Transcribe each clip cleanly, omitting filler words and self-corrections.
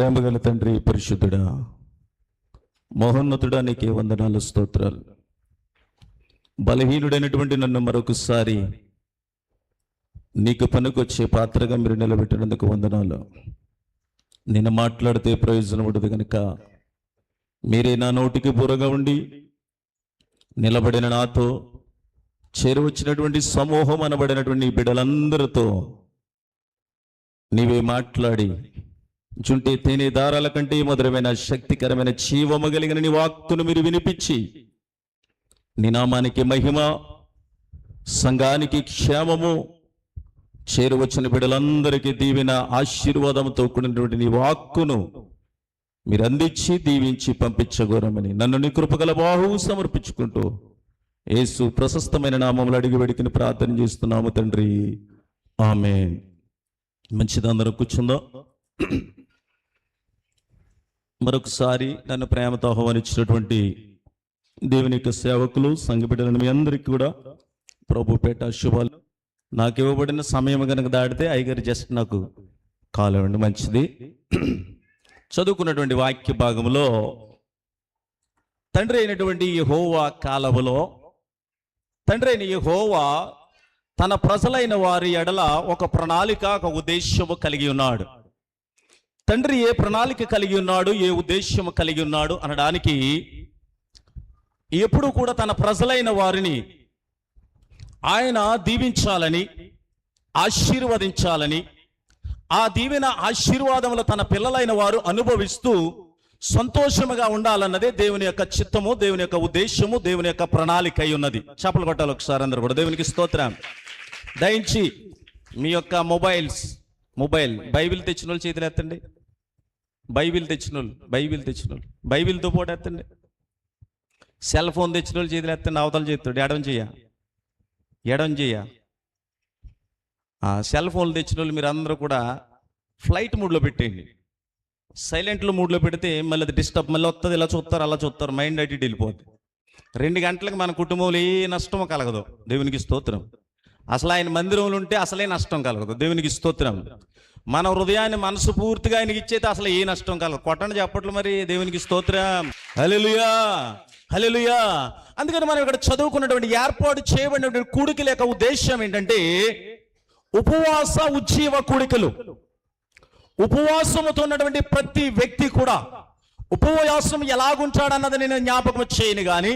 ప్రేమగల తండ్రి, పరిశుద్ధుడా, మహోన్నతుడా, నీకే వందనాలు, స్తోత్రాలు. బలహీనుడైనటువంటి నన్ను మరొకసారి నీకు పనికొచ్చే పాత్రగా మీరు నిలబెట్టినందుకు వందనాలు. నేను మాట్లాడితే ప్రయోజనం ఉండదు కనుక మీరే నా నోటికి బుర్రగా ఉండి నిలబడిన నాతో, చేరువచ్చినటువంటి సమూహం అనబడినటువంటి బిడ్డలందరితో నీవే మాట్లాడి చుంటే తేనె దారాల కంటే మధురమైన శక్తికరమైన జీవము కలిగిన నీ వాక్కును మీరు వినిపించి నీ నామానికి మహిమ, సంఘానికి క్షేమము, చేరువచ్చిన బిడ్డలందరికీ దీవెన, ఆశీర్వాదంతో కూడినటువంటి నీ వాక్కును మీరు అందించి దీవించి పంపించగోరమని నన్ను నీ కృపగల బాహువు సమర్పించుకుంటూ యేసు ప్రశస్తమైన నామములు అడిగి వెడికిని ప్రార్థన చేస్తున్నాము తండ్రి, ఆమేన్. మంచిది, అందరూ కూర్చుందాం. మరొకసారి నన్ను ప్రేమతో ఆహ్వానించినటువంటి దేవుని యొక్క సేవకులు, సంఘ బిడ్డలను మీ అందరికీ కూడా ప్రభు పేట శుభాలు. నాకు ఇవ్వబడిన సమయం కనుక దాటితే అయ్యగారు జస్ట్ నాకు కాల్ ఇవ్వండి. మంచిది. చదువుకున్నటువంటి వాక్య భాగంలో తండ్రి అయినటువంటి యెహోవా కాలములో తండ్రి అయిన యెహోవా తన ప్రజలైన వారి ఎడల ఒక ప్రణాళిక, ఒక ఉద్దేశము కలిగి ఉన్నాడు. తండ్రి ఏ ప్రణాళిక కలిగి ఉన్నాడు, ఏ ఉద్దేశము కలిగి ఉన్నాడు అనడానికి ఎప్పుడు కూడా తన ప్రజలైన వారిని ఆయన దీవించాలని, ఆశీర్వదించాలని, ఆ దీవెన ఆశీర్వాదములు తన పిల్లలైన వారు అనుభవిస్తూ సంతోషముగా ఉండాలన్నదే దేవుని యొక్క చిత్తము, దేవుని యొక్క ఉద్దేశము, దేవుని యొక్క ప్రణాళిక అయి ఉన్నది. చేపలు కొట్టాలి ఒకసారి అందరూ కూడా. దేవునికి స్తోత్రం. దయించి మీ యొక్క మొబైల్ బైబిల్ తెచ్చిన వాళ్ళు చేతులు ఎత్తండి. బైబిల్ తెచ్చిన వాళ్ళు బైబిల్తో పాటు ఎత్తండి. సెల్ ఫోన్ తెచ్చిన వాళ్ళు చేతులు ఎత్తండి. అవతల చేతుడు ఎడం చేయ సెల్ ఫోన్లు తెచ్చిన వాళ్ళు మీరు అందరూ కూడా ఫ్లైట్ మూడ్లో పెట్టేయండి. సైలెంట్లో మూడ్లో పెడితే మళ్ళీ అది డిస్టర్బ్, మళ్ళీ వస్తుంది, ఇలా చూస్తారు, అలా చూస్తారు, మైండ్ అటు వెళ్ళిపోద్ది. 2 గంటలకు మన కుటుంబంలో ఏ నష్టమో కలగదు. దేవునికి స్తోత్రం. అసలు ఆయన మందిరంలో ఉంటే అసలే నష్టం కలగదు. దేవునికి స్తోత్రం. మన హృదయాన్ని, మనసు పూర్తిగా ఆయనకి ఇచ్చేది అసలు ఏ నష్టం కలగదు. కొట్టండి చెప్పట్లు మరి. దేవునికి స్తోత్రం. హల్లెలూయా, హల్లెలూయా. అందుకని మనం ఇక్కడ చదువుకున్నటువంటి ఏర్పాటు చేయబడినటువంటి కూడికల యొక్క ఉద్దేశం ఏంటంటే ఉపవాస ఉజ్జీవ కూడికలు. ఉపవాసముతో ఉన్నటువంటి ప్రతి వ్యక్తి కూడా ఉపవాసం ఎలాగుంటాడన్నది నేను జ్ఞాపకం చేయను, కానీ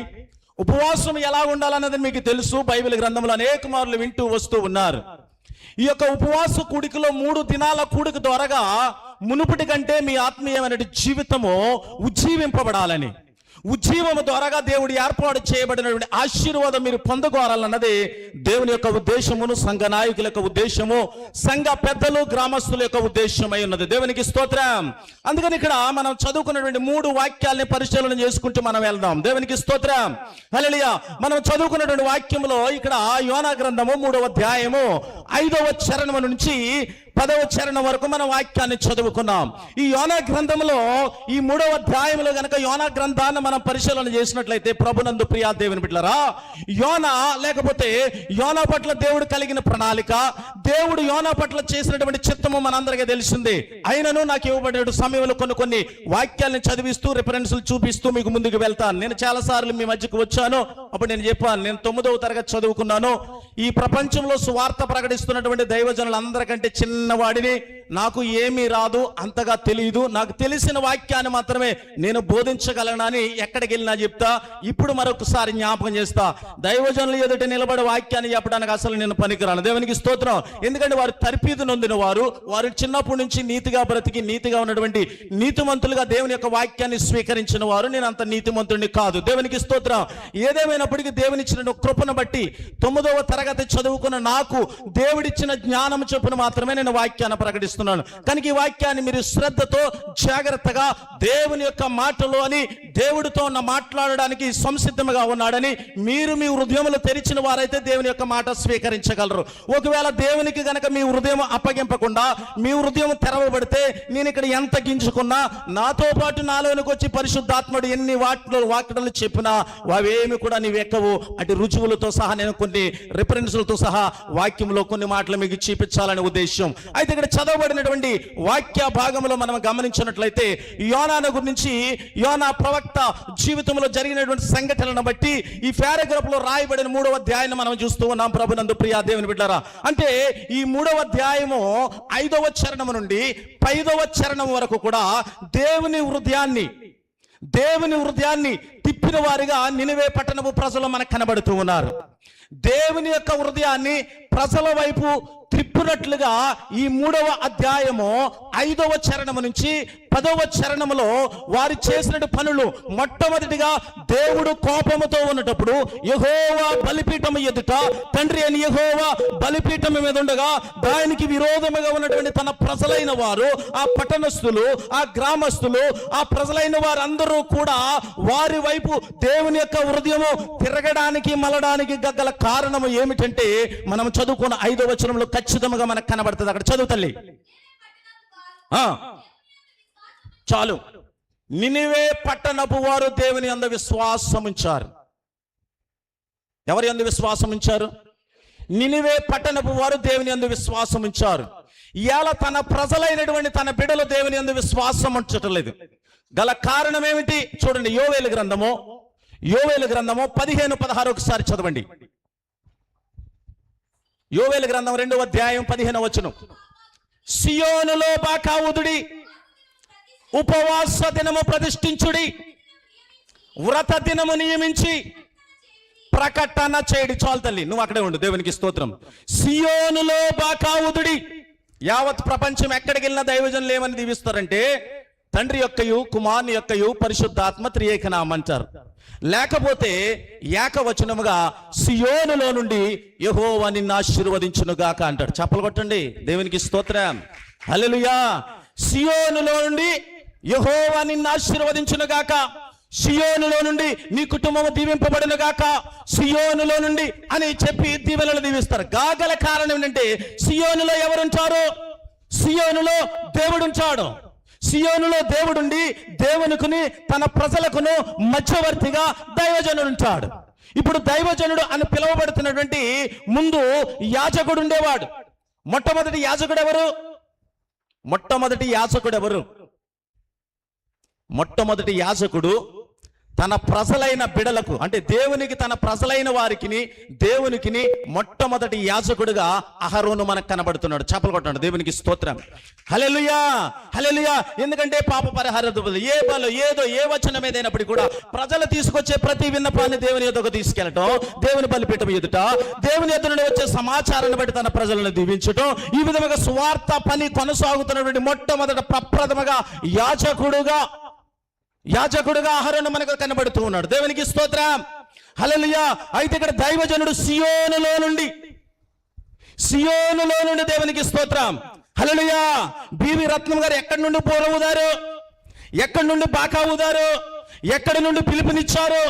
ఉపవాసం ఎలా ఉండాలన్నది మీకు తెలుసు. బైబిల్ గ్రంథంలో అనేక మార్లు వింటూ వస్తూ ఉన్నారు. ఈ యొక్క ఉపవాస కూడికలో 3 దినాల కూడిక ద్వారాగా మునుపటి కంటే మీ ఆత్మీయమైన జీవితము ఉజ్జీవింపబడాలని, ఉజ్జీవము ద్వారాగా దేవుడు ఏర్పాటు చేయబడినటువంటి ఆశీర్వాదం మీరు పొందగోరాలన్నది దేవుని యొక్క ఉద్దేశమును, సంఘ నాయకుల యొక్క ఉద్దేశము, సంఘ పెద్దలు, గ్రామస్తుల యొక్క ఉద్దేశమై ఉన్నది. దేవునికి స్తోత్రం. అందుకని ఇక్కడ మనం చదువుకున్నటువంటి 3 వాక్యాలని పరిశీలన చేసుకుంటూ మనం వెళ్దాం. దేవునికి స్తోత్రం. హల్లెలూయా. మనం చదువుకున్నటువంటి వాక్యంలో ఇక్కడ యోనా గ్రంథము 3వ అధ్యాయము 5వ చరణం నుంచి 10వ చరణం వరకు మనం వాక్యాన్ని చదువుకున్నాం. ఈ యోనా గ్రంథంలో ఈ 3వ అధ్యాయంలో గనక యోనా గ్రంథాన్ని మనం పరిశీలన చేసినట్లయితే, ప్రభునందు ప్రియా దేవుని బిడ్డలారా, యోనా లేకపోతే యోనా పట్ల దేవుడు కలిగిన ప్రణాళిక, దేవుడు యోనా పట్ల చేసినటువంటి చిత్తము మనందరికీ తెలిసిందే. అయినను నాకు ఇవ్వబడిన సమయంలో కొన్ని వాక్యాలను చదివిస్తూ, రిఫరెన్సులు చూపిస్తూ మీకు ముందుకు వెళ్తాను. నేను చాలా సార్లు మీ మధ్యకు వచ్చాను. అప్పుడు నేను చెప్పాను, నేను 9వ తరగతి చదువుకున్నాను. ఈ ప్రపంచంలో సువార్త ప్రకటిస్తున్నటువంటి దైవజనులందరికంటే చిన్నవాడిని, నాకు ఏమీ రాదు, అంతగా తెలియదు, నాకు తెలిసిన వాక్యాన్ని మాత్రమే నేను బోధించగలనని ఎక్కడికి వెళ్ళినా చెప్తా. ఇప్పుడు మరొకసారి జ్ఞాపకం చేస్తా, దైవజనులు ఎదుట నిలబడే వాక్యాన్ని చెప్పడానికి అసలు నేను పనికిరాను. దేవునికి స్తోత్రం. ఎందుకంటే వారు తర్పీదు నొందిన వారు చిన్నప్పటి నుంచి నీతిగా బ్రతికి నీతిగా ఉన్నటువంటి నీతిమంతులుగా దేవుని యొక్క వాక్యాన్ని స్వీకరించిన వారు. నేను అంత నీతిమంతుడిని కాదు. దేవునికి స్తోత్రం. ఏదేమైనప్పటికీ దేవునిచ్చిన కృపను బట్టి 9వ తరగతి చదువుకున్న నాకు దేవుడిచ్చిన జ్ఞానం చొప్పున మాత్రమే నేను వాక్యాన్ని ప్రకటిస్తున్నాను. కనుక ఈ వాక్యాన్ని మీరు శ్రద్ధతో, జాగ్రత్తగా దేవుని యొక్క మాటలు అని, దేవుడితో మాట్లాడడానికి సంసిద్ధంగా ఉన్నాడని మీరు మీ హృదయములు తెరిచిన వారైతే దేవుని యొక్క మాట స్వీకరించగలరు. ఒకవేళ దేవునికి గనక మీ హృదయం అప్పగింపకుండా మీ హృదయం తెరవబడితే, నేను ఇక్కడ ఎంత గింజుకున్నా, నాతో పాటు నాలోనికి వచ్చి పరిశుద్ధాత్ముడు ఎన్ని వాక్యాలు చెప్పినా అవేమి కూడా నీవు ఎక్కవు. అటు రుజువులతో సహా నేను కొన్ని రిఫరెన్సులతో సహా వాక్యంలో కొన్ని మాటలు మీకు చూపించాలనే ఉద్దేశం. అయితే ఇక్కడ చదవ చదవబడినటువంటి వాక్య భాగంలో మనం గమనించినట్లయితే యోనాను గురించి, యోనా ప్రవక్త జీవితంలో జరిగినటువంటి సంఘటనలను బట్టి ఈ పారాగ్రాఫ్ లో రాయబడిన 3వ అధ్యాయాన్ని మనం చూస్తూ ఉన్నాం. ప్రభునందు ప్రియా దేవుని బిడ్డలారా, అంటే ఈ 3వ అధ్యాయము 5వ చరణం నుండి 5వ చరణం వరకు కూడా దేవుని హృదయాన్ని తిప్పిన వారిగా నినివే పట్టణపు ప్రజలు మనకు కనబడుతూ ఉన్నారు. దేవుని యొక్క హృదయాన్ని ప్రజల వైపు త్రిప్పునట్లుగా ఈ 3వ అధ్యాయము 5వ చరణము నుంచి 10వ చరణములో వారు చేసిన పనులు. మొట్టమొదటిగా దేవుడు కోపముతో ఉన్నటప్పుడు యెహోవా బలిపీఠం ఎదుట, తండ్రి అని యెహోవా బలిపీఠం మీద ఉండగా దానికి విరోధముగా ఉన్నటువంటి తన ప్రజలైన వారు, ఆ పట్టణస్థులు, ఆ గ్రామస్తులు, ఆ ప్రజలైన వారందరూ కూడా వారి వైపు దేవుని యొక్క హృదయము తిరగడానికి మలడానికి గల కారణము ఏమిటంటే మనం చదువుకున్న 5వ వచనంలో ఖచ్చితంగా మనకు కనబడుతుంది. అక్కడ చదువు తల్లి. చాలు. నినివే పట్టణపు వారు దేవుని యందు విశ్వాసం ఉంచారు. ఎవరి యందు విశ్వాసం ఉంచారు? నినివే పట్టణపు వారు దేవుని యందు విశ్వాసం ఉంచారు. ఇవాళ తన ప్రజలైనటువంటి తన బిడ్డలు దేవుని యందు విశ్వాసం ఉంచటం లేదు. గల కారణం ఏమిటి? చూడండి, యోవేలు గ్రంథము 15:16 ఒకసారి చదవండి. యోవేలు గ్రంథం 2వ అధ్యాయం 15వ వచనం. సియోనులో బాకా ఊదుడి, ఉపవాస దినము ప్రతిష్ఠించుడి, వ్రత దినము నియమించి ప్రకటన చేయడి. చాలు తల్లి, నువ్వు అక్కడే ఉండు. దేవునికి స్తోత్రం. సియోనులో బాకా ఊదుడి. యావత్ ప్రపంచం ఎక్కడికి వెళ్ళినా దైవజనులు ఏమని దీవిస్తారంటే తండ్రి యొక్కయు, కుమారుని యొక్కయు, పరిశుద్ధాత్మ త్రియేకనామం అంటారు. లేకపోతే ఏకవచనముగా సియోనులో నుండి యెహోవా నిన్ను ఆశీర్వదించునుగాక అంటాడు. చప్పలు కొట్టండి. దేవునికి స్తోత్రం. హల్లెలూయా. సియోనులో నుండి యెహోవా నిన్ను ఆశీర్వదించునుగాక, సియోనులో నుండి నీ కుటుంబము దీవింపబడును గాక, సియోనులో నుండి అని చెప్పి దీవెనలు దీవిస్తారు. గాగల కారణం ఏంటంటే సియోనులో ఎవరుంటారు? సియోనులో దేవుడు ఉంటాడు. సియోనులో దేవుడుండి దేవునికుని తన ప్రజలకును మధ్యవర్తిగా దైవజనుడు ఉంటాడు. ఇప్పుడు దైవజనుడు అని పిలువబడుతున్నటువంటి ముందు యాజకుడు ఉండేవాడు. మొట్టమొదటి యాజకుడు ఎవరు? మొట్టమొదటి యాజకుడు తన ప్రజలైన బిడలకు, అంటే దేవునికి తన ప్రజలైన వారికి దేవునికి మొట్టమొదటి యాజకుడుగా అహరోను మనకు కనబడుతున్నాడు. చప్పలు కొట్టాడు. దేవునికి స్తోత్రం. హల్లెలూయా, హల్లెలూయా. ఎందుకంటే పాప పరిహార ఏ బలు ఏదో ఏ వచనం ఏదైనప్పటికీ కూడా ప్రజలు తీసుకొచ్చే ప్రతి విన్నపాన్ని దేవుని ఎదుగు తీసుకెళ్లటం, దేవుని బలిపీఠం ఎదుట దేవుని ఎదురు నుండి వచ్చే సమాచారాన్ని బట్టి తన ప్రజలను దీవించటం, ఈ విధముగా సువార్త పని కొనసాగుతున్నటువంటి మొట్టమొదట ప్రప్రథమగా యాజకుడుగా అహరోను మనకు కనబడుతూ ఉన్నాడు. దేవునికి స్తోత్రం. హల్లెలూయా. అయితే ఇక్కడ దైవజనుడు సియోనులో నుండి దేవునికి స్తోత్రం. హల్లెలూయా. బివి రత్నం గారు ఎక్కడి నుండి పూల ఊదారు? ఎక్కడి నుండి బాకా ఊదారు? ఎక్కడి నుండి పిలుపునిచ్చారు?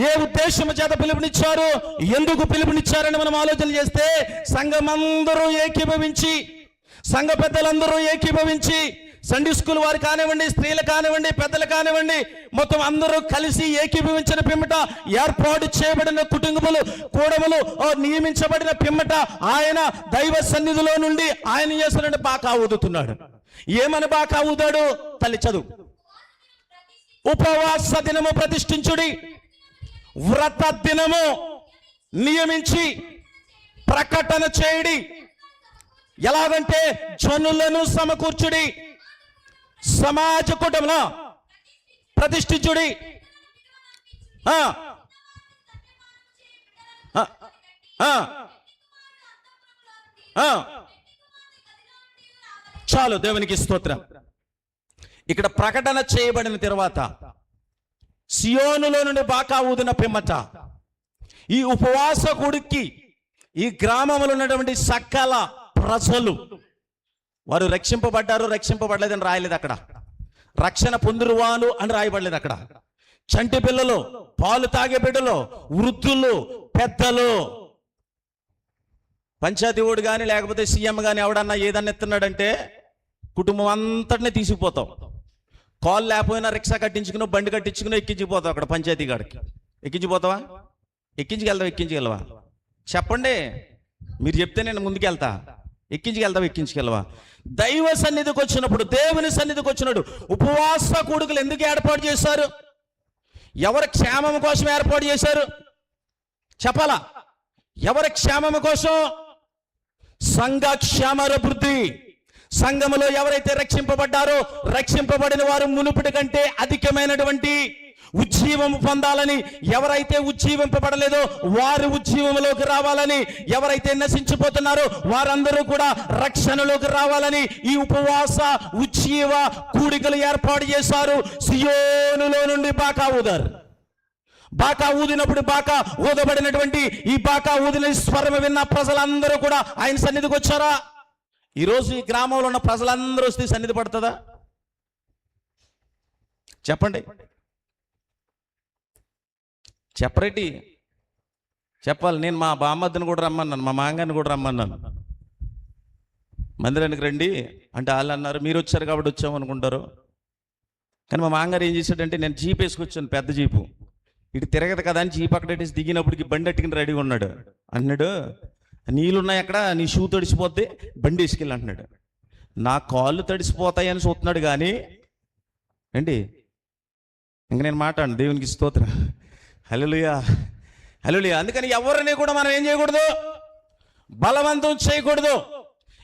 ఏ ఉద్దేశం చేత పిలుపునిచ్చారు? ఎందుకు పిలుపునిచ్చారని మనం ఆలోచన చేస్తే సంఘమందరూ ఏకీభవించి, సంఘ పెద్దలందరూ ఏకీభవించి, సండే స్కూల్ వారు కానివ్వండి, స్త్రీలు కానివ్వండి, పెద్దలు కానివ్వండి, మొత్తం అందరూ కలిసి ఏకీభవించిన పిమ్మట ఏర్పాటు చేయబడిన కుటుంబములు కూడములు నియమించబడిన పిమ్మట ఆయన దైవ సన్నిధిలో నుండి ఆయన చేస్తున్న బాకా ఊదుతున్నాడు. ఏమని బాకా ఊదాడు? తల్లి చదువు. ఉపవాస దినము ప్రతిష్ఠించుడి, వ్రత దినము నియమించి ప్రకటన చేయడి. ఎలాగంటే జనులను సమకూర్చుడి, సమాజ కూటమిలో ప్రతిష్ఠించుడి. చాలు. దేవునికి స్తోత్రం. ఇక్కడ ప్రకటన చేయబడిన తర్వాత సియోనులో నుండి బాకా ఊదిన పిమ్మట ఈ ఉపవాసకుడికి ఈ గ్రామంలో ఉన్నటువంటి సకల ప్రజలు వారు రక్షింపబడలేదని రాయలేదు అక్కడ. రక్షణ పొందురువాలు అని రాయబడలేదు అక్కడ. చంటి పిల్లలు, పాలు తాగే బిడ్డలు, వృద్ధులు, పెద్దలు, పంచాయతీ ఓడు కానీ లేకపోతే సీఎం కానీ ఎవడన్నా ఏదన్నా ఎత్తున్నాడంటే కుటుంబం అంతటినీ తీసుకుపోతాం. కాల్ లేకపోయినా రిక్షా కట్టించుకుని, బండి కట్టించుకుని ఎక్కించిపోతావు అక్కడ పంచాయతీ కాడికి. ఎక్కించిపోతావా? ఎక్కించుకెళ్తావా? చెప్పండి. మీరు చెప్తే నేను ముందుకెళ్తా. ఎక్కించుకెళ్ళవా? దైవ సన్నిధికి వచ్చినప్పుడు, దేవుని సన్నిధికి వచ్చినప్పుడు ఉపవాస కూడుకలు ఎందుకు ఏర్పాటు చేశారు? ఎవరి క్షేమం కోసం ఏర్పాటు చేశారు చెప్పాలా? ఎవరి క్షేమం కోసం? సంఘ క్షేమాభివృద్ధి. సంఘములో ఎవరైతే రక్షింపబడ్డారో, రక్షింపబడిన వారు మునుపటి కంటే అధికమైనటువంటి ఉజ్జీవం పొందాలని, ఎవరైతే ఉజ్జీవింపబడలేదో వారు ఉజ్జీవంలోకి రావాలని, ఎవరైతే నశించిపోతున్నారో వారందరూ కూడా రక్షణలోకి రావాలని ఈ ఉపవాస ఉజ్జీవ కూడికలు ఏర్పాటు చేశారు. సియోనులో నుండి బాకా ఊదారు. బాకా ఊదినప్పుడు, బాకా ఊదబడినటువంటి ఈ బాకా ఊదిన స్వరం విన్న ప్రజలందరూ కూడా ఆయన సన్నిధికి వచ్చారా? ఈరోజు ఈ గ్రామంలో ఉన్న ప్రజలందరూ వస్తే సన్నిధి పడుతుందా? చెప్పండి, చెప్పరేటి? చెప్పాలి. నేను మా బామ్మద్దని కూడా రమ్మన్నాను, మా మాంగారిని కూడా రమ్మన్నాను. మందిరానికి రండి అంటే వాళ్ళు అన్నారు మీరు వచ్చారు కాబట్టి వచ్చాము అనుకుంటారు. కానీ మా మాంగారు ఏం చేశాడంటే, నేను జీప్ వేసుకొచ్చాను, పెద్ద జీపు, ఇటు తిరగదు కదా అని జీప్ అక్కడేసి దిగినప్పటికి బండి అట్టుకుని రెడీగా ఉన్నాడు. అన్నాడు, నీళ్ళున్నాయి అక్కడ, నీ షూ తడిసిపోద్ది, బండి వేసుకెళ్ళి అంటున్నాడు. నా కాళ్ళు తడిసిపోతాయని చూస్తున్నాడు కానీ అండి. ఇంక నేను మాట్లాడు, దేవునికి స్తోత్రం, హల్లెలూయా, హల్లెలూయా. అందుకని ఎవరిని కూడా మనం ఏం చేయకూడదు? బలవంతం చేయకూడదు.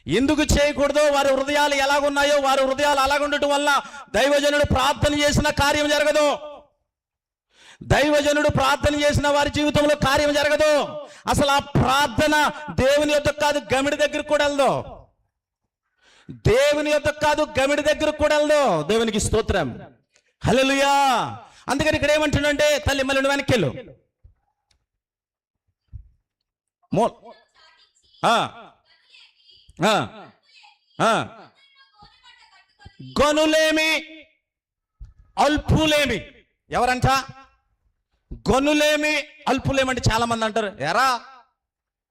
ఎందుకు చేయకూడదు? వారి హృదయాలు ఎలాగున్నాయో, వారి హృదయాలు అలాగుండటం వల్ల దైవజనుడు ప్రార్థన చేసిన కార్యం జరగదు. దైవజనుడు ప్రార్థన చేసిన వారి జీవితంలో కార్యం జరగదు. అసలు ఆ ప్రార్థన దేవుని యొద్దకు కాదు, గమిడి దగ్గరకు కూడా వెళ్దు. దేవుని యొద్దకు కాదు, గమిడి దగ్గరకు కూడా వెళ్దు. దేవునికి స్తోత్రం, హల్లెలూయా. అందుకని ఇక్కడ ఏమంటుండంటే, తల్లి మళ్ళీ వెనక్కి వెళ్ళు. గనులేమి అల్పులేమి. ఎవరంట? గనులేమి అల్పులేమంటే చాలా మంది అంటారు, ఎరా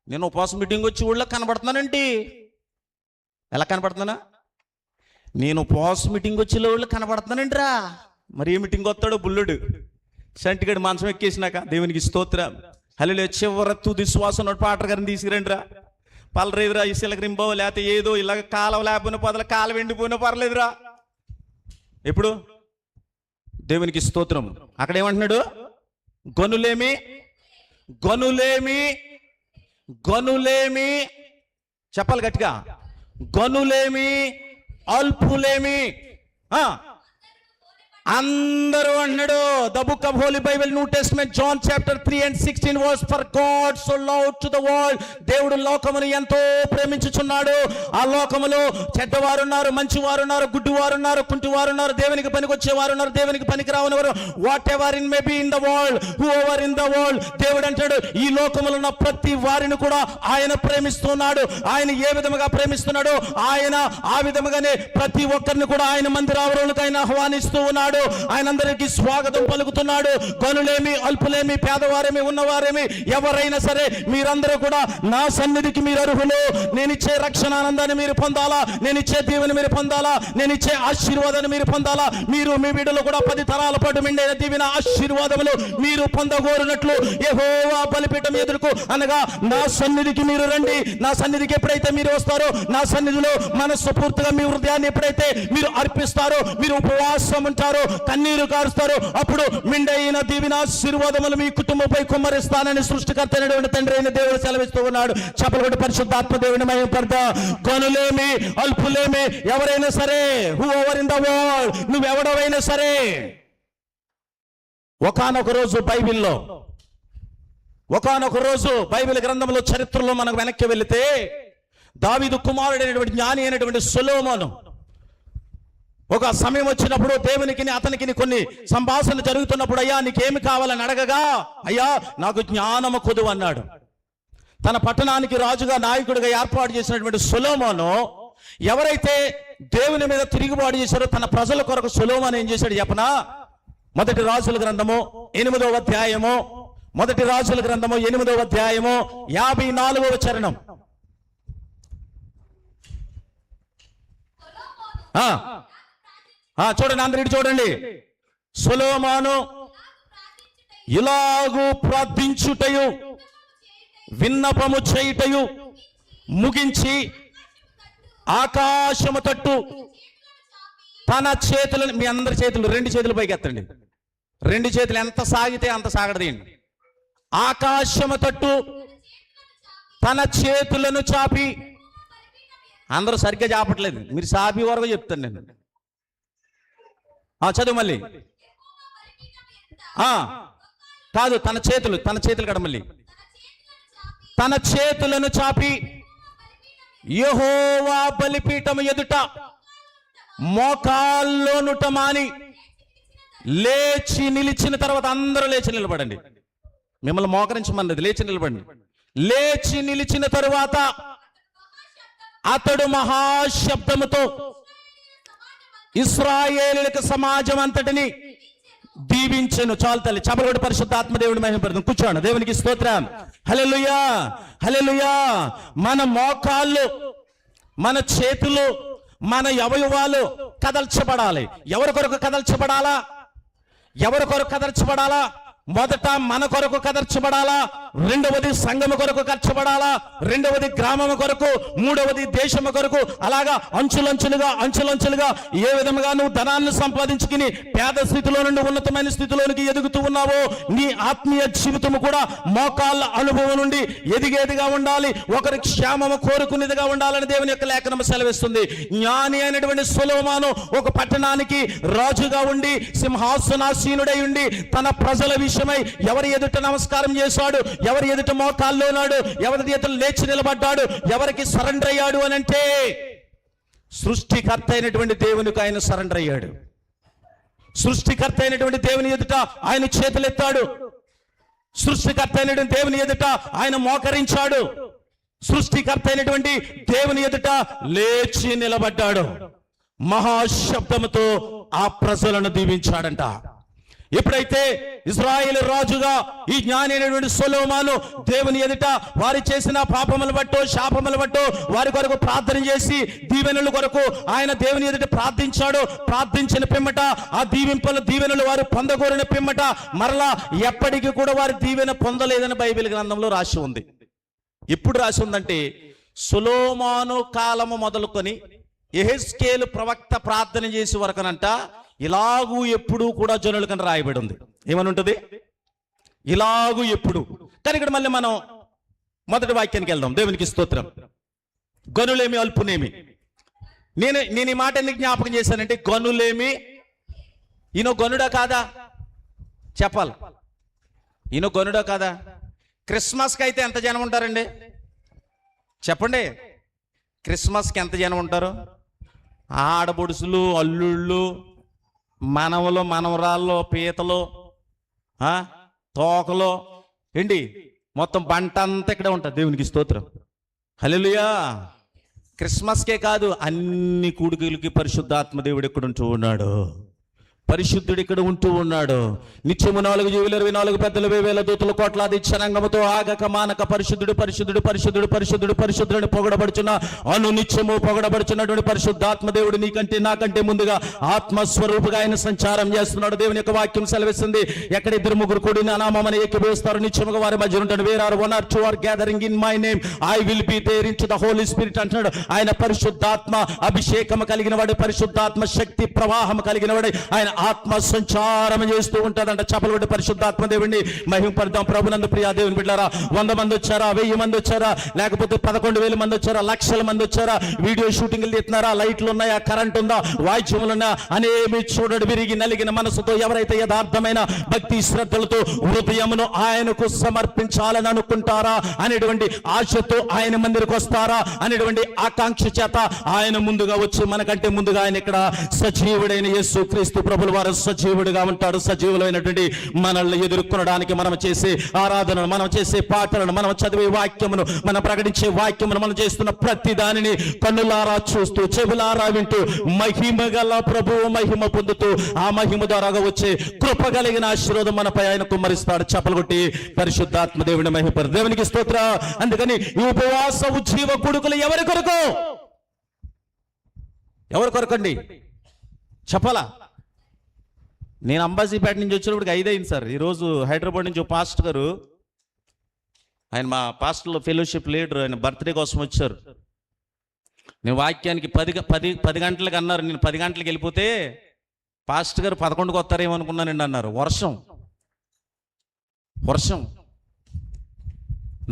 నేను ఉపవాసం మీటింగ్ వచ్చి ఊళ్ళో కనబడుతున్నానండి. ఎలా కనబడుతున్నా? నేను ఉపవాసం మీటింగ్ వచ్చి ఊళ్ళో కనబడుతున్నానండి రా. మరి ఏ మీటింగ్ వస్తాడో బుల్లుడు సంటిగడి మంచం ఎక్కేసినాక. దేవునికి స్తోత్రం, హల్లెలూయా. చివర తుది శ్వాస పాటర్ గారిని తీసుకురండి రా, పలరేదురా ఈ సిలకరింబో, లేకపోతే ఏదో ఇలాగ కాలం లేకపోయినా పొదల కాలం ఎండిపోయినా పర్లేదురా. ఎప్పుడు? దేవునికి స్తోత్రం. అక్కడ ఏమంటున్నాడు? గనులేమి, గనులేమి, గనులేమి. చెప్పాలి గట్టిగా, గనులేమి అల్పులేమి. అందరూ అన్నాడు. The book of Holy Bible, New Testament, John chapter 3:16 verse, for God so loved to the world. దేవుడు లోకమును ఎంతో ప్రేమించుచున్నాడు. ఆ లోకములో చెడ్డవారు ఉన్నారు, మంచివారు ఉన్నారు, గుడ్డివారు ఉన్నారు, కుంటివారు ఉన్నారు, దేవునికి పనికొచ్చేవారు ఉన్నారు, దేవునికి పనికి రావని వారు, what ever in may be in the world, who ever in the world. దేవుడు అంటాడు, ఈ లోకములో ఉన్న ప్రతి వారిని కూడా ఆయన ప్రేమిస్తున్నాడు. ఆయన ఏ విధముగా ప్రేమిస్తున్నాడు? ఆయన ఆ విధముగానే ప్రతి ఒక్కరిని కూడా ఆయన మందిరావరణకు ఆయన ఆహ్వానిస్తూ ఉన్నాడు. ఆయన అందరికీ స్వాగతం పలుకుతున్నాడు. గనులేమి అల్పులేమి, పేదవారేమి ఉన్నవారేమి, ఎవరైనా సరే మీరందరూ కూడా నా సన్నిధికి మీరు అర్హులు. నేను ఇచ్చే రక్షణ ఆనందాన్ని మీరు పొందాలా, నేను ఇచ్చే దీవెని మీరు పొందాలా, నేను ఇచ్చే ఆశీర్వాదాన్ని మీరు పొందాలా. మీరు మీ బిడ్డలు కూడా 10 తరాల పాటు మిండైన దీవెన ఆశీర్వాదములు మీరు పొందగోరునట్లు యెహోవా బలిపీఠం ఎదురుకు అనగా నా సన్నిధికి మీరు రండి. నా సన్నిధికి ఎప్పుడైతే మీరు వస్తారో, నా సన్నిధిలో మనస్సు పూర్తిగా మీ హృదయాన్ని ఎప్పుడైతే మీరు అర్పిస్తారో, మీరు ఉపవాసం ఉంటారో, కన్నీరు కారుస్తారు, అప్పుడు మిండైన దీవెన ఆశీర్వాదములు మీ కుటుంబంపై కుమ్మరిస్తానని సృష్టికర్త అయినటువంటి తండ్రి అయిన దేవుడు సెలవిస్తూ ఉన్నాడు. చెప్పలగొట్టి పరిశుద్ధాత్మ దేవుని మహిమపడతా. గనులేమి అల్పులేమి ఎవరైనా సరే, whoever in the world, నువ్వెవడవైనా సరే. ఒకానొక రోజు బైబిల్లో, ఒకానొక రోజు బైబిల్ గ్రంథంలో చరిత్రలో మనకు వెనక్కి వెళితే, దావీదు కుమారుడైనటువంటి జ్ఞాని అయినటువంటి సొలొమోను ఒక సమయం వచ్చినప్పుడు దేవునికి అతనికి కొన్ని సంభాషణ జరుగుతున్నప్పుడు, అయ్యా నీకేమి కావాలని అడగగా, అయ్యా నాకు జ్ఞానము కొదువు అన్నాడు. తన పట్టణానికి రాజుగా నాయకుడిగా ఏర్పాటు చేసినటువంటి సొలొమోను ఎవరైతే దేవుని మీద తిరుగుబాటు చేశారో తన ప్రజల కొరకు సొలొమోను ఏం చేశాడు చెప్పనా? మొదటి రాజుల గ్రంథము 8వ అధ్యాయము, మొదటి రాజుల గ్రంథము 8వ అధ్యాయము 54వ చరణం. చూడండి, అందరి చూడండి. సొలొమోను ఇలాగు ప్రార్థించుటయు విన్నపము చేయుటయు ముగించి ఆకాశము తట్టు తన చేతులను, మీ అందరి చేతులు, 2 చేతులు పైకి ఎత్తండి. 2 చేతులు ఎంత సాగితే అంత సాగడదేయండి. ఆకాశము తట్టు తన చేతులను చాపి, అందరూ సరిగ్గా చాపట్లేదు, మీరు చాపి వరకు చెప్తాను నేను. చదువు మళ్ళీ. కాదు, తన చేతులు కడ మళ్ళీ. తన చేతులను చాపి యెహోవా బలిపీఠము ఎదుట మోకాల్లోనుట మాని లేచి నిలిచిన తర్వాత, అందరూ లేచి నిలబడండి. మిమ్మల్ని మోకరించమన్నది, లేచి నిలబడండి. లేచి నిలిచిన తరువాత అతడు మహాశబ్దముతో ఇశ్రాయేలీయులకు సమాజం అంతటిని దీవించెను. చాలు తల్లి, చపలగొట్టి పరిశుద్ధాత్మ దేవుడి మహిమపడుతుంది. కూర్చోండి. దేవునికి స్తోత్రం. హల్లెలూయా, హల్లెలూయా. మన మోకాళ్ళు, మన చేతులు, మన అవయవాలు కదల్చబడాలి. ఎవరి కొరకు కదల్చబడాలా? ఎవరి కొరకు కదల్చబడాలా? మొదట మన కొరకు కదర్చబడాలా, రెండవది సంఘము కొరకు కదర్చబడాలా, రెండవది గ్రామము కొరకు, మూడవది దేశము కొరకు. అలాగా అంచులంచులుగా ఏ విధముగా నువ్వు ధనాన్ని సంపాదించుకుని పేద స్థితిలో నుండి ఉన్నతమైన స్థితిలోనికి ఎదుగుతూ ఉన్నావో, నీ ఆత్మీయ జీవితము కూడా మోకాళ్ళ అనుభవం నుండి ఎదిగేదిగా ఉండాలి. ఒకరి క్షేమము కోరుకునేదిగా ఉండాలని దేవుని యొక్క లేఖనం సెలవిస్తుంది. జ్ఞాని అయినటువంటి సొలొమోను ఒక పట్టణానికి రాజుగా ఉండి, సింహాసనాసీనుడై ఉండి, తన ప్రజల విషయమై ఎవరి ఎదుట నమస్కారం చేశాడు, ఎవరి ఎదుట మోకాల్లో ఉన్నాడు, ఎవరి ఎదుట లేచి నిలబడ్డాడు, ఎవరికి సరెండర్ అయ్యాడు అని అంటే సృష్టికర్త అయినటువంటి దేవునికి ఆయన సరెండర్ అయ్యాడు. సృష్టికర్త అయినటువంటి దేవుని ఎదుట ఆయన చేతులెత్తాడు. సృష్టికర్త అయినటువంటి దేవుని ఎదుట ఆయన మోకరించాడు. సృష్టికర్త అయినటువంటి దేవుని ఎదుట లేచి నిలబడ్డాడు. మహాశబ్దముతో ఆ ప్రజలను దీవించాడంట. ఎప్పుడైతే ఇశ్రాయేలు రాజుగా ఈ జ్ఞాని అయినటువంటి సొలొమోను దేవుని ఎదుట వారి చేసిన పాపములు బట్టో శాపములు బట్టో వారి కొరకు ప్రార్థన చేసి దీవెనల కొరకు ఆయన దేవుని ఎదుట ప్రార్థించాడు. ప్రార్థించిన పిమ్మట ఆ దీవెనలు వారు పొందగోరిన పిమ్మట మరలా ఎప్పటికీ కూడా వారి దీవెన పొందలేదని బైబిల్ గ్రంథంలో రాసి ఉంది. ఎప్పుడు రాసి ఉందంటే, సొలొమోను కాలము మొదలుకొని యెహెజ్కేలు ప్రవక్త ప్రార్థన చేసే వరకనంట ఇలాగూ ఎప్పుడు కూడా జనులకని రాయబడి ఉంది. ఏమని ఉంటుంది? ఇలాగూ ఎప్పుడు. కానీ ఇక్కడ మళ్ళీ మనం మొదటి వాక్యానికి వెళ్దాం. దేవునికి స్తోత్రం. గనులేమి అల్పునేమి. నేను ఈ మాట ఎందుకు జ్ఞాపకం చేశానంటే, గనులేమి, ఈయన గనుడా కాదా చెప్పాలి. ఈయన గనుడా కాదా? క్రిస్మస్కి అయితే ఎంత జనం ఉంటారండి చెప్పండి? క్రిస్మస్కి ఎంత జనం ఉంటారు? ఆడబొడుసులు, అల్లుళ్ళు, మనవలు, మనవరాళ్ళు, పీతలు, తోకలు, ఏంటి మొత్తం బంట అంతా ఇక్కడే ఉంటుంది. దేవునికి స్తోత్రం. హల్లెలూయా. క్రిస్మస్కే కాదు, అన్ని కూడికలకి పరిశుద్ధాత్మ దేవుడు ఎక్కడ ఉంటూ ఉన్నాడు. పరిశుద్ధుడు ఇక్కడ ఉంటూ ఉన్నాడు. నిత్యము 4 జీవులు 24 పెద్దలు 1000 దూతల కోట్లాది జనాంగముతో ఆగక మానక పరిశుద్ధుడు పరిశుద్ధుడు పరిశుద్ధుడు పరిశుద్ధుడు పరిశుద్ధుడు పొగడబడుచున్న నిత్యము పొగడబడుచున్నటువంటి పరిశుద్ధాత్మ దేవుడు నీకంటే నాకంటే ముందుగా ఆత్మస్వరూపుగా ఆయన సంచారం చేస్తున్నాడు. దేవుని యొక్క వాక్యం సెలవిస్తుంది, ఎక్కడ 2-3 కూడి నా నామమున ఏకీభవిస్తారు నిత్యముగా వారి మధ్య ఉంటాడు. Where are 1 or 2 are gathering in my name, I will be there into the Holy Spirit అంటున్నాడు. ఆయన పరిశుద్ధాత్మ అభిషేకం కలిగిన వాడు, పరిశుద్ధాత్మ శక్తి ప్రవాహం కలిగిన వాడు. ఆయన ఆత్మ సంచారం చేస్తూ ఉంటాడంట. చపలగొట్టి పరిశుద్ధాత్మ దేవుడిని మహిమపడదాం. ప్రభునందు ప్రియా దేవుని బిడ్డలారా, 100 మంది వచ్చారా, 1000 మంది వచ్చారా, లేకపోతే 11,000 మంది వచ్చారా, లక్షల మంది వచ్చారా, వీడియో షూటింగ్లు తీస్తున్నారా, లైట్లు ఉన్నాయా, కరెంట్ ఉందా, వాయిద్యములు ఉన్నాయా, అనేమి చూడడు విరిగి నలిగిన మనసుతో ఎవరైతే యథార్థమైన భక్తి శ్రద్ధలతో హృదయమును ఆయనకు సమర్పించాలని అనుకుంటారా అనేటువంటి ఆశతో ఆయన మందిరికి వస్తారా అనేటువంటి ఆకాంక్ష చేత ఆయన ముందుగా వచ్చి మనకంటే ముందుగా ఆయన ఇక్కడ సజీవుడైన యేసు క్రీస్తు ప్రభుల వారు సజీవుడిగా ఉంటాడు. సజీవులైనటువంటి మనల్ని ఎదుర్కొనడానికి మనం చేసే ఆరాధనను, మనం చేసే పాటలను, మనం చదివే వాక్యమును, మనం ప్రకటించే వాక్యమును, మనం చేస్తున్న ప్రతి దానిని కన్నులారా చూస్తూ చెవులారా వింటూ మహిమ గల ప్రభువు మహిమ పొందుతూ ఆ మహిమ ద్వారాగా వచ్చే కృప కలిగిన ఆశీర్వాదం మనపై ఆయన కుమ్మరిస్తాడు. చప్పలగొట్టి పరిశుద్ధాత్మ దేవుని మహిమ. దేవునికి స్తోత్ర. అందుకని ఈ ఉపవాస ఉజ్జీవ కొడుకులు ఎవరి కొరకు? ఎవరి కొరకండి చెప్పాలా? నేను అంబాజీపేట నుంచి వచ్చినప్పటికి 5 అయింది సార్. ఈరోజు హైదరాబాద్ నుంచి పాస్టర్ గారు, ఆయన మా పాస్టర్లో ఫెలోషిప్ లీడర్, ఆయన బర్త్డే కోసం వచ్చారు. నేను వాక్యానికి 10 గంటలకు అన్నారు. నేను 10 గంటలకు వెళ్ళిపోతే పాస్టర్ గారు 11కి వస్తారేమో అనుకున్నానండి అన్నారు. వర్షం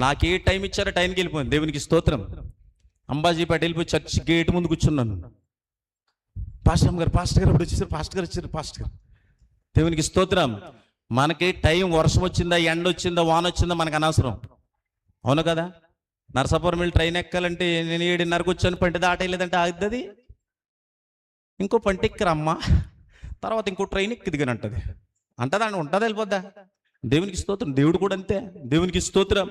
నాకే టైం ఇచ్చారో టైంకి వెళ్ళిపోయింది. దేవునికి స్తోత్రం. అంబాజీపేట వెళ్ళిపోయి చర్చ్ గేట్ ముందు కూర్చున్నాను. పాస్టర్ గారు ఇప్పుడు వచ్చేసారు, పాస్టర్ గారు. దేవునికి స్తోత్రం. మనకి టైం వర్షం వచ్చిందా, ఎండ వచ్చిందా, వాన వచ్చిందా మనకు అనవసరం. అవును కదా? నరసాపురం వెళ్ళి ట్రైన్ ఎక్కాలంటే నేను 7:30కి వచ్చాను, పంటి దాటలేదంటే ఆగుతుంది. ఇంకో పంట ఎక్కరమ్మా, తర్వాత ఇంకో ట్రైన్ ఎక్కి దిగనంటది అంటదా, ఉంటుందా, వెళ్ళిపోద్దా? దేవునికి స్తోత్రం. దేవుడు కూడా అంతే. దేవునికి స్తోత్రం.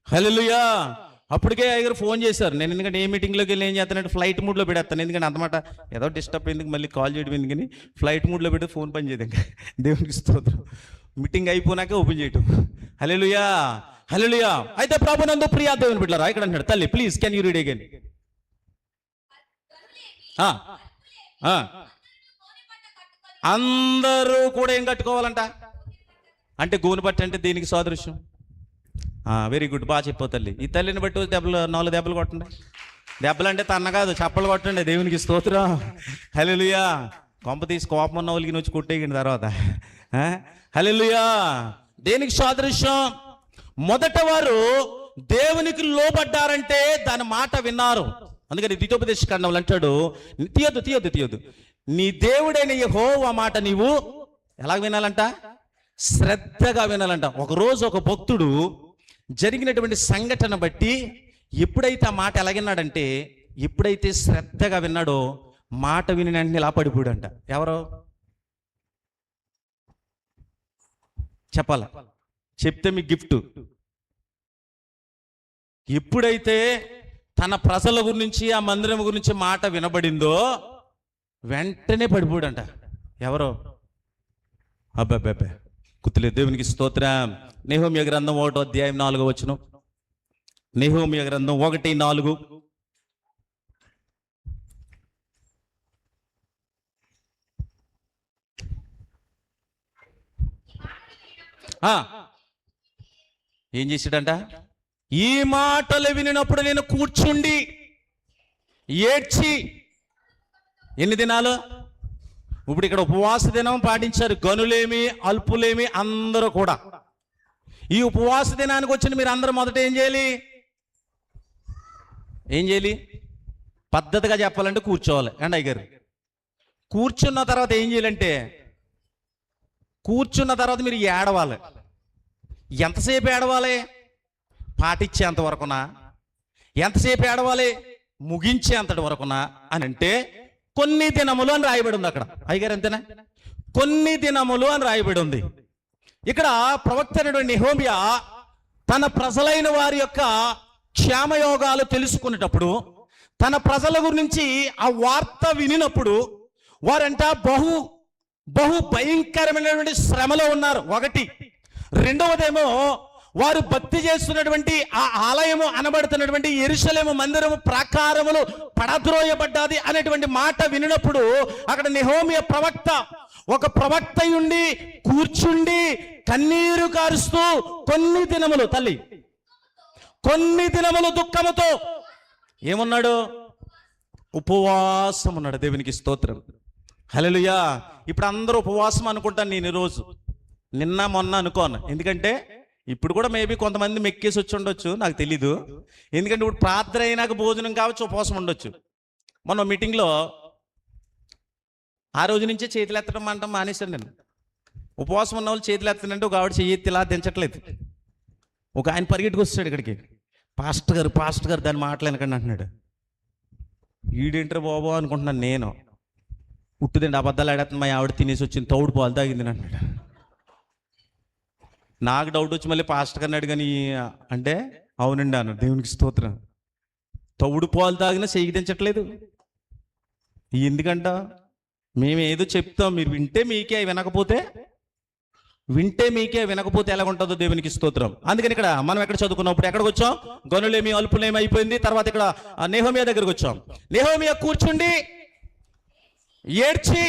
హల్లెలూయా. అప్పటికే అయ్యగారు ఫోన్ చేశారు. నేను ఎందుకంటే ఏ మీటింగ్లోకి వెళ్ళి ఏం చేస్తానంటే ఫ్లైట్ మోడ్లో పెడతాను. ఎందుకంటే అంతమాట ఏదో డిస్టర్బ్ ఎందుకు మళ్ళీ కాల్ చేయడం ఎందుకని ఫ్లైట్ మోడ్లో పెడితే ఫోన్ పని చేయదు. దేవునికి స్తోత్రం. మీటింగ్ అయిపోయినాకే ఓపెన్ చేయటం. హల్లెలూయా, హల్లెలూయా. అయితే ప్రభునందు ప్రియా దేవుని బిడ్డలారా, ఇక్కడ అంటాడు, తల్లి please can you read again. అందరూ కూడా ఏం కట్టుకోవాలంట అంటే గోను బట్ట అంటే దీనికి సాదృశ్యం. వెరీ గుడ్, బాగా చెప్పావు తల్లి. ఈ తల్లిని బట్టి 4 దెబ్బలు కొట్టండి. దెబ్బలు అంటే తన్న కాదు, చప్పలు కొట్టండి. దేవునికి స్తోత్రం. హల్లెలూయా. కొంప తీసి కోపం ఉన్న వాళ్ళకి వచ్చి కొట్టేయండి తర్వాత. హల్లెలూయా. దేనికి సాదృశ్యం? మొదట వారు దేవునికి లోబడ్డారంటే దాని మాట విన్నారు. అందుకని ద్వితోపదేశ కాండంలో అంటాడు, తీయొద్దు నీ దేవుడైన యెహోవా మాట నీవు ఎలా వినాలంట? శ్రద్ధగా వినాలంట. ఒకరోజు ఒక భక్తుడు జరిగినటువంటి సంఘటన బట్టి ఎప్పుడైతే ఆ మాట ఎలాగిన్నాడంటే, ఎప్పుడైతే శ్రద్ధగా విన్నాడో మాట విని వెంటనే ఇలా పడిపోయాడంట. ఎవరో చెప్పాల, చెప్తే మీ గిఫ్ట్. ఎప్పుడైతే తన ప్రజల గురించి ఆ మందిరం గురించి మాట వినబడిందో వెంటనే పడిపోయాడంట. ఎవరో అబ్బాబ్బే గుర్తులేదు. దేవునికి స్తోత్రం. నెహెమ్యా గ్రంథం 1వ అధ్యాయం 4వ వచనం. నెహెమ్యా గ్రంథం 1:4. ఏం చేశాడంట? ఈ మాటలు వినినప్పుడు నేను కూర్చుండి ఏడ్చి. ఎన్ని దినాలు? ఇప్పుడు ఇక్కడ ఉపవాస దినం పాటించారు గనులేమి అల్పులేమి అందరూ కూడా. ఈ ఉపవాస దినానికి వచ్చిన మీరు అందరూ మొదట ఏం చేయాలి? పద్ధతిగా చెప్పాలంటే కూర్చోవాలి. అండి అయ్యగారు, కూర్చున్న తర్వాత ఏం చేయాలంటే, కూర్చున్న తర్వాత మీరు ఏడవాలి. ఎంతసేపు ఏడవాలి? పాటించేంత వరకునా? ఎంతసేపు ఏడవాలి? ముగించేంతటి వరకునా అని అంటే కొన్ని దినములు అని రాయబడి ఉంది అక్కడ. అయ్యగారు అంతేనా? కొన్ని దినములు అని రాయబడి ఉంది. ఇక్కడ ప్రవక్త అయినటువంటి నెహెమ్యా తన ప్రజలైన వారి యొక్క క్షేమయోగాలు తెలుసుకునేటప్పుడు, తన ప్రజల గురించి ఆ వార్త వినినప్పుడు వారంట బహు భయంకరమైనటువంటి శ్రమలో ఉన్నారు. ఒకటి. రెండవదేమో వారు భక్తి చేస్తున్నటువంటి ఆ ఆలయము అనబడుతున్నటువంటి యెరూషలేము మందిరము ప్రాకారములు పడద్రోయబడ్డాది అనేటువంటి మాట వినినప్పుడు అక్కడ నెహెమ్యా ఒక ప్రవక్త ఉండి కూర్చుండి కన్నీరు కారుస్తూ కొన్ని దినములు తల్లి, కొన్ని దినములు దుఃఖముతో ఏమన్నాడు? ఉపవాసం ఉన్నాడు. దేవునికి స్తోత్రం. హల్లెలూయా. ఇప్పుడు అందరూ ఉపవాసం అనుకుంటాను నేను ఈరోజు, నిన్న మొన్న అనుకోను. ఎందుకంటే ఇప్పుడు కూడా మేబీ కొంతమంది మెక్కేసి వచ్చి ఉండొచ్చు, నాకు తెలీదు. ఎందుకంటే ఇప్పుడు ప్రార్థన అయినాక భోజనం కావచ్చు, ఉపవాసం ఉండొచ్చు. మొన్న మీటింగ్లో ఆ రోజు నుంచే చేతులు ఎత్తడం అంటాం మానేశాను నేను. ఉపవాసం ఉన్న వాళ్ళు చేతులు ఎత్తానంటే ఒక ఆవిడ చెయ్యి ఇలా దించట్లేదు. ఒక ఆయన పరిగెట్టుకు వస్తాడు ఇక్కడికి, పాస్టర్ గారు దాన్ని మాట్లాడకండి అంటున్నాడు. ఈడేంటారు బాబు అనుకుంటున్నాను నేను. ఉట్టుదండి అబద్ధాలు ఆడేస్తుంది, మా ఆవిడ తినేసి వచ్చింది, తౌడు పాలు తాగింది అంటున్నాడు. నాకు డౌట్ వచ్చి మళ్ళీ పాస్టర్ గారిని అడిగాని అంటే అవునండి అన్నాడు. దేవునికి స్తోత్రం. తౌడు పాలు తాగినా చెయ్యిదించట్లేదు. ఎందుకంట? మేము ఏదో చెప్తాం, మీరు వింటే మీకే, వినకపోతే ఎలాగుంటుందో దేవునికి స్తోత్రం. అందుకని ఇక్కడ మనం ఎక్కడ చదువుకున్నప్పుడు ఎక్కడికి వచ్చాం? గనులేమి అల్పులేమి అయిపోయింది. తర్వాత ఇక్కడ నెహెమ్యా దగ్గరికి వచ్చాం. నెహెమ్యా కూర్చుండి ఏడ్చి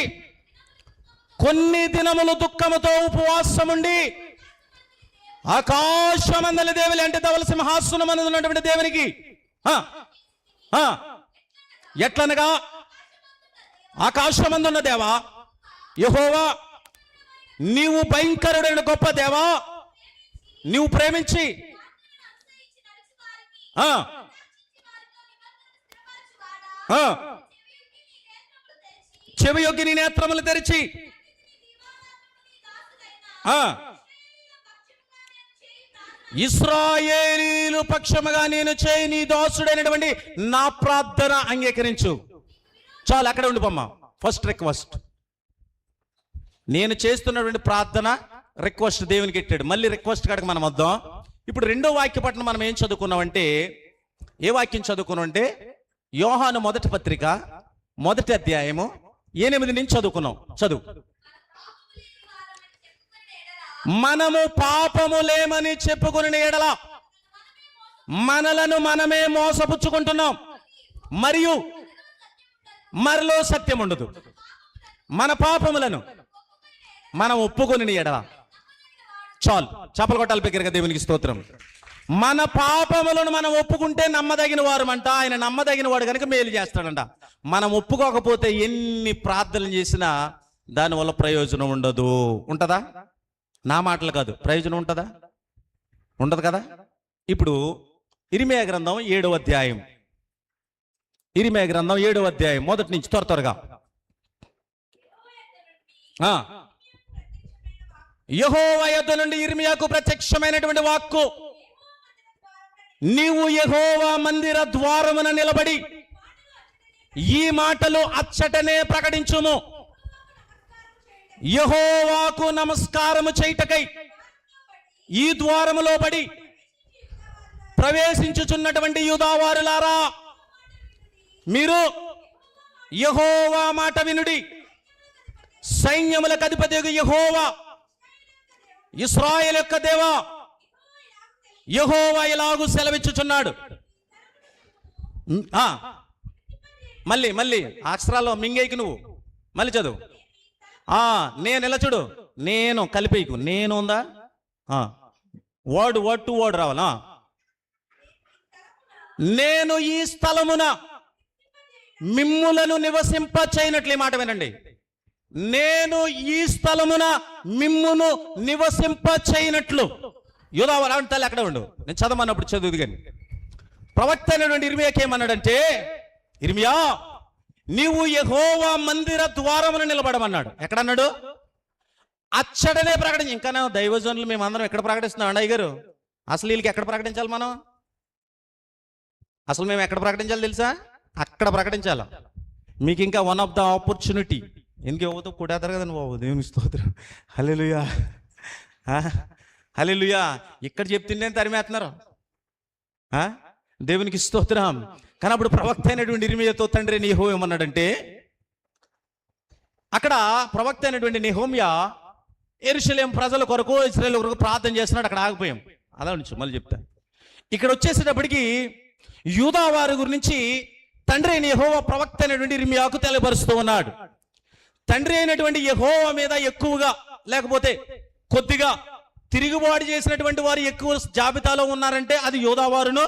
కొన్ని దినములు దుఃఖముతో ఉపవాసముండి ఆకాశమందలి దేవుని అంటే ధవల సింహాసనం ఉన్నటువంటి దేవునికి ఎట్లనగా ఆకాశమందున్న దేవా యెహోవా, నీవు భయంకరుడైన గొప్ప దేవా, నీవు ప్రేమించి చెవియొగ్గి నీ నేత్రములు తెరిచి ఇశ్రాయేలీయుల పక్షముగా నేను చేయి నీ దాసుడైనటువంటి నా ప్రార్థన అంగీకరించు. చాలు, అక్కడ ఉండిపోమ్మా. ఫస్ట్ రిక్వెస్ట్, నేను చేస్తున్నటువంటి ప్రార్థన రిక్వెస్ట్ దేవునికి ఇట్టాడు. మళ్ళీ రిక్వెస్ట్ కాడికి మనం వద్దాం. ఇప్పుడు రెండో వాక్య పట్ల మనం ఏం చదువుకున్నామంటే, ఏ వాక్యం చదువుకున్నాం అంటే యోహాను మొదటి పత్రిక 1వ అధ్యాయము 8 నుంచి చదువుకున్నాం. చదువు. మనము పాపము లేమని చెప్పుకుని ఎడల మనలను మనమే మోసపుచ్చుకుంటున్నాం, మరియు మరిలో సత్యం ఉండదు. మన పాపములను మనం ఒప్పుకొని ఎడల చాలు. చప్పలు కొట్టాలి బిగ్గరగా దేవునికి స్తోత్రం. మన పాపములను మనం ఒప్పుకుంటే నమ్మదగిన వారమంట. ఆయన నమ్మదగిన వాడు కనుక మేలు చేస్తాడంట. మనం ఒప్పుకోకపోతే ఎన్ని ప్రార్థనలు చేసినా దానివల్ల ప్రయోజనం ఉండదు. ఉంటుందా? నా మాటలు కాదు, ప్రయోజనం ఉంటుందా? ఉండదు కదా. ఇప్పుడు ఇరిమియా గ్రంథం 7వ అధ్యాయం, ఇరిమియా గ్రంథం 7వ అధ్యాయం మొదటి నుంచి త్వరగా. యెహోవా యొద్ద నుండి ఇర్మియాకు ప్రత్యక్షమైనటువంటి వాక్కు, నీవు యెహోవా మందిర ద్వారమున నిలబడి ఈ మాటలు అచ్చటనే ప్రకటించుము. యెహోవాకు నమస్కారము చేయుటకై ఈ ద్వారములో పడి ప్రవేశించుచున్నటువంటి యూదావారులారా, మీరు యెహోవా మాట వినుడి. సైన్యములకు అధిపతియగు యెహోవా, ఇశ్రాయేలు యొక్క దేవా యెహోవా ఇలాగు సెలవిచ్చుచున్నాడు. మళ్ళీ అక్షరాల్లో మింగేకి నువ్వు మళ్ళీ చదువు. నేను ఇలా చూడు, నేను కలిపేయకు, నేను ఉందా, వర్డ్ టు వర్డ్ రావాలా. నేను ఈ స్థలమున మిమ్ములను నివసింప చేయనట్లు. ఈ మాట వినండి. నేను ఈ స్థలమున మిమ్మును నివసింప చేయనట్లు. యూదావారు అంటే అక్కడ ఉండు, నేను చదవమన్నప్పుడు చదువు. కానీ ప్రవక్త అయినటువంటి ఇర్మియాకి ఏమన్నాడంటే, ఇర్మియా నీవు యెహోవా మందిర ద్వారమున నిలబడమన్నాడు. ఎక్కడన్నాడు? అచ్చడనే ప్రకటించి. ఇంకా దైవజనులు మేమందరం ఎక్కడ ప్రకటిస్తున్నాం అండి అయ్యగారు? అసలు వీళ్ళకి ఎక్కడ ప్రకటించాలి మనం? అసలు మేము ఎక్కడ ప్రకటించాలి తెలుసా? అక్కడ ప్రకటించాలి. మీకు ఇంకా వన్ ఆఫ్ ద ఆపర్చునిటీ. ఎందుకు ఇవ్వదు కూడేస్తారు కదండి బాబు. దేవుని స్తోత్రం. హల్లెలూయా, హల్లెలూయా. ఇక్కడ చెప్తుండే తరిమేస్తున్నారు. దేవునికి స్తోత్రం. కానీ అప్పుడు ప్రవక్త అయినటువంటి ఇర్మియాతో తండ్రి నెహోమియా ఏమన్నాడంటే, అక్కడ ప్రవక్త అయినటువంటి నెహోమియా యెరూషలేం ప్రజల కొరకు, ఇశ్రాయేలు కొరకు ప్రార్థన చేస్తున్నాడు. అక్కడ ఆగిపోయాం. అలా నుంచి మళ్ళీ చెప్తా. ఇక్కడ వచ్చేసేటప్పటికి యూదా వారి గురించి తండ్రి అయిన యెహోవా ప్రవక్త అయినటువంటి ఇర్మియాకు తెలియపరుస్తూ ఉన్నాడు. తండ్రి అయినటువంటి యెహోవా మీద ఎక్కువగా లేకపోతే కొద్దిగా తిరుగుబాటు చేసినటువంటి వారు ఎక్కువ జాబితాలో ఉన్నారంటే అది యూదా వారును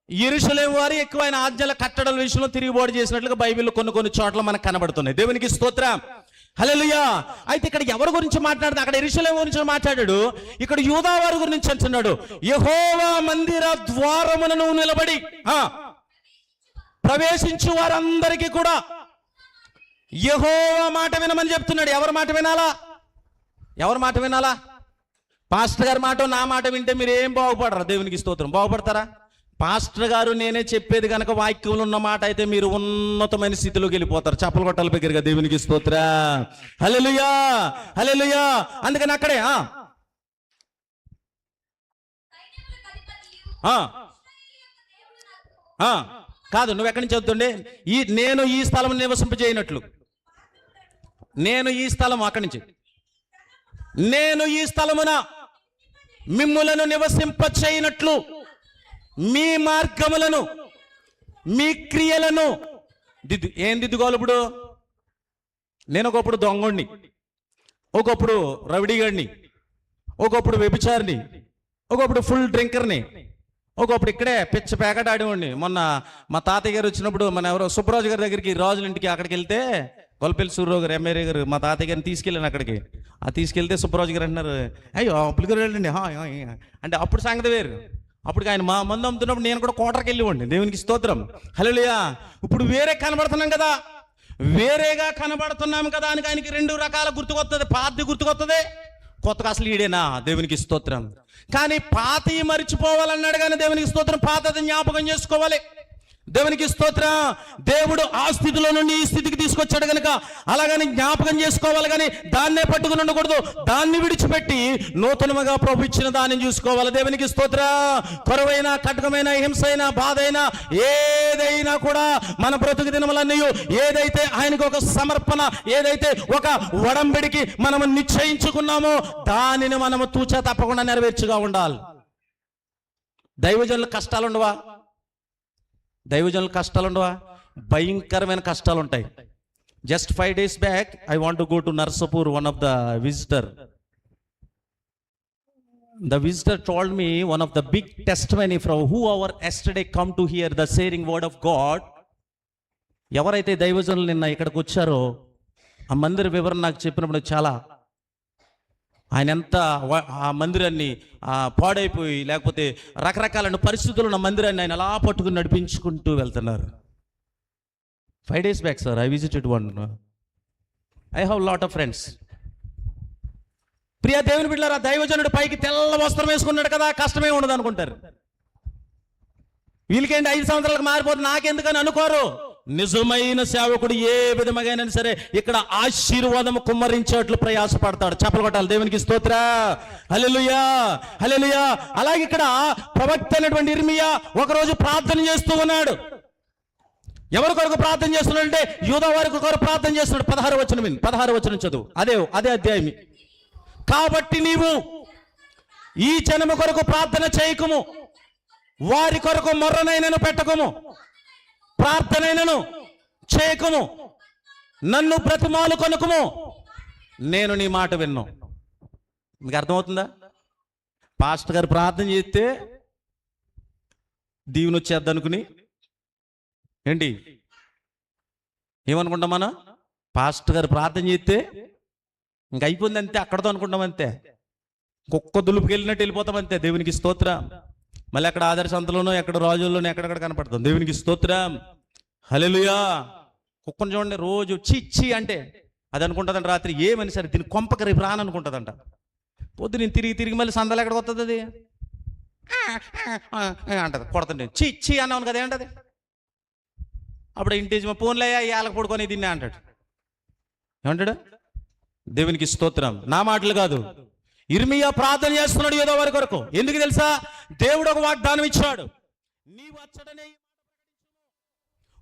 యెరూషలేము వారు ఎక్కువ ఆయన ఆజ్ఞల కట్టడల విషయంలో తిరుగుబాటు చేసినట్లుగా బైబిల్లో కొన్ని చోట్ల మనకు కనబడుతున్నాయి. దేవునికి స్తోత్రం. హల్లెలూయా. అయితే ఇక్కడ ఎవరి గురించి మాట్లాడుతున్నా? అక్కడ యెరూషలేము గురించి మాట్లాడాడు, ఇక్కడ యూదా వారి గురించి అంటున్నాడు. యెహోవా మందిర ద్వారములను నిలబడి ప్రవేశించు వారందరికీ కూడా యెహోవా మాట వినమని చెప్తున్నాడు. ఎవరి మాట వినాలా? ఎవరి మాట వినాలా? పాస్టర్ గారి మాట, నా మాట వింటే మీరు ఏం బాగుపడరా? దేవునికి స్తోత్రం. బాగుపడతారా? పాస్టర్ గారు నేనే చెప్పేది కనుక వాక్యంలో ఉన్న మాట అయితే మీరు ఉన్నతమైన స్థితిలోకి వెళ్ళిపోతారు. చప్పలు కొట్టాలి బిగ్గరగా. దేవునికి స్తోత్రం. హల్లెలూయా, హల్లెలూయా. అందుకని అక్కడే కాదు, నువ్వు ఎక్కడి నుంచి చదువుతుండే? నేను ఈ స్థలం నివసింపజేయనట్లు. నేను ఈ స్థలం, అక్కడి నుంచి నేను ఈ స్థలమున మిమ్ములను నివసింప చేయనట్లు మీ మార్గములను మీ క్రియలను ఏం దిద్దుకోవాలి? ఇప్పుడు నేను ఒకప్పుడు దొంగడిని, ఒకప్పుడు రౌడీగాడిని, ఒకప్పుడు వ్యభిచారిని, ఒకప్పుడు ఫుల్ డ్రింకర్ని, ఒకప్పుడు ఇక్కడే పిచ్చ పేకట ఆడేవాడిని. మొన్న మా తాతయ్య గారు వచ్చినప్పుడు మన ఎవరో సుబ్బరాజు గారి దగ్గరికి, రాజుల ఇంటికి అక్కడికి వెళ్తే, గొల్లపల్లి సూర్యరావు గారు ఎమ్మెల్యే గారు మా తాతయ్య గారిని తీసుకెళ్ళాను అక్కడికి. తీసుకెళ్తే సుబ్బరాజు గారు అంటున్నారు, అయ్యో పులిగారు వెళ్ళండి అంటే అప్పుడు సంగతి వేరు. అప్పుడు ఆయన మా మందు అమ్ముతున్నప్పుడు నేను కూడా కోటర్కి వెళ్ళివ్వండి. దేవునికి స్తోత్రం, హల్లెలూయా. ఇప్పుడు వేరే కనబడుతున్నాం కదా, వేరేగా కనబడుతున్నాం కదా అని ఆయనకి రెండు రకాల గుర్తుకొస్తుంది. పాతది గుర్తుకొస్తుంది, కొత్తగా అసలు ఈడేనా, దేవునికి స్తోత్రం. కానీ పాతయి మర్చిపోవాలన్నాడు కానీ దేవునికి స్తోత్రం, పాతది జ్ఞాపకం చేసుకోవాలి. దేవునికి స్తోత్రం. దేవుడు ఆ స్థితిలో నుండి ఈ స్థితికి తీసుకొచ్చాడు కనుక అలాగని జ్ఞాపకం చేసుకోవాలి, కానీ దాన్నే పట్టుకుని ఉండకూడదు. దాన్ని విడిచిపెట్టి నూతనముగా ప్రభు ఇచ్చిన దాన్ని చూసుకోవాలి. దేవునికి స్తోత్రం. కరువైన, కటకమైన, హింసైన, బాధ అయినా ఏదైనా కూడా మన బ్రతుకు దినములన్నీ ఏదైతే ఆయనకు ఒక సమర్పణ, ఏదైతే ఒక ఒడంబడికి మనము నిశ్చయించుకున్నామో దానిని మనము తూచా తప్పకుండా నెరవేర్చుగా ఉండాలి. దైవజనుల కష్టాలు ఉండవా? దైవజనుల కష్టాలు ఉండవా? భయంకరమైన కష్టాలు ఉంటాయి. Just 5 days back I want to go to Narsapur. One of the visitor told me one of the big testimony from whoever yesterday come to hear the sharing word of God. ఎవరైతే దైవజనులు నిన్న ఇక్కడికి వచ్చారో ఆ మందిర వివరణ నాకు చెప్పినప్పుడు చాలా, ఆయన ఎంత ఆ మందిరాన్ని పాడైపోయి లేకపోతే రకరకాల పరిస్థితులు ఉన్న మందిరాన్ని ఆయన అలా పట్టుకుని నడిపించుకుంటూ వెళ్తున్నారు. 5 days back sir I visited one. I have lot of friends. ప్రియ దేవుని బిడ్డలారా, దైవజనుడు పైకి తెల్ల వస్త్రం వేసుకున్నాడు కదా, కష్టమే ఉండదు అనుకుంటారు. వీళ్ళకేంటి 5 సంవత్సరాలకు మారిపోతుంది నాకెందుకని అనుకోరు. నిజమైన సేవకుడు ఏ విధముగా సరే ఇక్కడ ఆశీర్వాదం కుమ్మరించేట్లు ప్రయాసపడతాడు. చప్పలు కొట్టాలి. దేవునికి స్తోత్రం, హల్లెలూయా, హల్లెలూయా. అలాగే ఇక్కడ ప్రవక్త అయినటువంటి ఇర్మియా ఒకరోజు ప్రార్థన చేస్తూ ఉన్నాడు. ఎవరి కొరకు ప్రార్థన చేస్తున్నాడు అంటే యూదా వారి కొరకు ప్రార్థన చేస్తున్నాడు. 16వ వచనం చదువు. అదే అధ్యాయం. కాబట్టి నీవు ఈ జనము కొరకు ప్రార్థన చేయకుము, వారి కొరకు మొర్రనైనను పెట్టకుము, ప్రార్థనైనను చేయకుము, నన్ను బ్రతిమాలు కొనుకుము, నేను నీ మాట విన్ను. మీకు అర్థమవుతుందా? పాస్టర్ గారు ప్రార్థన చేస్తే దీవెన వచ్చేద్ది అనుకుని ఏంటి ఏమనుకుంటాం మనం? పాస్టర్ గారు ప్రార్థన చేస్తే ఇంక అయిపోయింది అంతే, అక్కడతో అనుకుంటాం అంతే. కుక్క దులుపుకి వెళ్ళినట్టు వెళ్ళిపోతాం అంతే. దేవునికి స్తోత్రం. మళ్ళీ అక్కడ ఆదర్శ సంతలోనో ఎక్కడ రాజుల్లోనో ఎక్కడెక్కడ కనపడుతుంది. దేవునికి స్తోత్రం, హల్లెలూయా. కుక్కను చూడండి, రోజు చిచ్చి అంటే అది అనుకుంటుందంట రాత్రి ఏమని సరే దీని కొంపకి రేపు రాననుకుంటుందంట. పొద్దున తిరిగి మళ్ళీ సందలు ఎక్కడికి వస్తుంది అది అంటది, కొడుతుంటే చిచ్చి అన్నాను కదా ఏంటది. అప్పుడు ఇంటి ఫోన్లే ఏళ్ళకి పడుకొని దీన్నే అంటాడు. ఏమంటాడు? దేవునికి స్తోత్రం. నా మాటలు కాదు, ఇర్మియా ప్రార్థన చేస్తున్నాడు ఏదో వారి కొరకు. ఎందుకు తెలుసా? దేవుడు ఒక వాగ్దానం ఇచ్చాడు. నీవు అచ్చటనే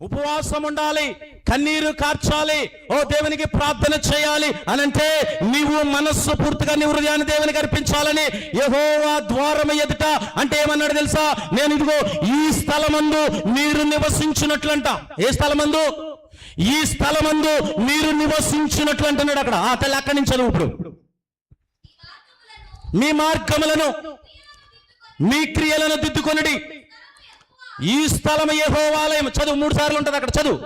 ఉపవాసం ఉండాలి, కన్నీరు కార్చాలి, ఓ దేవునికి ప్రార్థన చేయాలి అనంటే నీవు మనస్సు పూర్తిగా నీ హృదయాన్ని దేవునికి అర్పించాలని యెహోవా ద్వారము ఎదుట అంటే ఏమన్నాడు తెలుసా? నేను ఇదిగో ఈ స్థలమందు మీరు నివసించినట్లంట. ఏ స్థలమందు? ఈ స్థలమందు మీరు నివసించినట్లు అంటున్నాడు అక్కడ. ఆ తల్లి అక్కడి నుంచి చదువు. ఇప్పుడు మీ మార్గములను మీ క్రియలను దిద్దుకొనుడి, ఈ స్థలము యెహోవా ఆలయం. చదువు 3 సార్లు ఉంటుంది అక్కడ, చదువు.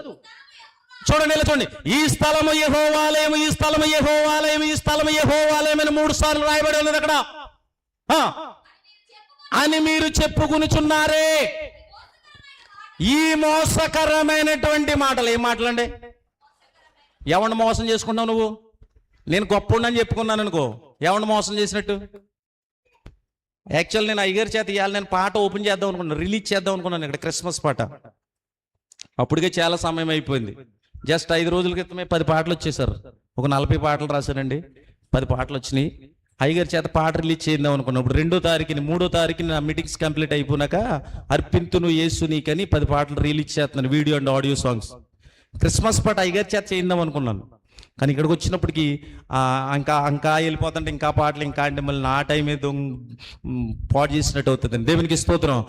చూడండి, ఇలా చూడండి. ఈ స్థలము యెహోవా ఆలయం, ఈ స్థలము యెహోవా ఆలయం, ఈ స్థలము యెహోవా ఆలయం అని 3 సార్లు రాయబడి ఉన్నది అక్కడ. అని మీరు చెప్పుకునిచున్నారే. ఈ మోసకరమైనటువంటి మాటలు. ఏం మాటలండి? ఎవరిని మోసం చేసుకున్నావు నువ్వు? నేను గొప్పని చెప్పుకున్నాను అనుకో, ఎవరిని మోసం చేసినట్టు? యాక్చువల్ నేను అయ్యగారి చేత ఇవాళ నేను పాట ఓపెన్ చేద్దాం అనుకున్నాను, రిలీజ్ చేద్దాం అనుకున్నాను ఇక్కడ, క్రిస్మస్ పాట. అప్పటికే చాలా సమయం అయిపోయింది. జస్ట్ 5 రోజుల క్రితమే 10 పాటలు వచ్చేసారు. ఒక 40 పాటలు రాశానండి, 10 పాటలు వచ్చినాయి. అయ్యగారి చేత పాట రిలీజ్ చేద్దాం అనుకున్నాను. ఇప్పుడు 2వ తారీఖుని 3వ తారీఖుని నా మీటింగ్స్ కంప్లీట్ అయిపోయినాక అర్పింతును యేసు నీకని 10 పాటలు రిలీజ్ చేస్తున్నాను, video and audio songs. Christmas పాట అయ్యగారి చేత చేద్దాం అనుకున్నాను, కానీ ఇక్కడికి వచ్చినప్పటికీ ఇంకా వెళ్ళిపోతుంటే ఇంకా పాటలు ఇంకా అంటే మళ్ళీ నా టైం ఏదో పాటు చేసినట్టు అవుతుంది. దేవునికి స్తోత్రం.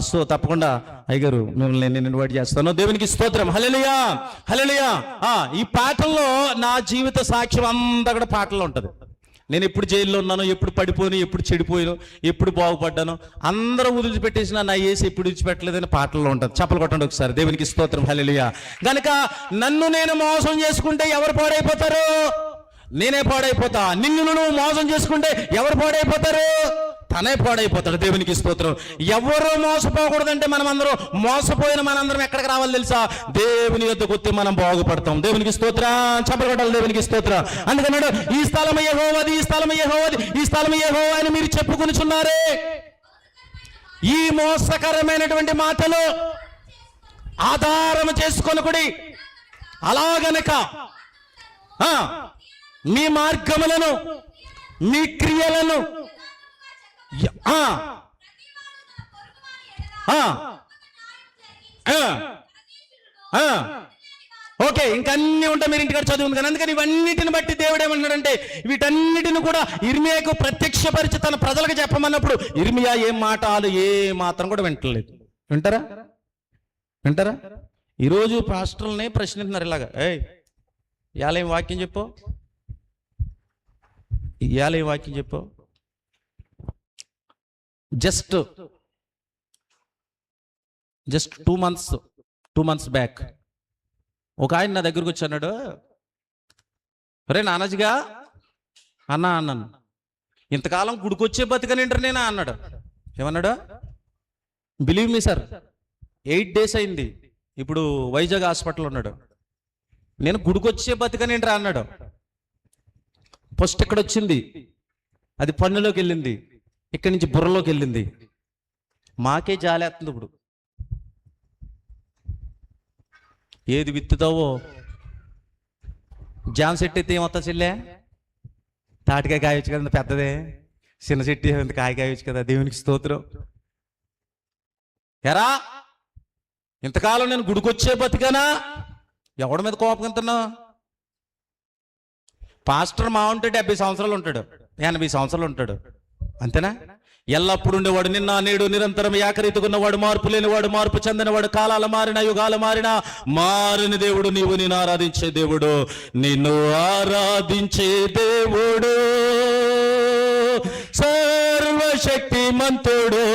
సో తప్పకుండా అయ్యగారు మిమ్మల్ని నేను ఇన్వైట్ చేస్తాను. దేవునికి స్తోత్రం, హల్లెలూయా, హల్లెలూయా. ఈ పాటల్లో నా జీవిత సాక్ష్యం అంతా కూడా పాటల్లో ఉంటుంది. నేను ఎప్పుడు జైల్లో ఉన్నాను, ఎప్పుడు పడిపోయాను, ఎప్పుడు చెడిపోయాను, ఎప్పుడు బాగుపడ్డాను, అందరూ వదిలిపెట్టేసిన నా యేసు ఎప్పుడు విడిచిపెట్టలేదని పాటల్లో ఉంటుంది. చప్పలు కొట్టండి ఒకసారి, దేవునికి స్తోత్రం, హల్లెలూయా. గనుక నన్ను నేను మోసం చేసుకుంటే ఎవరు పాడైపోతారు? నేనే పాడైపోతా. నిన్ను నువ్వు మోసం చేసుకుంటే ఎవరు పాడైపోతారు? తనే పాడైపోతాడు. దేవునికి స్తోత్రం. ఎవరు మోసపోకూడదంటే మనం అందరం, మోసపోయిన మనందరం ఎక్కడికి రావాలి తెలుసా? దేవుని యొద్దకు వస్తే మనం బాగుపడతాం. దేవునికి స్తోత్రం, చప్పలు కొట్టాలి, దేవునికి స్తోత్రం. అందుకన్నాడు, ఈ స్థలం యెహోవాది, ఈ స్థలం యెహోవాది, ఈ స్థలం యెహోవా అని మీరు చెప్పుకొనిచున్నారే. ఈ మోసకరమైనటువంటి మాటలు ఆధారం చేసుకొనకుడి. అలాగనక మీ మార్గములను, మీ క్రియలను ఓకే, ఇంకన్నీ ఉంటాయి, మీరు ఇంటికాడ చదువుంది కానీ. అందుకని ఇవన్నిటిని బట్టి దేవుడు ఏమన్నాడంటే, వీటన్నిటిని కూడా ఇర్మియాకు ప్రత్యక్షపరిచి తన ప్రజలకు చెప్పమన్నప్పుడు ఇర్మియా ఏం మాటలు ఏ మాత్రం కూడా వింటలేదు. వింటారా? ఈరోజు పాస్టర్లని ప్రశ్నిస్తున్నారు ఇలాగా, ఇవాళ ఏం వాక్యం చెప్పు, ఇవాళ ఏం వాక్యం చెప్పు. జస్ట్ 2 months బ్యాక్ ఒక ఆయన నా దగ్గరకు వచ్చాడు. రే నానాజీగా అన్నాను, ఇంతకాలం గుడికొచ్చే బతికనింటారు నేనా అన్నాడు. ఏమన్నాడు? బిలీవ్ మీ సార్, 8 days అయింది, ఇప్పుడు వైజాగ్ హాస్పిటల్ ఉన్నాడు. నేను గుడికొచ్చే బతికనింటరా అన్నాడు. ఫస్ట్ ఇక్కడ వచ్చింది, అది పన్నులోకి వెళ్ళింది, ఇక్కడి నుంచి బుర్రలోకి వెళ్ళింది. మాకే జాలేస్తుంది. ఇప్పుడు ఏది విత్తుతావో, జామ చెట్టు అయితే ఏమవుతా చెల్లె? తాటికాయ కాయవచ్చు కదా, పెద్దదే. చిన్న చెట్టు ఎంత కాయ కాయవచ్చు కదా. దేవునికి స్తోత్రం. ఎరా ఇంతకాలం నేను గుడికొచ్చే బతికానా? ఎవడి మీద కోపంతున్నావు? పాస్టర్ మా ఉంటే 70 సంవత్సరాలు ఉంటాడు, 80 సంవత్సరాలు ఉంటాడు, అంతేనా? ఎల్లప్పుడు ఉండేవాడు, నిన్న నేడు నిరంతరం ఏకరీతికున్నవాడు, మార్పు లేనివాడు, మార్పు చెందినవాడు, కాలాలు మారిన, యుగాలు మారిన, మారిన దేవుడు నీవు. నిన్ను ఆరాధించే దేవుడు, నిన్ను ఆరాధించే దేవుడు, సర్వశక్తిమంతుడు.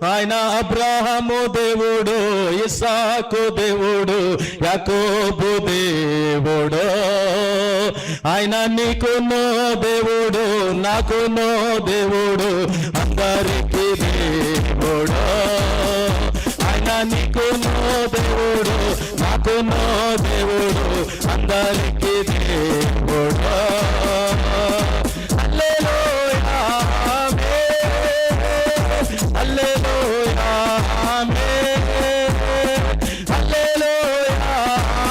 ఆయన అబ్రాహాము దేవుడు, ఇస్సాకు దేవుడు, యాకోబు దేవుడు. ఆయన నీకు నో దేవుడు, నాకు నో దేవుడు, అందరికీ దేవుడు. ఆయన నీకు నో దేవుడు, నాకు నో దేవుడు, అందరికీ దేవుడు. హల్లెలూయా ఆమేన్, హల్లెలూయా ఆమేన్, హల్లెలూయా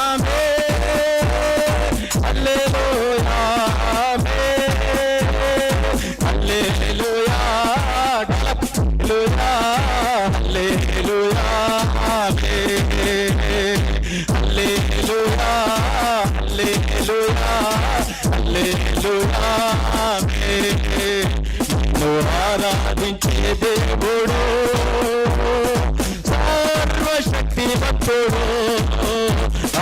ఆమేన్, హల్లెలూయా ఆమేన్, హల్లెలూయా, హల్లెలూయా, హల్లెలూయా ఆమేన్, హల్లెలూయా, హల్లెలూయా, హల్లెలూయా ఆమేన్. నిన్ను ఆరాధించే దేవుడు, సర్వశక్తిమంతుడు.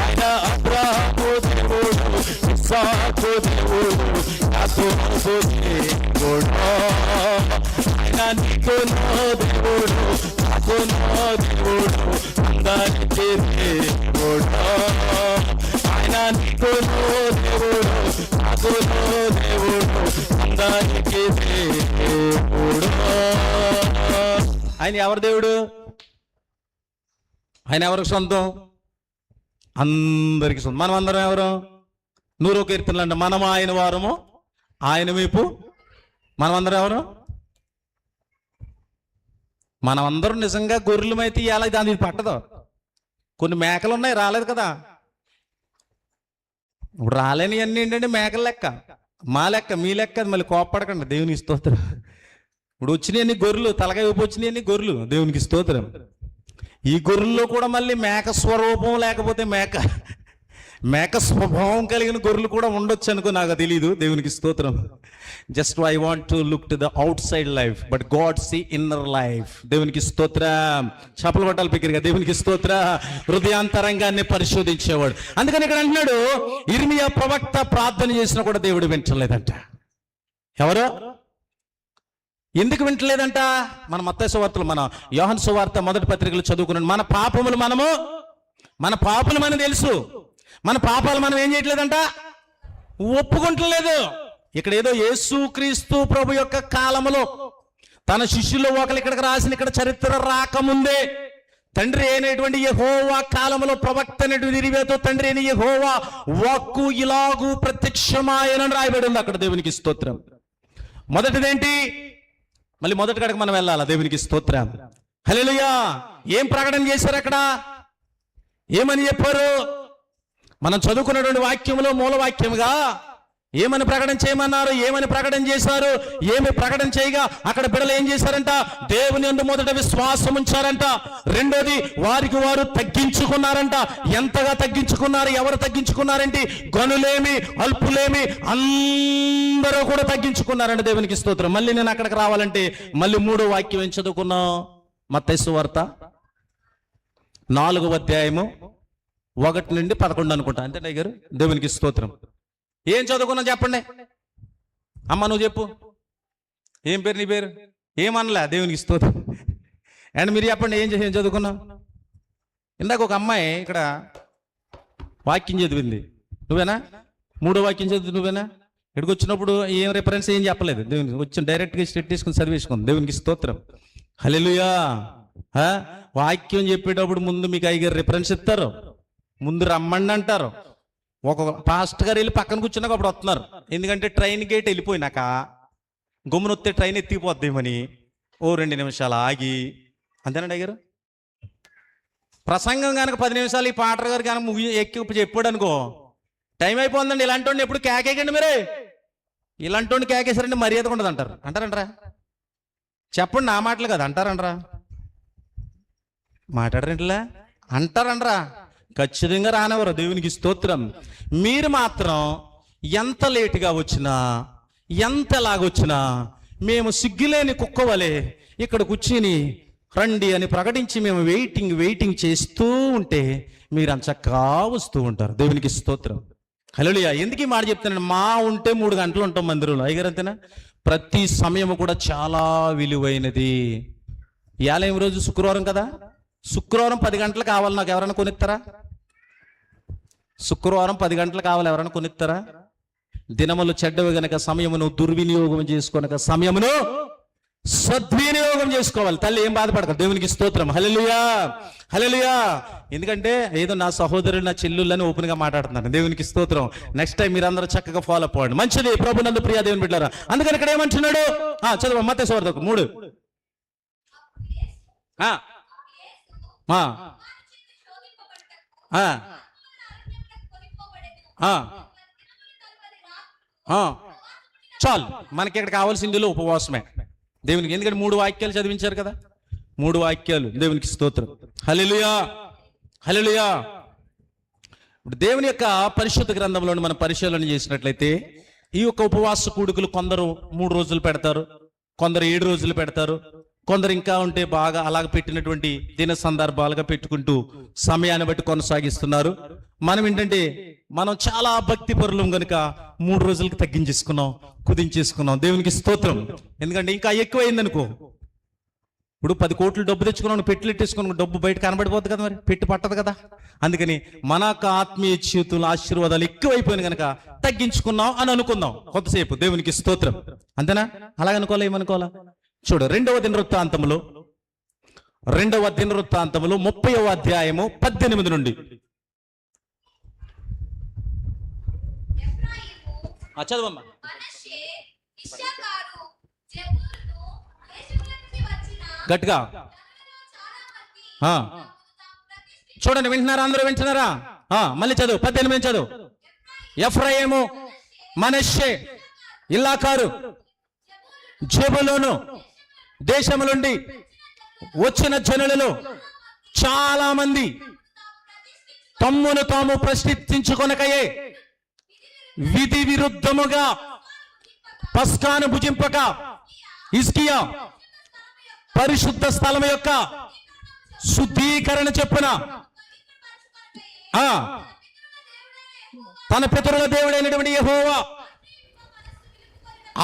ఆయన అబ్రాహాము దేవుడు, ఇస్సాకు దేవుడు, యాకోబు దేవుడు. ఆయన నీకు నో దేవుడు, నాకు నో దేవుడు, అందరికీ దేవుడు. ఆయన నీకు నో దేవుడు, నాకు నో దేవుడు, అందరికీ దేవుడు. ఆయన ఎవరి దేవుడు? ఆయన ఎవరికి సొంతం? అందరికి సొంతం. మనం అందరం ఎవరు? 100వ కీర్తనలు అంటే మనం ఆయన వారము, ఆయన వైపు. మనం అందరం ఎవరు? మనం అందరం నిజంగా గొర్రెలమైతే ఇవాళ దానికి పట్టదు. కొన్ని మేకలు ఉన్నాయి, రాలేదు కదా. ఇప్పుడు రాలేని అన్నీ ఏంటంటే మేకల లెక్క, మా లెక్క, మీ లెక్క. అది మళ్ళీ కోప్పడకండి, దేవునికి స్తోత్రం. ఇప్పుడు వచ్చినాయన్ని గొర్రెలు, తలకాయ ఊపి వచ్చినాయన్ని గొర్రెలు, దేవునికి స్తోత్రం. ఈ గొర్రెల్లో కూడా మళ్ళీ మేక స్వరూపం లేకపోతే మేక స్వభావం కలిగిన గొర్రెలు కూడా ఉండొచ్చు అనుకో, నాకు తెలీదు. దేవునికి స్తోత్రం. Just I want to look to the outside life, but God see inner life. దేవునికి స్తోత్రం. చప్పలు పట్టాలి పిక్కిరిగా. దేవునికి స్తోత్ర. హృదయాంతరంగాన్ని పరిశోధించేవాడు. అందుకని ఇక్కడ అంటున్నాడు, ఇర్మియా ప్రవక్త ప్రార్థన చేసినా కూడా దేవుడు వింటలేదంట. ఎవరు? ఎందుకు వింటలేదంట? మన మత్తయి సువార్తలు, మన యోహాను సువార్త మొదటి పత్రికలు చదువుకున్నాం. మన పాపములు మనకు తెలుసు. మన పాపాలు మనం ఏం చేయట్లేదంట? ఒప్పుకుంటలేదు. ఇక్కడ ఏదో యేసుక్రీస్తు ప్రభు యొక్క కాలములో తన శిష్యులు ఒకరు ఇక్కడికి రాసిన ఇక్కడ చరిత్ర రాకముందే తండ్రి అయినటువంటి యెహోవా కాలములో ప్రవక్త అయినటువంటి ఇరివేతో తండ్రి అయిన యెహోవా వాక్కు ఇలాగూ ప్రత్యక్షమాయనని రాయబడి ఉంది అక్కడ. దేవునికి స్తోత్రం. మొదటిదేంటి? మళ్ళీ మొదటి కాడికి మనం వెళ్ళాలా? దేవునికి స్తోత్రం. హల్లెలూయా. ఏం ప్రకటన చేశారు అక్కడ? ఏమని చెప్పారు? మనం చదువుకున్నటువంటి వాక్యములో మూలవాక్యముగా ఏమని ప్రకటన చేయమన్నారు? ఏమని ప్రకటన చేశారు? ఏమి ప్రకటన చేయగా అక్కడ బిడ్డలు ఏం చేశారంట? దేవుని యందు మొదట విశ్వాసం ఉంచారంట. రెండోది, వారికి వారు తగ్గించుకున్నారంట. ఎంతగా తగ్గించుకున్నారు? ఎవరు తగ్గించుకున్నారంటే గనులేమి అల్పులేమి అందరూ కూడా తగ్గించుకున్నారంట. దేవునికి స్తోత్రం. మళ్ళీ నేను అక్కడికి రావాలంటే మళ్ళీ 3వ వాక్యం ఏం చదువుకున్నాం? మత్తయి సువార్త 4వ అధ్యాయము 1 నుండి 11 అనుకుంటా, అంతే గారు. దేవునికి స్తోత్రం. ఏం చదువుకున్నా చెప్పండి అమ్మ, నువ్వు చెప్పు. ఏం పేరు నీ పేరు? ఏమనలే. దేవునికి స్తోత్రం. అండ్ మీరు చెప్పండి, ఏం చదువుకున్నావు? ఇందాక ఒక అమ్మాయి ఇక్కడ వాక్యం చదివింది, నువ్వేనా? 3వ వాక్యం చదివి నువ్వేనా? ఇక్కడికి వచ్చినప్పుడు ఏం రిఫరెన్స్ ఏం చెప్పలేదు. దేవునికి వచ్చి డైరెక్ట్గా స్టెట్ తీసుకుని చదివేసుకుంది. దేవునికి స్తోత్రం. హల్లెలూయా. వాక్యం చెప్పేటప్పుడు ముందు మీకు 5 రిఫరెన్స్ ఇస్తారు, ముందు రమ్మండి అంటారు. ఒక పాస్టర్ గారు వెళ్ళి పక్కన కూర్చున్నాక అప్పుడు వస్తున్నారు. ఎందుకంటే ట్రైన్ గేట్ వెళ్ళిపోయినాక గమ్మునొత్తే ట్రైన్ ఎత్తిపోద్దేమని 2 నిమిషాలు ఆగి, అంతేనండి అయ్యారు. ప్రసంగం కనుక 10 నిమిషాలు ఈ పాటర్ గారు కనుక ఎక్కి చెప్పాడు అనుకో, టైం అయిపోతుందండి. ఇలాంటి వాడిని ఎప్పుడు కేకేకండి మీరే. ఇలాంటి వాడిని కేకేసారంటే మర్యాద ఉండదు అంటారు. అంటారంటారా? చెప్పండి, నా మాటలు కదా. అంటారంటారా? మాట్లాడరేంటిలా? అంటారంటారా? ఖచ్చితంగా రానివ్వరు. దేవునికి స్తోత్రం. మీరు మాత్రం ఎంత లేటుగా వచ్చినా, ఎంతలాగొచ్చినా మేము సిగ్గులేని కుక్కవలే ఇక్కడ కూర్చుని రండి అని ప్రకటించి మేము వెయిటింగ్ చేస్తూ ఉంటే మీరు అంచక్కా వస్తూ ఉంటారు. దేవునికి స్తోత్రం. హల్లెలూయా. ఎందుకు ఈ మాట చెప్తానండి? మా ఉంటే 3 గంటలు ఉంటాం మందిరంలో. అయ్యారు అంతేనా? ప్రతి సమయం కూడా చాలా విలువైనది. ఇవాళ ఏం రోజు? శుక్రవారం కదా. శుక్రవారం 10 గంటలు కావాలి నాకు. ఎవరైనా కొనిస్తారా? శుక్రవారం 10 గంటలు కావాలి. ఎవరైనా కొనిస్తారా? దినములు చెడ్డవి గనక సమయమును దుర్వినియోగం చేసుకొనక సమయమును సద్వినియోగం చేసుకోవాలి. తల్లి ఏం బాధపడతారు. దేవునికి స్తోత్రం. హల్లెలూయా. హల్లెలూయా. ఎందుకంటే ఏదో నా సహోదరులు నా చెల్లుళ్ళని ఓపెన్ గా మాట్లాడుతున్నాను. దేవునికి స్తోత్రం. నెక్స్ట్ టైం మీరందరూ చక్కగా ఫాలో అప్ అవ్వండి. మంచిది. ప్రభునందు ప్రియ దేవుని బిడ్డలారా, అందుకని ఇక్కడ ఏమంటున్నాడు? చదువు మత్తయి సువార్త 3. చాలు, మనకి ఇక్కడ కావాల్సింది ఉపవాసమే దేవునికి. ఎందుకంటే 3 వాక్యాలు చదివించారు కదా. 3 వాక్యాలు. దేవునికి స్తోత్రం. హల్లెలూయా. హల్లెలూయా. ఇప్పుడు దేవుని యొక్క పరిశుద్ధ గ్రంథంలో మనం పరిశీలన చేసినట్లయితే ఈ యొక్క ఉపవాస కూడుకులు కొందరు 3 రోజులు పెడతారు, కొందరు 7 రోజులు పెడతారు, కొందరు ఇంకా ఉంటే బాగా అలాగ పెట్టినటువంటి దిన సందర్భాలుగా పెట్టుకుంటూ సమయాన్ని బట్టి కొనసాగిస్తున్నారు. మనం ఏంటంటే మనం చాలా భక్తి పరులం కనుక 3 రోజులకి తగ్గించేసుకున్నాం, కుదించేసుకున్నాం. దేవునికి స్తోత్రం. ఎందుకంటే ఇంకా ఎక్కువైంది అనుకో, ఇప్పుడు 10 కోట్లు డబ్బు తెచ్చుకున్నాను, పెట్టులు ఎట్టేసుకున్నాను, డబ్బు బయట కనబడిపోతుంది కదా, మరి పెట్టి పట్టదు కదా. అందుకని మన ఆత్మీయ చేతులు ఆశీర్వాదాలు ఎక్కువైపోయినాయి కనుక తగ్గించుకున్నాం అని అనుకుందాం కొంతసేపు. దేవునికి స్తోత్రం. అంతేనా? అలాగ అనుకోలే, ఏమనుకోవాలా? చూడు, 2వ దినవృత్తాంతములు 30వ అధ్యాయము 18 నుండి. చదవమ్మా. గట్టిగా చూడండి. వింటున్నారా? అందరూ వింటున్నారా? మళ్ళీ చదువు. 18 చదువు. ఎఫ్రాయిము, మనష్షే, ఇల్లాకారు, జెబూలూను దేశములుండి వచ్చిన జనులలో చాలా మంది తమ్మును తాము ప్రతిష్ఠించుకొనకయే విధి విరుద్ధముగా పస్కాను భుజింపక హిజ్కియా పరిశుద్ధ స్థలం యొక్క శుద్ధీకరణ చెప్పున తన పితరుల దేవుడైనటువంటి యెహోవా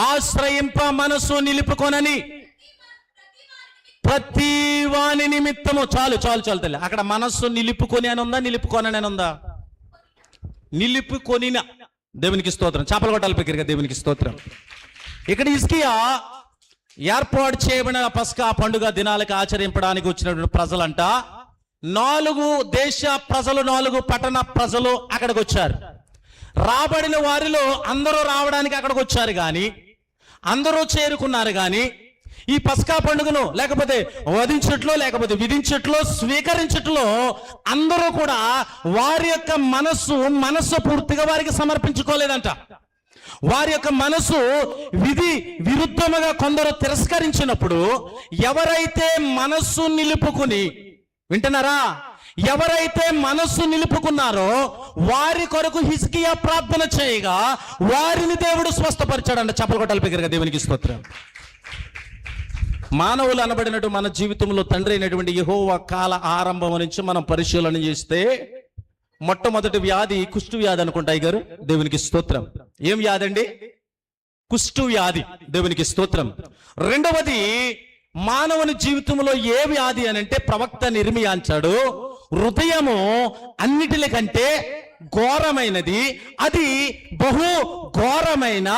ఆశ్రయింప మనసు నిలుపుకొనని ప్రతి వాని నిమిత్తము. చాలు చాలు చాలు తల్లి. అక్కడ మనస్సు నిలుపుకొని అని ఉందా, నిలుపుకొనని అని ఉందా? నిలుపుకొనిన. దేవునికి స్తోత్రం. చేపలు కొట్టాలి పిక్కరిగా. దేవునికి స్తోత్రం. ఇక్కడ హిజ్కియా ఏర్పాటు చేయబడిన పస్కా పండుగ దినాలకు ఆచరింపడానికి వచ్చినటువంటి ప్రజలంట 4 దేశ ప్రజలు, 4 పట్టణ ప్రజలు అక్కడికి వచ్చారు. రాబడిన వారిలో అందరూ రావడానికి అక్కడికి వచ్చారు కానీ, అందరూ చేరుకున్నారు కానీ, ఈ పస్కా పండుగను లేకపోతే వధించట్లో లేకపోతే విధించట్లో స్వీకరించట్లో అందరూ కూడా వారి యొక్క మనస్సు పూర్తిగా వారికి సమర్పించుకోలేదంట. వారి యొక్క మనసు విధి విరుద్ధముగా కొందరు తిరస్కరించినప్పుడు, ఎవరైతే మనస్సు నిలుపుకుని, వింటున్నారా, ఎవరైతే మనస్సు నిలుపుకున్నారో వారి కొరకు హిజ్కియా ప్రార్థన చేయగా వారిని దేవుడు స్వస్థపరిచాడంట. చప్పలు కొట్టాలి బిగ్గరగా. దేవునికి స్తోత్రం. మానవులు అనబడినట్టు మన జీవితంలో తండ్రి అయినటువంటి యెహోవా కాల ఆరంభం నుంచి మనం పరిశీలన చేస్తే మొట్టమొదటి వ్యాధి కుష్టు వ్యాధి అనుకుంటాయి గారు. దేవునికి స్తోత్రం. ఏం వ్యాధి అండి? కుష్టు వ్యాధి. దేవునికి స్తోత్రం. రెండవది మానవుని జీవితంలో ఏ వ్యాధి అని అంటే ప్రవక్త ఇర్మియా అంటాడు, హృదయము అన్నిటికంటే ఘోరమైనది, అది బహు ఘోరమైన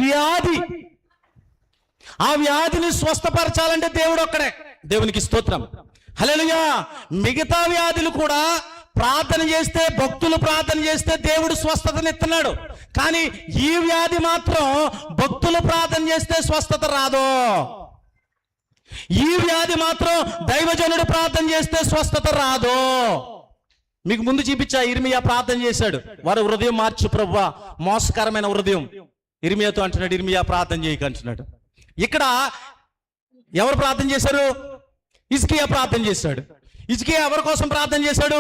వ్యాధి. ఆ వ్యాధిని స్వస్థపరచాలంటే దేవుడు ఒక్కడే. దేవునికి స్తోత్రం. హల్లెలూయా. మిగతా వ్యాధులు కూడా ప్రార్థన చేస్తే, భక్తులు ప్రార్థన చేస్తే దేవుడు స్వస్థతనిస్తున్నాడు. కానీ ఈ వ్యాధి మాత్రం భక్తులు ప్రార్థన చేస్తే స్వస్థత రాదు. ఈ వ్యాధి మాత్రం దైవజనుడు ప్రార్థన చేస్తే స్వస్థత రాదు. మీకు ముందు చూపించా, ఇర్మియా ప్రార్థన చేశాడు, వారు హృదయం మార్చు ప్రభువా, మోసకరమైన హృదయం. ఇర్మియాతో అంటున్నాడు, ఇర్మియా ప్రార్థన చేయక అంటున్నాడు. ఇక్కడ ఎవరు ప్రార్థన చేశారు? హిజ్కియా ప్రార్థన చేశాడు. హిజ్కియా ఎవరి కోసం ప్రార్థన చేశాడు?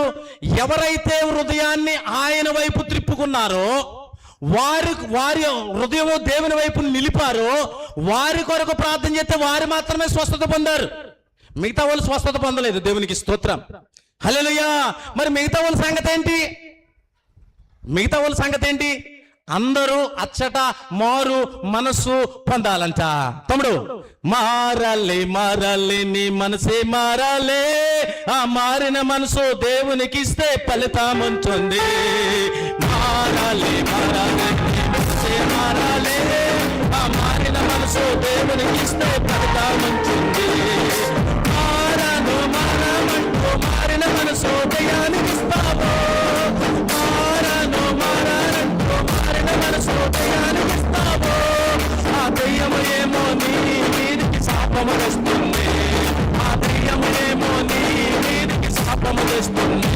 ఎవరైతే హృదయాన్ని ఆయన వైపు త్రిప్పుకున్నారో, వారి హృదయము దేవుని వైపు నిలిపారో వారి కొరకు ప్రార్థన చేస్తే వారు మాత్రమే స్వస్థత పొందారు. మిగతా వాళ్ళు స్వస్థత పొందలేదు. దేవునికి స్తోత్రం. హల్లెలూయా. మరి మిగతా వాళ్ళ సంగతి ఏంటి? మిగతా వాళ్ళ సంగతి ఏంటి? అందరూ అచ్చట మారు మనస్సు పొందాలంట. తమ్ముడు, మారాలి మారాలి, నీ మనసే మారాలి. ఆ మారిన మనసు దేవునికి ఇస్తే ఫలితం ఉంటుంది. మారాలి మారాలి, నీ మనసే మారాలి. ఆ మారిన మనసు దేవునికి ఇస్తే ఫలితం ఉంటుంది. మారను మారమంటూ మారిన మనసు దయానికి ఇస్తావు. మారను మారంటూ మారిన మనసు దయానికి ఇస్తావు. ఆ దయ్యము ఏమో నీ మీదికి శాపము తెస్తుంది. ఆ దయ్యము ఏమో నీ మీదికి శాపము తెస్తుంది.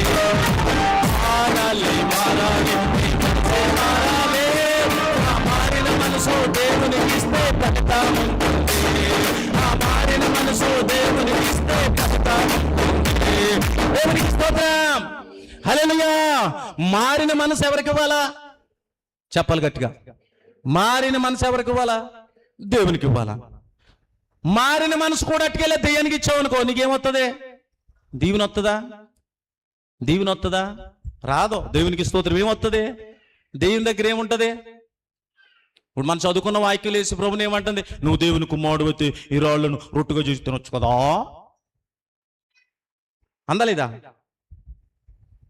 మారాలి మారాలి, నీ మనసే మారాలి. ఆ మారిన మనసు దేవునికి ఇస్తే ఫలితం ఉంటుంది. ఆ మారిన మనసు దేవునికి ఇస్తే ఫలితం ఉంటుంది. దేవునికి స్తోత్రం. హల్లెలూయా. మారిన మనసు ఎవరికి ఇవ్వాలా? చెప్పాలి గట్టిగా. మారిన మనసు ఎవరికి ఇవ్వాలా? దేవునికి ఇవ్వాలా. మారిన మనసు కూడా అట్టుకెళ్ళే దెయ్యానికి ఇచ్చావు అనుకో, నీకేమొస్తుంది? దీవెన వస్తుందా? దీవెన వస్తుందా? రాదు. దేవునికి స్తోత్రం. ఏమొస్తుంది? దేవుని దగ్గర ఏముంటది? ఇప్పుడు మనం చదువుకున్న వాక్యం లేసి ప్రభుని ఏమంటుంది? నువ్వు దేవుని కుమారుడు అయితే ఈ రాళ్లను రొట్టుగా చేసి తినొచ్చు కదా అందలేదా?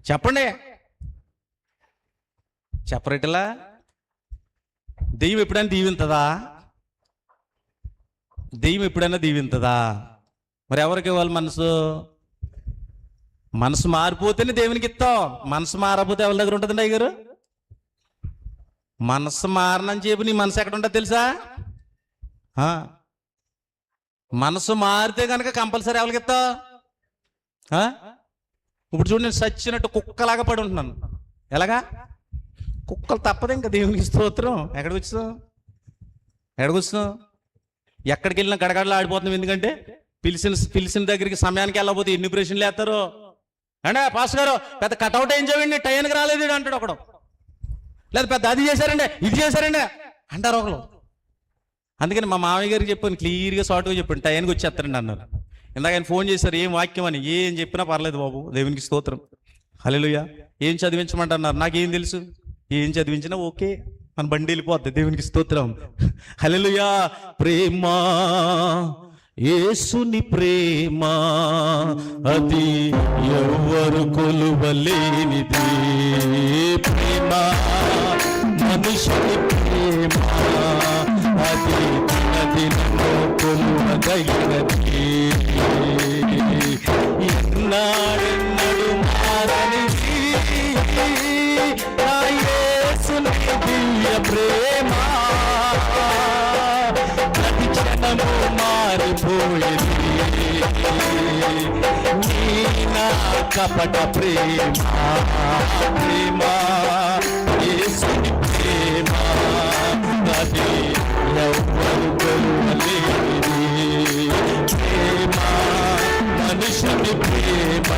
చెప్పండి. చెప్పరేటలా? దెయ్యం ఎప్పుడైనా దీవింతదా? దెయ్యం ఎప్పుడైనా దీవింతదా? మరి ఎవరికి ఇవ్వాలి? మనసు మారిపోతేనే దేవునికి ఇస్తాం. మనసు మారకపోతే ఎవరి దగ్గర ఉంటుందండి అయ్యగారు? మనసు మారనని చెప్పి నీ మనసు ఎక్కడ ఉంటుంది తెలుసా? మనసు మారితే కనుక కంపల్సరీ ఎవరికి ఇస్తావు? ఇప్పుడు చూడు, నేను సచ్చినట్టు కుక్కలాగా పడి ఉంటున్నాను. ఎలాగా? కుక్కలు తప్పదు ఇంకా. దేవునికి స్తోత్రం. ఎక్కడికి వచ్చావు? ఎక్కడికి వెళ్ళినా గడగడలు ఆడిపోతున్నాం. ఎందుకంటే పిలిచిన దగ్గరికి సమయానికి వెళ్ళకపోతే ఎన్ని ప్రశ్నలు వేస్తారు అంటే, పాస్ గారు పెద్ద కటౌట్ ఏం చేయండి, టైంకి రాలేదు అంటాడు ఒకడు. లేదా పెద్ద అది చేశారండి, ఇది చేశారండి అంటారు ఒకరు. అందుకని మా మామయ్య గారికి చెప్పాను, క్లియర్గా షార్ట్గా చెప్పాను, టైంకి వచ్చేస్తారండి అన్నారు. ఇందాక ఆయన ఫోన్ చేశారు, ఏం వాక్యం అని. ఏం చెప్పినా పర్లేదు బాబు, దేవునికి స్తోత్రం. హల్లెలూయా. ఏం చదివించమంటున్నారు? నాకేం తెలుసు? ఏం చదివించినా ఓకే. మన బండి వెళ్ళిపోద్ది. దేవునికి స్తోత్రం. హల్లెలూయా. ప్రేమ, యేసుని ప్రేమ, అది ఎవ్వరు కొలువలేనిది. ప్రేమ, మనుషుని ప్రేమ, అది దినదినము కొలువదగినది. ఎన్నాడెన్నడు మారనిది ఆ యేసుని దివ్య ప్రేమ, ప్రతి క్షణము మారిపోయేది. నీ నా కపట ప్రేమ, ప్రేమ, యేసుని ప్రేమ, అది ఎవ్వరు కొలువలేనిది. ప్రేమ, మనుషుని ప్రేమ.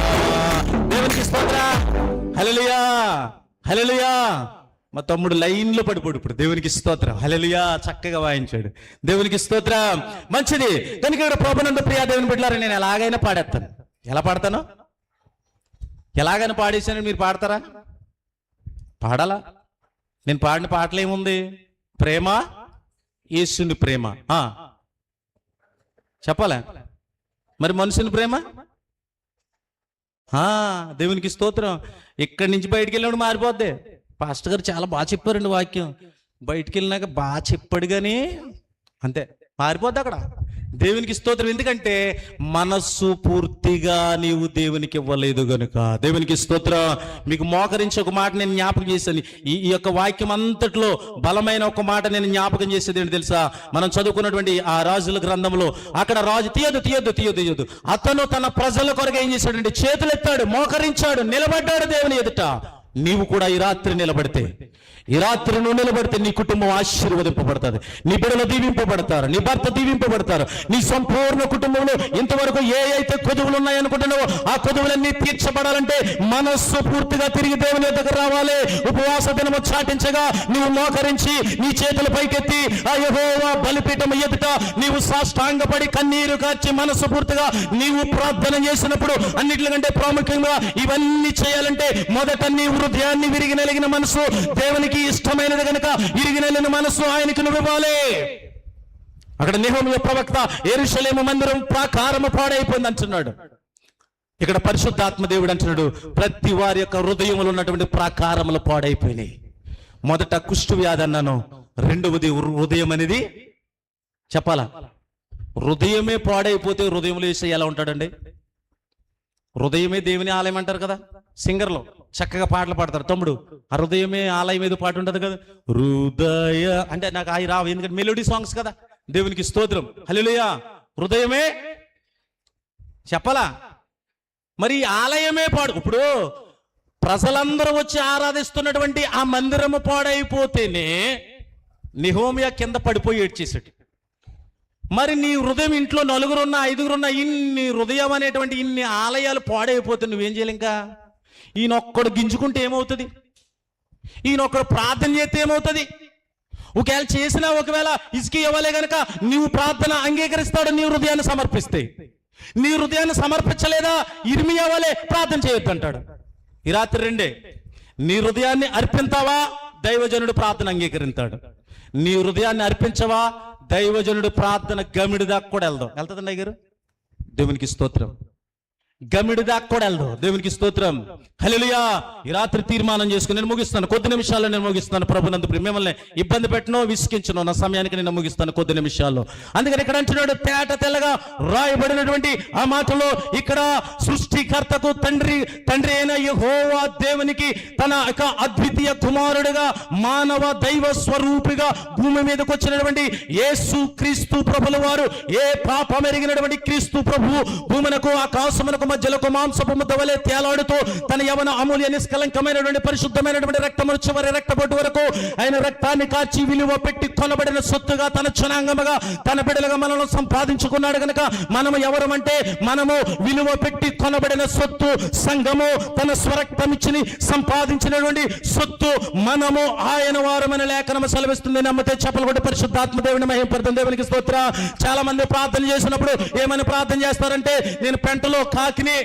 దేవునికి స్తోత్రం. హల్లెలూయా, హల్లెలూయా. మా తమ్ముడు లైన్లో పడిపోడు ఇప్పుడు. దేవునికి స్తోత్రం. హల్లెలూయా. చక్కగా వాయించాడు. దేవునికి స్తోత్రం. మంచిది. కనుక ఇక్కడ ప్రభునందు ప్రియా దేవుని బిడ్డలారా, నేను ఎలాగైనా పాడేస్తాను. ఎలా పాడతాను? ఎలాగైనా పాడేసాను. మీరు పాడతారా? పాడాలా? నేను పాడిన పాటలు ఏముంది? ప్రేమ, యేసుని ప్రేమ. చెప్పాలా? మరి మనుషుని ప్రేమ? దేవునికి స్తోత్రం. ఇక్కడి నుంచి బయటికి వెళ్ళినప్పుడు మారిపోద్ది. పాస్టర్ గారు చాలా బాగా చెప్పారండి వాక్యం. బయటికి వెళ్ళినాక బాగా చెప్పాడు కానీ అంతే, మారిపోద్ది అక్కడ. దేవునికి స్తోత్రం. ఎందుకంటే మనస్సు పూర్తిగా నీవు దేవునికి ఇవ్వలేదు గనుక. దేవునికి స్తోత్రం. మీకు మోకరించి ఒక మాట నేను జ్ఞాపకం చేశాను. ఈ యొక్క వాక్యం అంతట్లో బలమైన ఒక మాట నేను జ్ఞాపకం చేసేది ఏంటి తెలుసా? మనం చదువుకున్నటువంటి ఆ రాజుల గ్రంథంలో అక్కడ రాజు తీయదు అతను తన ప్రజల కొరకు ఏం చేశాడంటే చేతులు ఎత్తాడు, మోకరించాడు, నిలబడ్డాడు దేవుని ఎదుట. నీవు కూడా ఈ రాత్రి నిలబడితే, ఈ రాత్రి నువ్వు నిలబడితే నీ కుటుంబం ఆశీర్వదింపబడుతుంది, నీ బిడ్డలు దీవింపబడతారు, నీ భర్త దీవింపబడతారు, నీ సంపూర్ణ కుటుంబంలో ఇంతవరకు ఏ అయితే కొదువులు ఉన్నాయనుకుంటున్నావో ఆ కొదువులన్నీ తీర్చబడాలంటే మనస్సు పూర్తిగా తిరిగి దేవుని దగ్గర రావాలి. ఉపవాస దినము చాటించగా నీవు మోకరించి నీ చేతులు పైకెత్తి ఆ యెహోవా బలిపీఠం ఎదుట నీవు సాష్టాంగపడి కన్నీరు కార్చి మనస్సు పూర్తిగా నీవు ప్రార్థన చేసినప్పుడు అన్నిటికంటే ప్రాముఖ్యంగా ఇవన్నీ చేయాలంటే మొదట నీ హృదయాన్ని విరిగి నలిగిన మనసు దేవునికి ఇష్టమైనది కనుక ఇరిగి నలిగిన మనసు ఆయనకి నువ్వు ఇవ్వాలి. అక్కడ నెహెమ్యా ప్రవక్త యెరూషలేము మందిరం ప్రాకారము పాడైపోయింది అంటున్నాడు. ఇక్కడ పరిశుద్ధాత్మ దేవుడు అంటున్నాడు ప్రతి వారి యొక్క హృదయములు ఉన్నటువంటి ప్రాకారములు పాడైపోయినాయి. మొదట కుష్టు వ్యాధి అన్నాను, రెండవది హృదయం అనేది చెప్పాలా? హృదయమే పాడైపోతే హృదయంలో వేసే ఎలా ఉంటాడండి? హృదయమే దేవుని ఆలయం అంటారు కదా, సింగర్లో చక్కగా పాటలు పాడతారు. తమ్ముడు ఆ హృదయమే ఆలయం ఏదో పాట ఉంటుంది కదా, హృదయ అంటే నాకు అవి రావు, ఎందుకంటే మెలోడీ సాంగ్స్ కదా. దేవునికి స్తోత్రం. హల్లెలూయా. హృదయమే చెప్పాలా? మరి ఆలయమే పాడు. ఇప్పుడు ప్రజలందరూ వచ్చి ఆరాధిస్తున్నటువంటి ఆ మందిరము పాడైపోతేనే నెహెమ్యా కింద పడిపోయి ఏడ్చేసాడు. మరి నీ హృదయం ఇంట్లో నలుగురున్నా ఐదుగురున్నా ఇన్ని హృదయం అనేటువంటి ఇన్ని ఆలయాలు పాడైపోతే నువ్వేం చేయాలి? ఇంకా ఈయనొక్కడు గింజుకుంటే ఏమవుతుంది? ఈయనొక్కడు ప్రార్థన చేస్తే ఏమవుతుంది? ఒకవేళ చేసినా ఒకవేళ ఇసుకి ఇవ్వలే గనక నీవు ప్రార్థన అంగీకరిస్తాడు నీ హృదయాన్ని సమర్పిస్తే. నీ హృదయాన్ని సమర్పించలేదా ఇర్మియా వలె ప్రార్థన చేయొద్దు అంటాడు. ఈ రాత్రి రెండే, నీ హృదయాన్ని అర్పింతావా దైవజనుడు ప్రార్థన అంగీకరిస్తాడు. నీ హృదయాన్ని అర్పించవా దైవజనుడు ప్రార్థన గమిడి దాకా కూడా వెళ్తుందండి అయ్యారు. దేవునికి స్తోత్రం. గమిడి దాకా కూడా వెళ్దాం. దేవునికి స్తోత్రం. హల్లెలూయా. ఈ రాత్రి తీర్మానం చేసుకుని నేను ముగిస్తాను. కొద్ది నిమిషాల్లో నేను ముగిస్తాను. ప్రభునందు మిమ్మల్ని ఇబ్బంది పెట్టను, విసికించను. నా సమయానికి నేను ముగిస్తాను కొద్ది నిమిషాల్లో. అందుకని ఇక్కడ అంటున్నాడు తేట తెల్లగా రాయబడినటువంటి ఆ మాటలో ఇక్కడ సృష్టికర్తకు తండ్రి అయిన యెహోవా దేవునికి తన యొక్క అద్వితీయ కుమారుడిగా మానవ దైవ స్వరూపిగా భూమి మీదకి వచ్చినటువంటి యేసు క్రీస్తు ప్రభుల వారు, ఏ పాపం ఎరిగినటువంటి క్రీస్తు ప్రభు భూమునకు ఆకాశమునకు మధ్యలకు మాంసపు ముద్ద వలె తేలాడుతూ తన యవన అమూల్య నిష్కలంకమైనటువంటి పరిశుద్ధమైనటువంటి రక్తమును చివరి రక్తబొట్టు వరకు ఆయన రక్తాన్ని కాచి విలువ పెట్టి కొనబడిన సొత్తుగా తన జనాంగముగా తన బిడ్డలుగా మనల్ని సంపాదించుకున్నాడు కనుక మనము ఎవరమంటే మనము విలువ పెట్టి కొనబడిన సొత్తు. సంఘము తన స్వరక్తమిచ్చిని సంపాదించినటువంటి సొత్తు. మనము ఆయన వారమైన లేఖనము సెలవిస్తుంది. నమ్మితే చెప్పలు కూడా పరిశుద్ధాత్మ దేవుని మహిమపడుతుంది. దేవునికి స్తోత్రం. చాలా మంది ప్రార్థన చేసినప్పుడు ఏమని ప్రార్థన చేస్తారంటే, నేను పెంటలో కాకిని,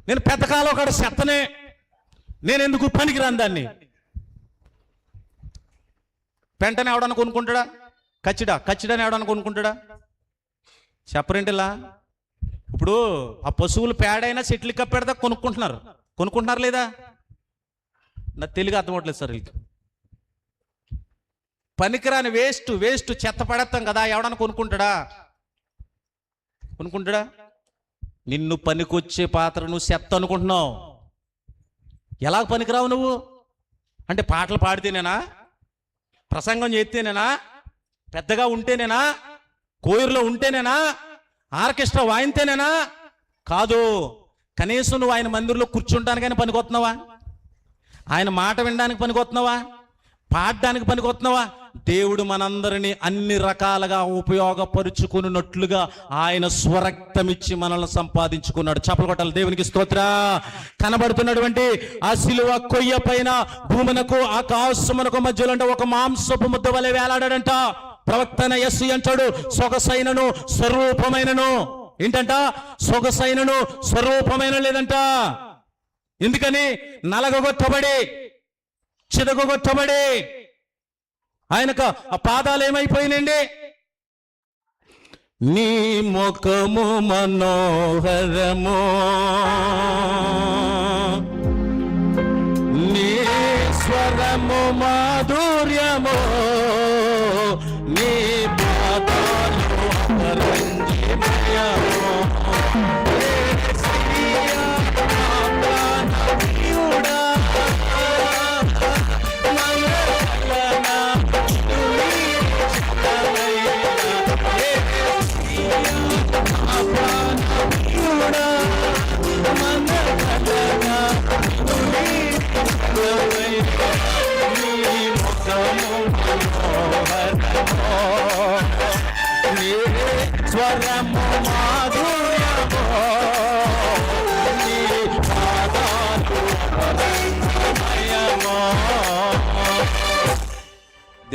నేను పెద్దకాలో ఒక చెత్తనే, నేను ఎందుకు పనికిరాను దాన్ని. పెంటని ఎవడన్నా కొనుక్కుంటాడా? కచ్చిడని ఎవడన్నా కొనుక్కుంటాడా? చెప్పరేంటిలా? ఇప్పుడు ఆ పశువులు పేడైనా చెట్లు కప్పెడదా కొనుక్కుంటున్నారు లేదా? నాకు తెలుగు అర్థమవట్లేదు సార్. వీళ్ళకి పనికిరాని వేస్ట్ చెత్త పడేస్తాం కదా, ఎవడన్నా కొనుక్కుంటాడా? నిన్ను పనికొచ్చే పాత్ర నువ్వు చెత్త అనుకుంటున్నావు. ఎలా పనికిరావు నువ్వు అంటే పాటలు పాడితేనేనా, ప్రసంగం చేస్తేనేనా, పెద్దగా ఉంటేనేనా, కోయిర్లో ఉంటేనేనా, ఆర్కెస్ట్రా వాయితేనేనా? కాదు. కనీసం నువ్వు ఆయన మందిరంలో కూర్చుంటానికైనా పనికొస్తున్నావా? ఆయన మాట వినడానికి పనికొస్తున్నావా? పాడడానికి పనికొస్తున్నావా? దేవుడు మనందరినీ అన్ని రకాలుగా ఉపయోగపరుచుకున్నట్లుగా ఆయన స్వరక్తమిచ్చి మనల్ని సంపాదించుకున్నాడు. చప్పలు కొట్టాలి దేవునికి స్తోత్ర. కనబడుతున్నటువంటి ఆ సిలువ కొయ్య పైన భూమునకు ఆకాశమునకు మధ్యలో అంటే ఒక మాంసపు ముద్ద వలె వేలాడాడంట. ప్రవక్తన యెస్సీ అంటాడు, సొగసైనను స్వరూపమైనను. ఏంటంట? సొగసైనను స్వరూపమైన లేదంట. ఎందుకని? నలగొట్టబడి చిదగొట్టబడి ఆయనకు ఆ పాదాలు ఏమైపోయినండి? నీ ముఖము మనోహరము, నీ స్వరము మాధుర్యము, నీ పాదాలు అపరంజిమయము.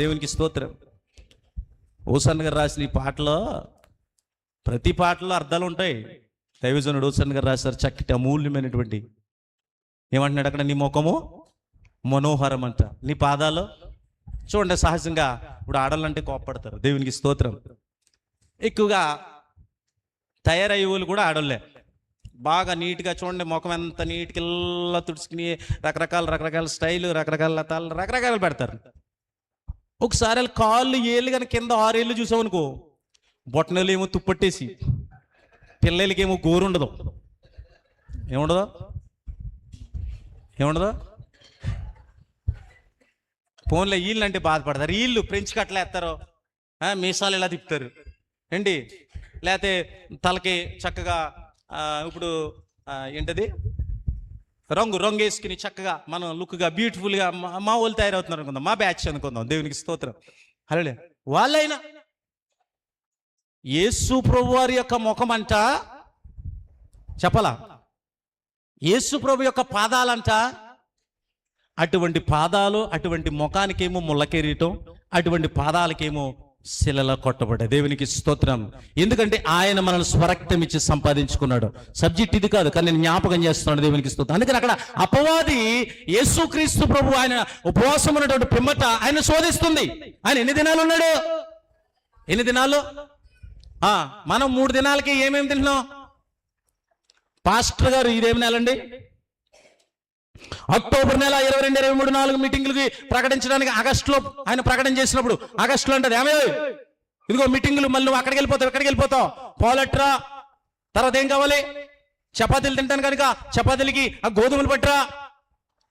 దేవునికి స్తోత్రం. ఓసన్న గారు రాసిన ఈ పాటలో, ప్రతి పాటలో అర్థాలు ఉంటాయి. దైవజనుడు ఓసన్న గారు రాశారు చక్కటి అమూల్యమైనటువంటి. ఏమంటున్నాడు అక్కడ? నీ ముఖము మనోహరం అంట, నీ పాదాలు. చూడండి, సహజంగా ఇప్పుడు ఆడవాళ్ళంటే కోప్పడతారు. దేవునికి స్తోత్రం. ఎక్కువగా తయారయ్యే వాళ్ళు కూడా ఆడవాళ్ళే. బాగా నీట్గా చూడండి, ముఖం ఎంత నీట్గా తుడుచుకుని రకరకాల స్టైలు, రకరకాలు పెడతారు. ఒకసారి కాళ్ళు ఏళ్ళు కానీ కింద 6 ఏళ్ళు చూసామనుకో, బొట్టనలు ఏమో తుప్పట్టేసి, పిల్లలకి ఏమో గోరు ఉండదు. ఏముండదో ఫోన్లో వీళ్ళు అంటే బాధపడతారు. వీళ్ళు ఫ్రెంచ్ కట్టలు వేస్తారు, మీసాలు ఇలా తిప్పుతారు ఏంటి, లేకపోతే తలకి చక్కగా ఇప్పుడు ఏంటది రంగు వేసుకుని చక్కగా మనం లుక్గా బ్యూటిఫుల్గా మా వాళ్ళు తయారవుతున్నారు అనుకుందాం, మా బ్యాచ్ అనుకుందాం. దేవునికి స్తోత్రం. హల్లెలూయా. వాళ్ళైనా యేసు ప్రభు వారి యొక్క ముఖం అంట చెప్పలా, యేసు ప్రభు యొక్క పాదాలంట. అటువంటి పాదాలు, అటువంటి ముఖానికేమో ముళ్ళ కిరీటం, అటువంటి పాదాలకేమో శిలలో కొట్టబడ్డాయి. దేవునికి స్తోత్రం. ఎందుకంటే ఆయన మనల్ని స్వరక్తం ఇచ్చి సంపాదించుకున్నాడు. సబ్జెక్ట్ ఇది కాదు, కానీ నేను జ్ఞాపకం చేస్తున్నాడు. దేవునికి స్తోత్రం. అందుకని అక్కడ అపవాది యేసుక్రీస్తు ప్రభు ఆయన ఉపవాసం ఉన్నటువంటి పిమ్మట ఆయన శోధిస్తుంది. ఆయన ఎన్ని దినాలు ఉన్నాడు? ఎన్ని దినాలు? మనం 3 దినాలకి ఏమేమి తింటున్నాం? పాస్టర్ గారు ఇదేమి నెలండి? అక్టోబర్ నెల 22, 23, 4 మీటింగులకి ప్రకటించడానికి ఆగస్టులో ఆయన ప్రకటన చేసినప్పుడు, ఆగస్టులో అంటది ఏమే ఇదిగో మీటింగులు, మళ్ళీ నువ్వు అక్కడికి వెళ్ళిపోతావు పోలెట్రా. తర్వాత ఏం కావాలి? చపాతీలు తింటాను కనుక చపాతీలకి ఆ గోధుమలు పట్టరా.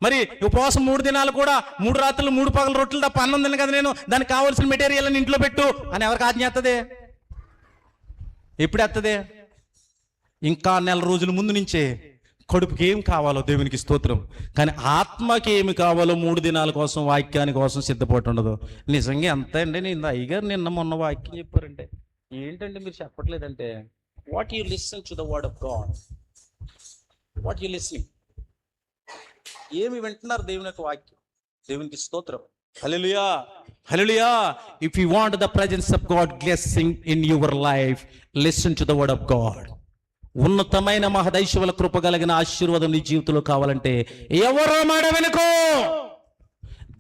మరి ఉపవాసం 3 దినాలు కూడా 3 రాత్రులు 3 పగలు రొట్టెలు తప్ప అన్నం తిన కదా నేను, దానికి కావాల్సిన మెటీరియల్ అని ఇంట్లో పెట్టు అని ఎవరికి ఆజ్ఞ ఎత్తదే? ఎప్పుడు ఎత్తదే? ఇంకా 4 రోజుల ముందు నుంచే కడుపుకి ఏం కావాలో దేవునికి స్తోత్రం. కానీ ఆత్మకి ఏమి కావాలో 3 దినాల కోసం, వాక్యాని కోసం సిద్ధపడి ఉండదు. నిజంగా ఎంత అండి, నేను అయ్యగారు మొన్న వాక్యం చెప్పారంటే ఏంటంటే మీరు చెప్పట్లేదంటే, what you listen to the word of God, what you listening, ఏమి వింటున్నారు దేవుని యొక్క వాక్యం. దేవునికి స్తోత్రం. హల్లెలూయా, హల్లెలూయా. If you want the presence of God blessing in your life, listen to the word of God. ఉన్నతమైన మహదైశ్వల కృప కలిగిన ఆశీర్వాదం నీ జీవితంలో కావాలంటే ఎవరో మాట వెనుకో,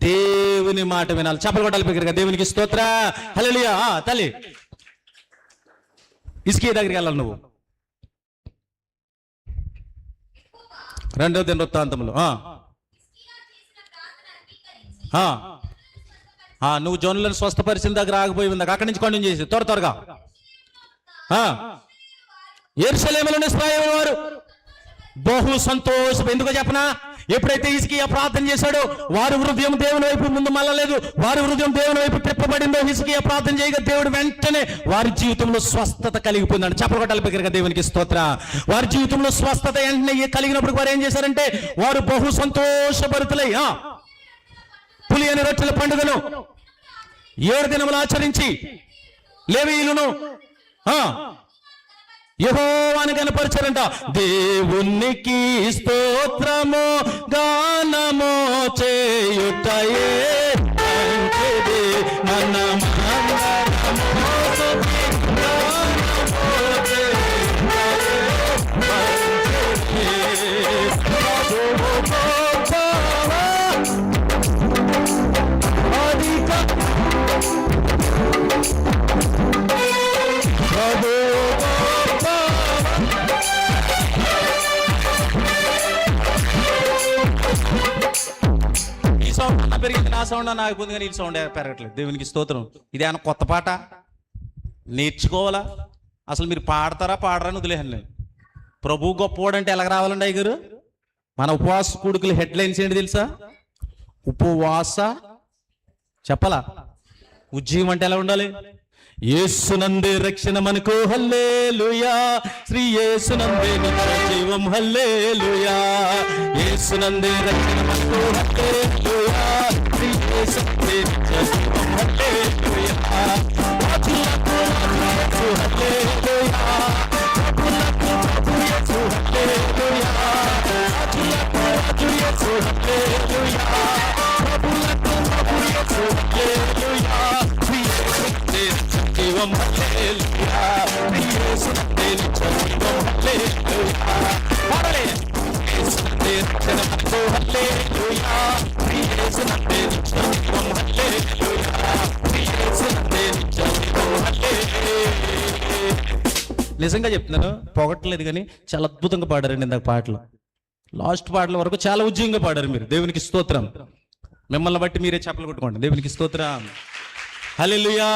దేవుని దేవుని మాట వినాలి. చప్పలు కొట్టాలి బిగ్గరగా. దేవునికి స్తోత్ర. హల్లెలూయా. తల్లి హిజ్కియా దగ్గరికి వెళ్ళాలి నువ్వు. 2వ దినవృత్తాంతములు నువ్వు జనులను స్వస్థపరిచిన దగ్గర ఆగిపోయి ఉందా, అక్కడి నుంచి కంటిన్యూ చేసి త్వరగా. యెరూషలేములోని ఇశ్రాయేలు వారు బహు సంతోషం. ఎందుకో చెప్పనా, ఎప్పుడైతే హిజ్కియా ప్రార్థన చేశాడో వారి హృదయం దేవుని వైపు ముందు మళ్ళలేదు, వారి హృదయం దేవుని వైపు తిప్పబడిందో, హిజ్కియా ప్రార్థన చేయగా దేవుడు వెంటనే వారి జీవితంలో స్వస్థత కలిగిపోయిందండి. చప్పలు కొట్టాలి బిగ్గరగా. దేవునికి స్తోత్ర. వారి జీవితంలో స్వస్థత వెంటనే కలిగినప్పుడు వారు ఏం చేశారంటే వారు బహు సంతోషభరితులై పులియని రొట్టెల పండుగను 7 దినములు ఆచరించి లేవీయులను యెహోవాను కనపరిచారంట. దేవునికి స్తోత్రము గానము చేయుటయే మంచిది, పెరిగింది నా సౌండ్ నాకు పొంది, కానీ ఈ సౌండ్ పెరగట్లేదు. దేవునికి స్తోత్రం. ఇదేమన్నా కొత్త పాట నేర్చుకోవాలా? అసలు మీరు పాడతారా పాడరా అని వదిలేయండి. నేను ప్రభు గొప్పవాడంటే ఎలాగ రావాలండి అయ్యగారు? మన ఉపవాస కూడుకులు హెడ్లైన్స్ ఏంటి తెలుసా? ఉపవాస చెప్పలా, ఉజ్జీవం అంటే ఎలా ఉండాలి? యేసునందే రక్షణ మనకు హల్లెలూయా, శ్రీ యేసునందే నిత్య జీవం హల్లెలూయా, యేసునందే రక్షణ మనకు హల్లెలూయా, శ్రీ యేసునందే నిత్య జీవం హల్లెలూయా, రాజులకు రాజు యేసు హల్లెలూయా, ప్రభులకు ప్రభు యేసు హల్లెలూయా, రాజులకు రాజు యేసు హల్లెలూయా, ప్రభులకు ప్రభు యేసు హల్లెలూయా, శ్రీ యేసునందే జీవం హల్లెలూయా, శ్రీ యేసునందే నిత్య జీవం హల్లెలూయా, పాడాలి. యేసునందే రక్షణ మనకు హల్లెలూయా, శ్రీ యేసునందే నిత్య జీవం హల్లెలూయా, శ్రీ యేసునందే నిత్య జీవం హల్లెలూయా. నిజంగా చెప్తున్నాను, పొగట్లేదు కానీ చాలా అద్భుతంగా పాడారండి ఇందాక పాటలు. లాస్ట్ పాటల వరకు చాలా ఉజ్జీవంగా పాడారు మీరు. దేవునికి స్తోత్రం. మిమ్మల్ని బట్టి మీరే చప్పలు కొట్టుకోండి. దేవునికి స్తోత్రం. హల్లెలూయా,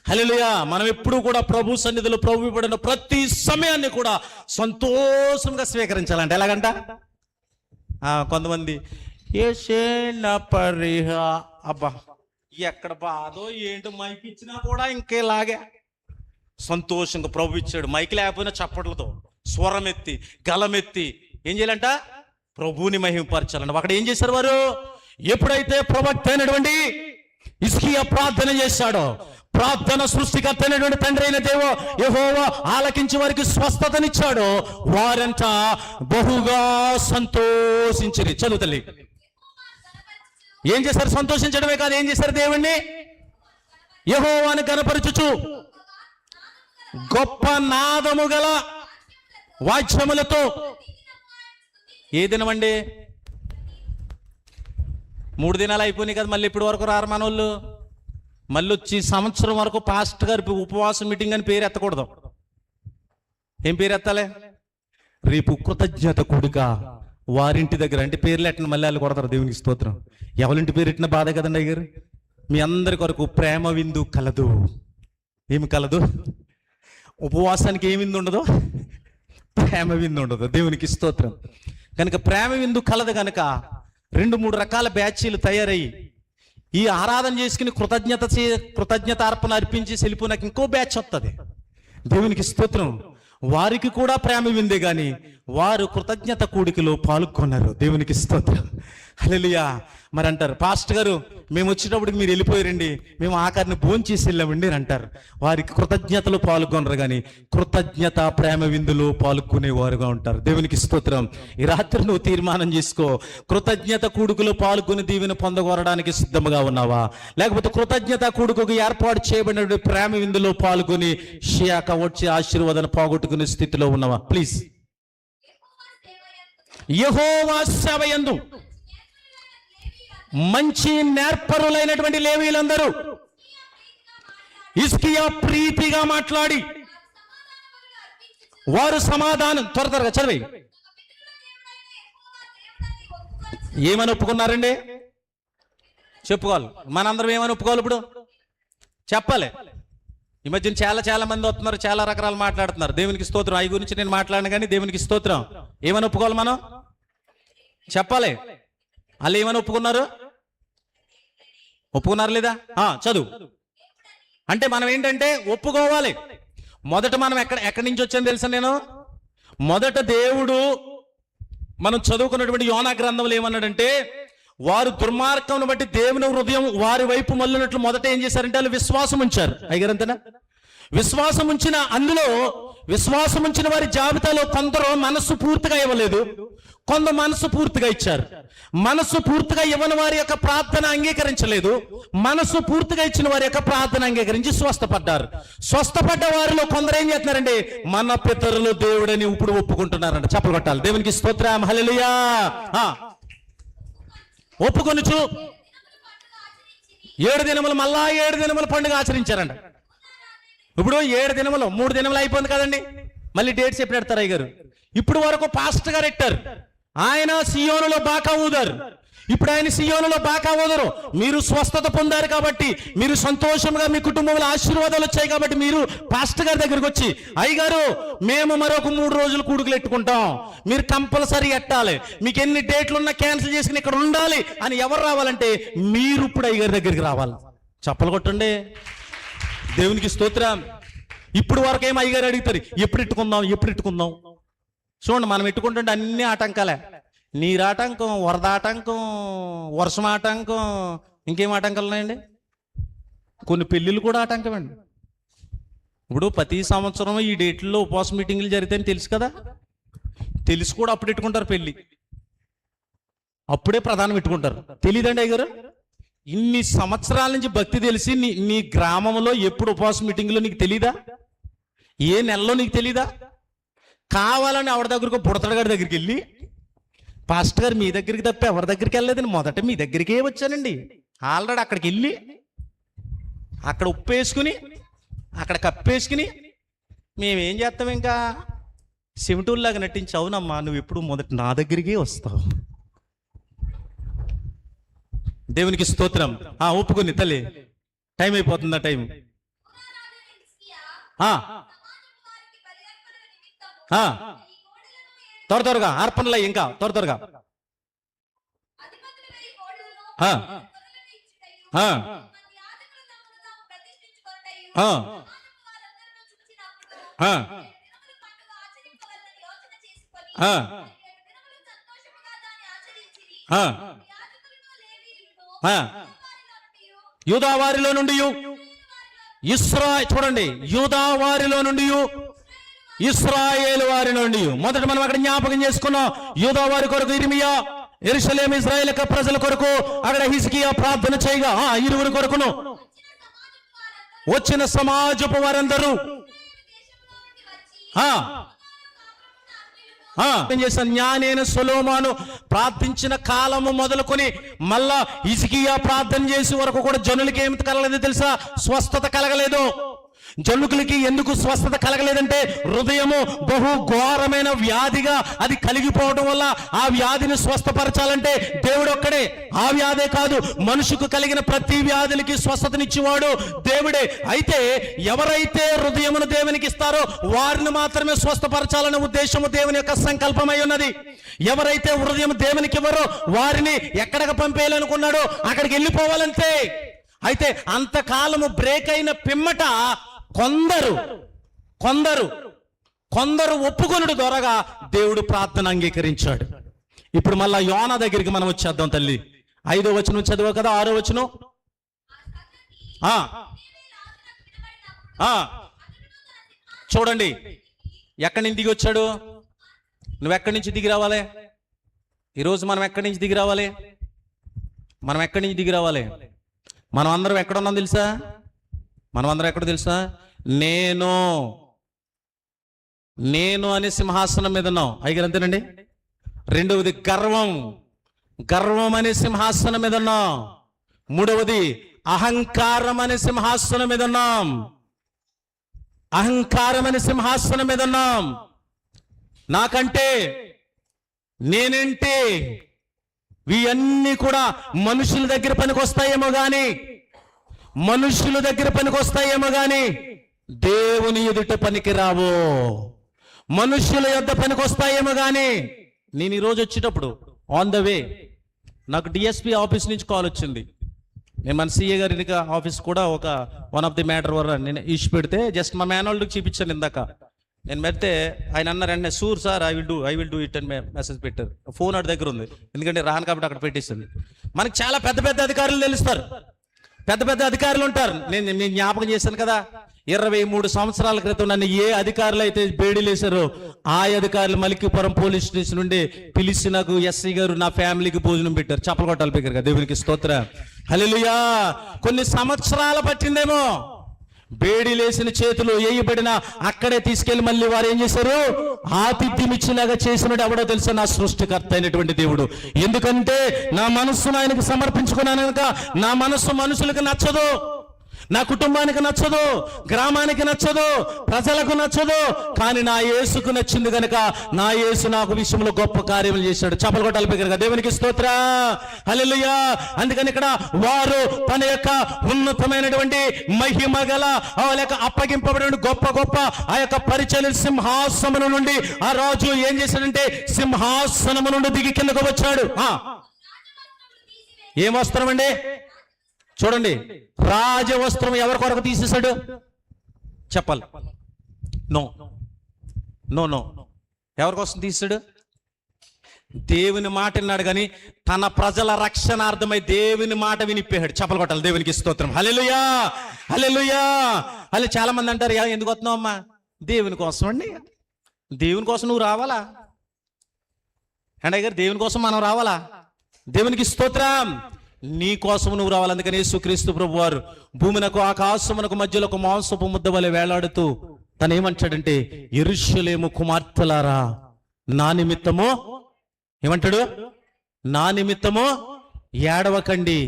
హల్లెలూయా. మనం ఎప్పుడు కూడా ప్రభు సన్నిధిలో ప్రభు ఇవ్వబడిన ప్రతి సమయాన్ని కూడా సంతోషంగా స్వీకరించాలంటే ఎలాగంట? కొంతమంది అబ్బా ఎక్కడ బాధో ఏంటో మైక్ ఇచ్చినా కూడా ఇంకేలాగే సంతోషంగా ప్రభు ఇచ్చాడు. మైక్ లేకపోయినా చప్పట్లతో స్వరం ఎత్తి గలమెత్తి ఏం చేయాలంట? ప్రభువుని మహిమపరచాలంట. అక్కడ ఏం చేశారు వారు? ఎప్పుడైతే ప్రవక్త అయినటువంటి హిజ్కియా ప్రార్థన చేశాడో, ప్రార్థన సృష్టికర్త అయినటువంటి తండ్రి అయిన యెహోవా ఆలకించి వారికి స్వస్థతనిచ్చాడో, వారంతా బహుగా సంతోషించిరి. చదువు తల్లి. ఏం చేశారు? సంతోషించడమే కాదు, ఏం చేశారు? దేవుణ్ణి యెహోవాను కనపరచుచు గొప్ప నాదము గల వాద్యములతో. ఏ దినమండి? 3 దినాలు అయిపోయినాయి కదా, మళ్ళీ ఇప్పటి వరకు రారు మనోళ్ళు. మళ్ళీ వచ్చి సంవత్సరం వరకు పాస్టర్ గారి ఉపవాసం మీటింగ్ అని పేరు ఎత్తకూడదు. ఏం పేరు ఎత్తాలి? రేపు కృతజ్ఞత కూడిక వారింటి దగ్గర అంటే పేర్లు ఎట్టిన మళ్ళీ వాళ్ళు కొడతారు. దేవునికి స్తోత్రం. ఎవరింటి పేరు ఎట్టిన బాధ కదండి అయ్యారు. మీ అందరి కొరకు ప్రేమ విందు కలదు. ఏమి కలదు? ఉపవాసానికి ఏ విందు ఉండదు? ప్రేమ విందు ఉండదు. దేవునికి స్తోత్రం. కనుక ప్రేమ విందు కలదు కనుక 2-3 రకాల బ్యాచీలు తయారయ్యి ఈ ఆరాధన చేసుకుని కృతజ్ఞతార్పణ అర్పించి వెళ్ళిపోయినాక ఇంకో బ్యాచ్ వస్తుంది. దేవునికి స్తోత్రం. వారికి కూడా ప్రేమ విందే కానీ వారు కృతజ్ఞత కూడికలో పాల్గొన్నారు. దేవునికి స్తోత్రం. హల్లెలూయా. మరి అంటారు, పాస్టర్ గారు మేము వచ్చేటప్పటికి మీరు వెళ్ళిపోయారండి, మేము ఆఖరిని భోంచేసి వెళ్ళామండి అని అంటారు. వారికి కృతజ్ఞతలో పాల్గొనరు కానీ కృతజ్ఞత ప్రేమ విందులో పాల్గొనేవారుగా ఉంటారు. దేవునికి స్తోత్రం. ఈ రాత్రి నువ్వు తీర్మానం చేసుకో, కృతజ్ఞత కూడుకులో పాల్గొని దీవెన పొందగొనడానికి సిద్ధంగా ఉన్నావా, లేకపోతే కృతజ్ఞత కూడుకుకు ఏర్పాటు చేయబడిన ప్రేమ విందులో పాల్గొని షియాక వచ్చి ఆశీర్వాదాన్ని పోగొట్టుకునే స్థితిలో ఉన్నావా? ప్లీజ్. యెహోవా సేవయందు మంచి నేర్పరులైనటువంటి లేవీలందరూ హిజ్కియా ప్రీతిగా మాట్లాడి వారు సమాధానం త్వరగా చదివి ఏమని ఒప్పుకున్నారండి? చెప్పుకోవాలి. మనందరం ఏమని ఒప్పుకోవాలి? ఇప్పుడు చెప్పాలి. ఈ మధ్యన చాలా మంది వస్తున్నారు, చాలా రకాలు మాట్లాడుతున్నారు. దేవునికి స్తోత్రం. అవి గురించి నేను మాట్లాడను, కానీ దేవునికి స్తోత్రం. ఏమని ఒప్పుకోవాలి? మనం చెప్పాలి. వాళ్ళు ఏమని ఒప్పుకున్నారు? ఒప్పుకున్నారు లేదా? చదువు. అంటే మనం ఏంటంటే ఒప్పుకోవాలి. మొదట మనం ఎక్కడి నుంచి వచ్చాను తెలుసా? నేను మొదట దేవుడు మనం చదువుకున్నటువంటి యోనా గ్రంథంలో ఏమన్నాడంటే, వారు దుర్మార్గం బట్టి దేవుని హృదయం వారి వైపు మళ్ళినట్లు మొదట ఏం చేశారంటే వాళ్ళు విశ్వాసం ఉంచారు. అయ్యారంతేనా? విశ్వాసం ఉంచిన అందులో విశ్వాసం ఉంచిన వారి జాబితాలో కొందరు మనస్సు పూర్తిగా ఇవ్వలేదు, కొందరు మనస్సు పూర్తిగా ఇచ్చారు. మనస్సు పూర్తిగా ఇవ్వని వారి యొక్క ప్రార్థన అంగీకరించలేదు, మనస్సు పూర్తిగా ఇచ్చిన వారి యొక్క ప్రార్థన అంగీకరించి స్వస్థపడ్డారు. స్వస్థపడ్డ వారిలో కొందరు ఏం చేస్తున్నారంటే మన పితరులు దేవుడని ఇప్పుడు ఒప్పుకుంటున్నారంట. చప్పలు కొట్టాలి. దేవునికి స్తోత్రం. హల్లెలూయా. ఒప్పుకొనుచు 7 దినములు మళ్ళా 7 దినముల పండుగ ఆచరించారంట. ఇప్పుడు 7 దినములు 3 దినములు అయిపోయింది కదండి, మళ్ళీ డేట్స్ ఎప్పుడు పెడతారు అయ్యగారు? ఇప్పుడు వరకు పాస్టర్ గారు ఎట్టారు, ఆయన సియోనులో బాకా ఊదారు. ఇప్పుడు ఆయన సియోనులో బాకా ఊదరు. మీరు స్వస్థత పొందారు కాబట్టి, మీరు సంతోషంగా మీ కుటుంబంలో ఆశీర్వాదాలు వచ్చాయి కాబట్టి మీరు పాస్టర్ గారి దగ్గరికి వచ్చి, అయ్యగారు మేము మరొక 3 రోజులు కూడుకులు ఎట్టుకుంటాం, మీరు కంపల్సరీ ఎట్టాలి, మీకు ఎన్ని డేట్లు ఉన్నా క్యాన్సిల్ చేసుకుని ఇక్కడ ఉండాలి అని ఎవరు రావాలంటే మీరు ఇప్పుడు అయ్యగారి దగ్గరికి రావాలి. చప్పలు కొట్టండి. దేవునికి స్తోత్రం. ఇప్పుడు వరకు ఏం అయ్యగారు అడుగుతారు, ఎప్పుడు ఎట్టుకుందాం. చూడండి, మనం ఎట్టుకుంటుంటే అన్ని ఆటంకాలే. నీరాటంకం, వరద ఆటంకం, వర్షం ఆటంకం, ఇంకేం ఆటంకాలు ఉన్నాయండి? కొన్ని పెళ్ళిళ్ళు కూడా ఆటంకమండి. ఇప్పుడు ప్రతి సంవత్సరం ఈ డేట్లో ఉపవాస మీటింగ్లు జరుగుతాయని తెలుసు కదా, తెలిసి కూడా అప్పుడు పెట్టుకుంటారు పెళ్ళి, అప్పుడే ప్రధానం పెట్టుకుంటారు. తెలియదండి అయ్యగారు? ఇన్ని సంవత్సరాల నుంచి భక్తి తెలిసి నీ గ్రామంలో ఎప్పుడు ఉపవాస మీటింగ్లో నీకు తెలీదా? ఏ నెలలో నీకు తెలీదా? కావాలని ఆవిడ దగ్గరకు బుడతడు గారి దగ్గరికి వెళ్ళి, పాస్టర్ గారు మీ దగ్గరికి తప్ప ఎవరి దగ్గరికి వెళ్ళలేదని మొదట మీ దగ్గరికే వచ్చానండి. ఆల్రెడీ అక్కడికి వెళ్ళి అక్కడ ఉప్పేసుకుని అక్కడ కప్పేసుకుని మేమేం చేస్తాం, ఇంకా సిమిటూల్లాగా నటించి, అవునమ్మా నువ్వు ఎప్పుడు మొదట నా దగ్గరికే వస్తావు. దేవునికి స్తోత్రం. ఒప్పుకుంది తల్లి. టైం అయిపోతుందా? టైం త్వరగా అర్పణలే, ఇంకా త్వరగా. యూదావారిలో నుండి చూడండి, యూదావారిలో నుండి ఇశ్రాయేలు వారి నుండి. మొదట మనం అక్కడ జ్ఞాపకం చేసుకున్నాం, యూదావారి కొరకు ఇర్మియా, యెరూషలేము ఇశ్రాయేలు యొక్క ప్రజల కొరకు అక్కడ హిజ్కియా ప్రార్థన చేయగా, ఇరువురు కొరకును వచ్చిన సమాజపు వారందరూ జ్ఞానైన సొలొమోను ప్రార్థించిన కాలము మొదలుకొని మళ్ళా హిజ్కియా ప్రార్థన చేసే వరకు కూడా జనులకి ఏమి కలగలేదు తెలుసా? స్వస్థత కలగలేదు. జనుకులకి ఎందుకు స్వస్థత కలగలేదంటే హృదయము బహు ఘోరమైన వ్యాధిగా అది కలిగిపోవడం వల్ల ఆ వ్యాధిని స్వస్థపరచాలంటే దేవుడు ఒక్కడే. ఆ వ్యాధే కాదు, మనుషుకు కలిగిన ప్రతి వ్యాధులకి స్వస్థతనిచ్చేవాడు దేవుడే. అయితే ఎవరైతే హృదయమును దేవునికి ఇస్తారో వారిని మాత్రమే స్వస్థపరచాలనే ఉద్దేశము దేవుని యొక్క సంకల్పమై ఉన్నది. ఎవరైతే హృదయం దేవునికి ఇవ్వరో వారిని ఎక్కడికి పంపేయాలనుకున్నాడో అక్కడికి వెళ్ళిపోవాలంతే. అయితే అంతకాలము బ్రేక్ అయిన పిమ్మట కొందరు ఒప్పుకొనుడు ద్వారాగా దేవుడు ప్రార్థన అంగీకరించాడు. ఇప్పుడు మళ్ళా యోనా దగ్గరికి మనం వచ్చేద్దాం తల్లి. 5వ వచనం చదువు కదా, 6వ వచనం. చూడండి, ఎక్కడి నుంచి దిగి వచ్చాడు? నువ్వు ఎక్కడి నుంచి దిగి రావాలి? ఈరోజు మనం ఎక్కడి నుంచి దిగి రావాలి? మనం అందరం ఎక్కడ ఉన్నాం తెలుసా? ఎక్కడ తెలుసా? నేను అనే సింహాసనం మీద ఉన్నాం. అయ్యారు అంతేనండి. రెండవది గర్వం అనే సింహాసనం మీద ఉన్నాం. మూడవది అహంకారం అనే సింహాసనం మీద ఉన్నాం. అహంకారం అనే సింహాసనం మీద ఉన్నాం. నాకంటే, నేనంటే, ఇవన్నీ కూడా మనుషుల దగ్గర పనికొస్తాయేమో గాని, మనుషుల దగ్గర పనికొస్తాయేమో గాని దేవుని ఎదుట పనికి రావు. మనుషుల యొద్ద పనికొస్తాయేమో గాని. నేను ఈరోజు వచ్చేటప్పుడు ఆన్ ద వే నాకు డిఎస్పి ఆఫీస్ నుంచి కాల్ వచ్చింది. నేను మన సిఏ గారి ఆఫీస్ కూడా ఒక వన్ ఆఫ్ ది మ్యాటర్ వల్ల నేను ఇష్యూ పెడితే జస్ట్ మా మేనోళ్ళకి చూపించాను ఇందాక. నేను పెడితే ఆయన అన్నారు వెంటనే, sure sir I will do it అని మెసేజ్ పెట్టారు. ఫోన్ అటు దగ్గర ఉంది, ఎందుకంటే రాను కాబట్టి అక్కడ పెట్టేసింది. మనకి చాలా పెద్ద పెద్ద అధికారులు తెలుస్తారు, పెద్ద పెద్ద అధికారులు ఉంటారు. నేను జ్ఞాపకం చేశాను కదా, 23 సంవత్సరాల క్రితం నన్ను ఏ అధికారులు అయితే బేడీలేశారో ఆ అధికారులు మలికిపురం పోలీస్ స్టేషన్ నుండి పిలిచి నాకు ఎస్సీ గారు నా ఫ్యామిలీకి భోజనం పెట్టారు. చప్పలు కొట్టాలి పెట్టారు కదా, దేవునికి స్తోత్రం, హల్లెలూయా. కొన్ని సంవత్సరాలు పట్టిందేమో. బేడీలేసిన చేతులు వేయబడిన అక్కడే తీసుకెళ్లి మళ్ళీ వారు ఏం చేశారు, ఆతిథ్యం ఇచ్చిలాగా చేసినట్టు ఎవడో తెలుసా, నా సృష్టికర్త అయినటువంటి దేవుడు. ఎందుకంటే నా మనస్సును ఆయనకు సమర్పించుకున్నాను కనుక నా మనస్సు మనుషులకు నచ్చదు, నా కుటుంబానికి నచ్చదు, గ్రామానికి నచ్చదు, ప్రజలకు నచ్చదు. కానీ నా యేసుకు నచ్చింది కనుక నా యేసు నాకు విషయంలో గొప్ప కార్యములు చేశాడు. చప్పలు కొట్టాలి బిగ్గరగా, దేవునికి స్తోత్రం, హల్లెలూయా. అందుకని ఇక్కడ వారు తన యొక్క ఉన్నతమైనటువంటి మహిమ గల లేక అప్పగింపబడిన గొప్ప గొప్ప ఆ యొక్క పరిచర్య సింహాసనము నుండి ఆ రాజు ఏం చేశాడంటే సింహాసనము నుండి దిగి కిందకు వచ్చాడు. ఏం వస్త్రం అండి చూడండి, రాజవస్త్రం ఎవరి కొరకు తీసేశాడు చెప్పాలి. నో నో నో ఎవరి కోసం తీసాడు? దేవుని మాట విన్నాడు కానీ తన ప్రజల రక్షణార్థమై దేవుని మాట వినిపోయాడు. చప్పలు కొట్టాలి, దేవునికి స్తోత్రం, హల్లెలూయా, హల్లెలూయా. అలా చాలా మంది అంటారు, ఎందుకు వస్తున్నావు అమ్మా? దేవుని కోసం అండి. దేవుని కోసం నువ్వు రావాలా అండి గారు? దేవుని కోసం మనం రావాలా? దేవునికి స్తోత్రం. నీ కోసం నువ్వు రావాలి. అందుకని యేసుక్రీస్తు ప్రభు వారు భూమినకు ఆకాశమునకు మధ్యలో ఒక మాంసపు ముద్ద వలె వేలాడుతూ తను ఏమంటాడంటే, యెరూషలేము కుమార్తెలారా నా నిమిత్తము ఏమంటాడు, నా నిమిత్తము ఏడవకండి,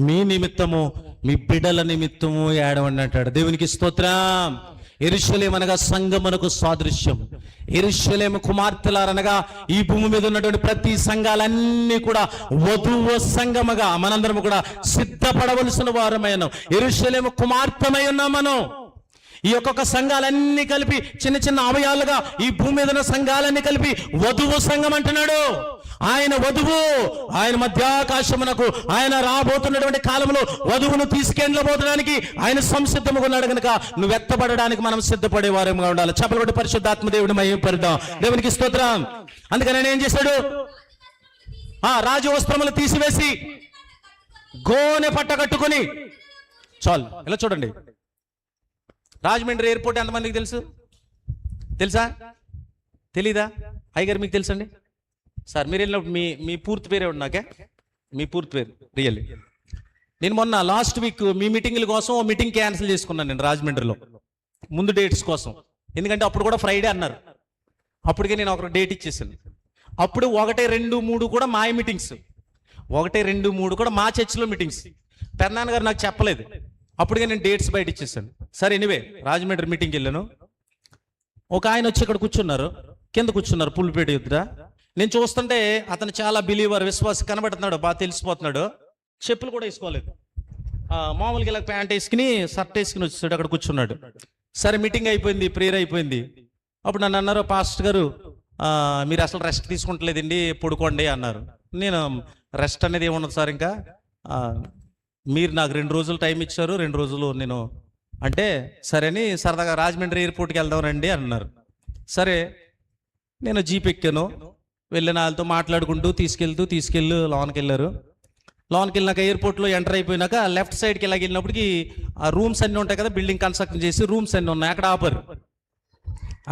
మీ నిమిత్తము మీ బిడ్డల నిమిత్తము ఏడవండి అంటాడు. దేవునికి స్తోత్రం. యెరూషలేము అనగా సంఘమునకు సాదృశ్యం. యెరూషలేము కుమార్తెలారనగా ఈ భూమి మీద ఉన్నటువంటి ప్రతి సంఘాలన్నీ కూడా వధువు సంఘముగా మనందరం కూడా సిద్ధపడవలసిన వారమైన యెరూషలేము కుమార్తెమై ఉన్నాం మనం. ఈ ఒక్కొక్క సంఘాలన్నీ కలిపి చిన్న చిన్న అవయాలుగా ఈ భూమి మీద ఉన్న సంఘాలన్నీ కలిపి వధువు సంఘం అంటున్నాడు. ఆయన వధువు, ఆయన మధ్యాకాశమునకు ఆయన రాబోతున్నటువంటి కాలంలో వధువును తీసుకెళ్ళబోతుడానికి ఆయన సంసిద్ధముగా ఉన్నాడు కనుక నువ్వు ఎత్తబడడానికి మనం సిద్ధపడే వారేముగా ఉండాలి. చప్పలు కొట్టి పరిశుద్ధాత్మ దేవుని మహిమపరుద్దాం, దేవునికి స్తోత్రం. అందుకని ఆయన ఏం చేశాడు, రాజు వస్త్రములు తీసివేసి గోనె పట్ట కట్టుకొని, చాలు ఇలా చూడండి. రాజమండ్రి ఎయిర్పోర్ట్ ఎంతమందికి తెలుసా? తెలీదా? అయ్యగారు మీకు తెలుసండి? సార్ మీరు వెళ్ళినప్పుడు మీ పూర్తి పేరే ఉండి నాకే, మీ పూర్తి పేరు రియల్లీ. నేను మొన్న లాస్ట్ వీక్ మీ మీటింగ్ల కోసం ఓ మీటింగ్ క్యాన్సిల్ చేసుకున్నాను నేను రాజమండ్రిలో ముందు డేట్స్ కోసం. ఎందుకంటే అప్పుడు కూడా ఫ్రైడే అన్నారు. అప్పటికే నేను ఒక డేట్ ఇచ్చేసాను. అప్పుడు 1, 2, 3 కూడా మా మీటింగ్స్, 1, 2, 3 కూడా మా చర్చిలో మీటింగ్స్. పెన్నాన్న గారు నాకు చెప్పలేదు. అప్పటికే నేను డేట్స్ బయట ఇచ్చేసాను. సరే ఎనీవే రాజమండ్రి మీటింగ్కి వెళ్ళాను. ఒక ఆయన వచ్చి ఇక్కడ కూర్చున్నారు, కింద కూర్చున్నారు పుల్లిపేట ఎదుట. నేను చూస్తుంటే అతను చాలా బిలీవర్, విశ్వాసి కనబడుతున్నాడు, బాగా తెలిసిపోతున్నాడు. చెప్పులు కూడా వేసుకోలేదు, మామూలుగా ఇలా ప్యాంట్ వేసుకుని షర్ట్ వేసుకుని వచ్చాడు, అక్కడ కూర్చున్నాడు. సరే మీటింగ్ అయిపోయింది, ప్రేయర్ అయిపోయింది. అప్పుడు నన్ను అన్నారు, పాస్టర్ గారు మీరు అసలు రెస్ట్ తీసుకుంటలేదండి, పడుకోండి అన్నారు. నేను రెస్ట్ అనేది ఏమున్నది సార్, ఇంకా మీరు నాకు 2 రోజులు టైం ఇచ్చారు, 2 రోజులు నేను అంటే సరే అని సరదాగా రాజమండ్రి ఎయిర్పోర్ట్కి వెళ్దాం రండి అన్నారు. సరే నేను జీప్ ఎక్కాను, వెళ్ళిన వాళ్ళతో మాట్లాడుకుంటూ తీసుకెళ్ళి లోన్కి వెళ్ళారు. లోన్కి వెళ్ళినాక ఎయిర్పోర్ట్లో ఎంటర్ అయిపోయినాక లెఫ్ట్ సైడ్కి ఇలాగ వెళ్ళినప్పటికీ ఆ రూమ్స్ అన్నీ ఉంటాయి కదా, బిల్డింగ్ కన్స్ట్రక్షన్ చేసి రూమ్స్ అన్నీ ఉన్నాయి, అక్కడ ఆపారు.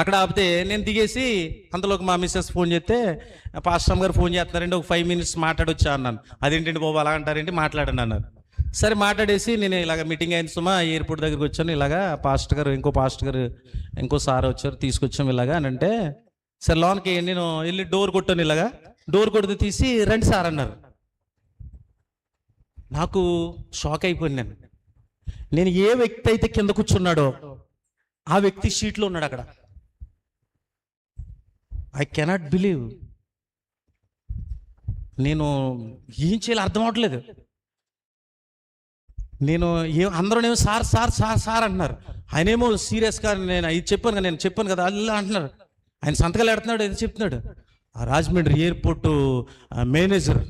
అక్కడ ఆపితే నేను దిగేసి అంతలోకి మా మిస్సెస్ ఫోన్ చేస్తే, పాస్టర్ గారు ఫోన్ చేస్తున్నారండి, ఒక 5 minutes మాట్లాడొచ్చా అన్నాను. అదేంటండి బాబు అలా అంటారేంటి, మాట్లాడండి అన్నారు. సరే మాట్లాడేసి నేను ఇలాగ మీటింగ్ అయిన సుమా ఎయిర్పోర్ట్ దగ్గరికి వచ్చాను. ఇలాగా పాస్టర్ గారు ఇంకో సార్ వచ్చారు, తీసుకొచ్చాము ఇలాగా అని అంటే, సరే లోన్కి నేను వెళ్ళి డోర్ కొట్టాను. ఇలాగా డోర్ కొడితే తీసి రండి సార్ అన్నారు. నాకు షాక్ అయిపోయింది. నేను ఏ వ్యక్తి అయితే కింద కూర్చున్నాడో ఆ వ్యక్తి సీట్లో ఉన్నాడు అక్కడ. I cannot believe. నేను ఏం చేయాలో అర్థం అవట్లేదు. అందరూనేమో సార్ సార్ సార్ సార్ అంటున్నారు. ఆయనేమో సీరియస్గా నేను ఇది చెప్పాను కదా అలా అంటున్నారు. ఆయన సంతకాలు పెడుతున్నాడు, ఏది చెప్తున్నాడు. ఆ రాజమండ్రి ఎయిర్పోర్టు మేనేజర్,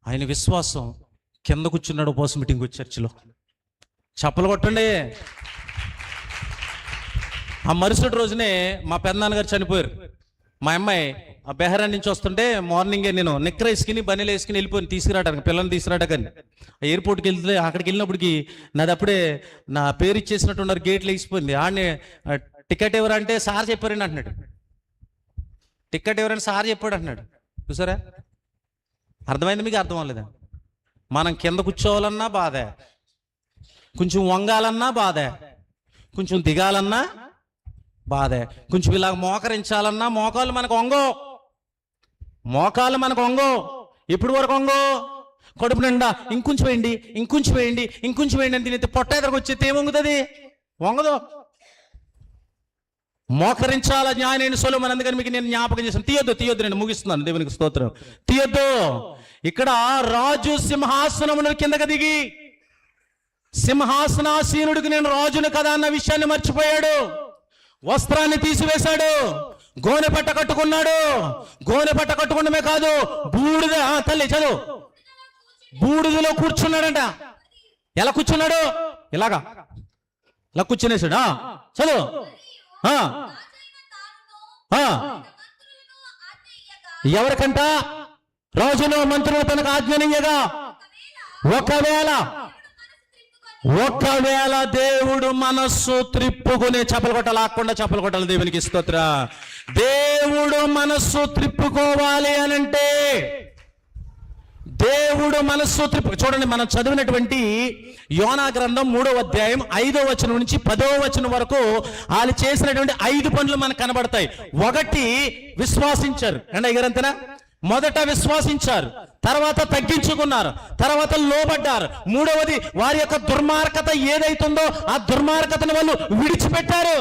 ఆయన విశ్వాసం కింద కూర్చున్నాడు. ఉపవాసం మీటింగ్ వచ్చి చర్చిలో. చప్పలు కొట్టండి. ఆ మరుసటి రోజునే మా పెద్దనాన్నగారు చనిపోయారు. మా అమ్మాయి ఆ బెహరా నుంచి వస్తుంటే మార్నింగే నేను నిక్కర వేసుకుని బనీలు వేసుకుని వెళ్ళిపోయి తీసుకురావడానికి, పిల్లల్ని తీసుకురావడానికి ఎయిర్పోర్ట్కి వెళ్తే అక్కడికి వెళ్ళినప్పటికి నాది అప్పుడే నా పేరు ఇచ్చేసినట్టున్నారు. గేట్లు వేసిపోయింది. ఆడనే టికెట్ ఎవరంటే సార్ చెప్పారండి అంటున్నాడు. టికెట్ ఎవరంటే సార్ చెప్పాడు అంటున్నాడు. చూసారా, అర్థమైంది మీకు? అర్థం అవ్వలేదా? మనం కింద కూర్చోవాలన్నా బాధే, కొంచెం వంగాలన్నా బాధే, కొంచెం దిగాలన్నా బాధే, కొంచెం ఇలా మోకరించాలన్నా మోకాలు మనకు వంగో. ఎప్పుడు వరకు వంగో? కడుపు నిండా ఇంకొంచెం వేయండి అని తినేది పొట్ట ఎదురుకు వచ్చేది ఏం వంగుతుంది? వంగదు. మోకరించాల జ్ఞానైన సొలొమోను. అందుకని మీకు నేను జ్ఞాపకం చేశాను. తీయొద్దు నేను ముగిస్తున్నాను. దేవునికి స్తోత్రం. తీయొద్దు. ఇక్కడ రాజు సింహాసనమును కిందకి దిగి, సింహాసనాసీనుడికి నేను రాజును కదా అన్న విషయాన్ని మర్చిపోయాడు. వస్త్రాన్ని తీసివేశాడు, గోనె పట్ట కట్టుకున్నాడు. గోనె పట్ట కట్టుకోవడమే కాదు, బూడిద, తల్లి చదువు, బూడిదలో కూర్చున్నాడంట. ఎలా కూర్చున్నాడు? ఇలా కూర్చునేసాడు. చదువు. ఎవరికంట? రాజును మంత్రులు తనకు ఆజ్ఞనీయగా, ఒకవేళ దేవుడు మనస్సు త్రిప్పుకునే, చప్పలు కొట్టాలి. దేవునికి స్తోత్ర. దేవుడు మనస్సు త్రిప్పుకోవాలి అనంటే, దేవుడు మనస్సు చూడండి, మనం చదివినటువంటి యోనా గ్రంథం 3వ అధ్యాయం 5వ వచనం నుంచి 10వ వచనం వరకు వాళ్ళు చేసినటువంటి 5 పనులు మనకు కనబడతాయి. 1, విశ్వాసించారు. అండ్ అయ్యారంతేనా? మొదట విశ్వాసించారు, తర్వాత తగ్గించుకున్నారు, తర్వాత లోబడ్డారు. 3వది వారి యొక్క దుర్మార్గత ఏదైతుందో ఆ దుర్మార్గతను వాళ్ళు విడిచిపెట్టారు.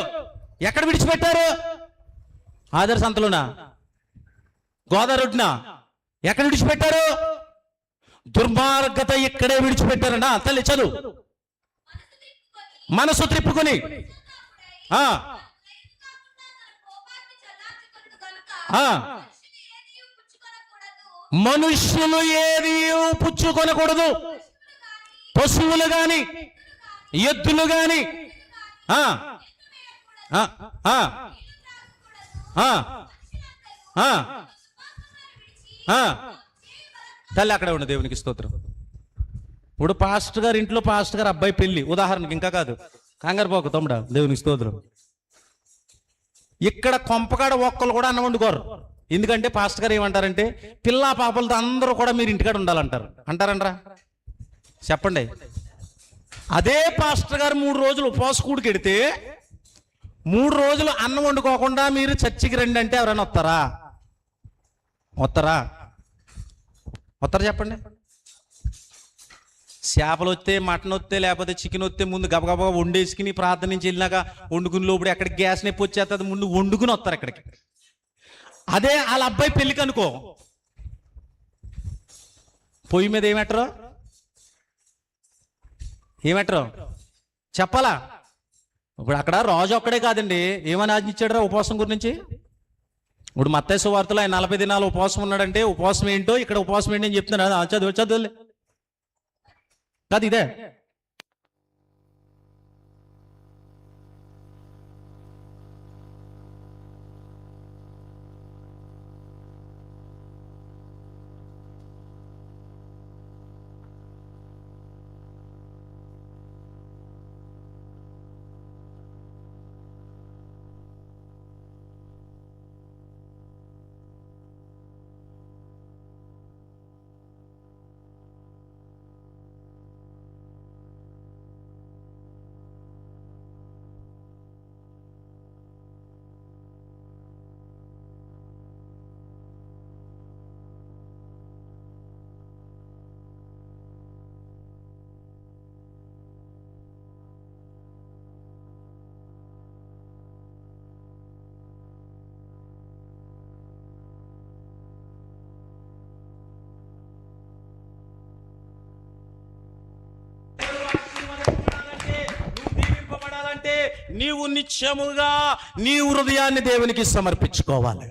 ఎక్కడ విడిచిపెట్టారు? ఆదర్శ సంతలోనా, గోదావరినా? ఎక్కడ విడిచిపెట్టారు? దుర్మార్గత ఇక్కడే విడిచిపెట్టారన్నా. తల్లి చదువు. మనసు త్రిప్పుకొని మనుష్యులు ఏది పుచ్చుకొనకూడదు. పశువులు గాని, ఎద్దులు గాని, తల్లి అక్కడే ఉన్న. దేవునికి స్తోత్రం. ఇప్పుడు పాస్టర్ గారు ఇంట్లో, పాస్టర్ గారు అబ్బాయి పెళ్లి ఉదాహరణకి, ఇంకా కాదు, కంగారు పోకు తమ్ముడా. దేవునికి స్తోత్రం. ఇక్కడ కొంపకాడ ఒక్కరు కూడా అన్నం వండుకోరు. ఎందుకంటే పాస్టర్ గారు ఏమంటారంటే, పిల్లా పాపలతో అందరూ కూడా మీరు ఇంటికాడ ఉండాలంటారు. అంటారంటారా? చెప్పండి. అదే పాస్టర్ గారు 3 రోజులు ఉపవాస కూడికి ఎడితే 3 రోజులు అన్నం వండుకోకుండా మీరు చర్చికి రండి అంటే ఎవరైనా వస్తారా? చెప్పండి. చేపలు వస్తే, మటన్ వస్తే, లేకపోతే చికెన్ వస్తే ముందు గబగబా వండేసుకుని ప్రార్థన నుంచి వెళ్ళినాక వండుకుని లోపల ఎక్కడికి గ్యాస్ నొప్పి వచ్చేస్తుంది, ముందు వండుకుని వస్తారు ఇక్కడికి. అదే వాళ్ళ అబ్బాయి పెళ్ళికి అనుకో, పొయ్యి మీద ఏమెట్టరు చెప్పాలా? ఇప్పుడు అక్కడ రాజు ఒక్కడే కాదండి, ఏమని ఆజ్ఞించాడు ఉపవాసం గురించి. ఇప్పుడు మత్తయి సువార్తలో ఆయన 40 దినాలు ఉపవాసం ఉన్నాడంటే ఉపవాసం ఏంటో, ఇక్కడ ఉపవాసం ఏంటి అని చెప్తున్నాడు. చదువులే కాదు, ఇదే. ఆశీర్వదింపబడాలంటే, నువ్వు దీవింపబడాలంటే నీవు నిత్యముగా నీ హృదయాన్ని దేవునికి సమర్పించుకోవాలి.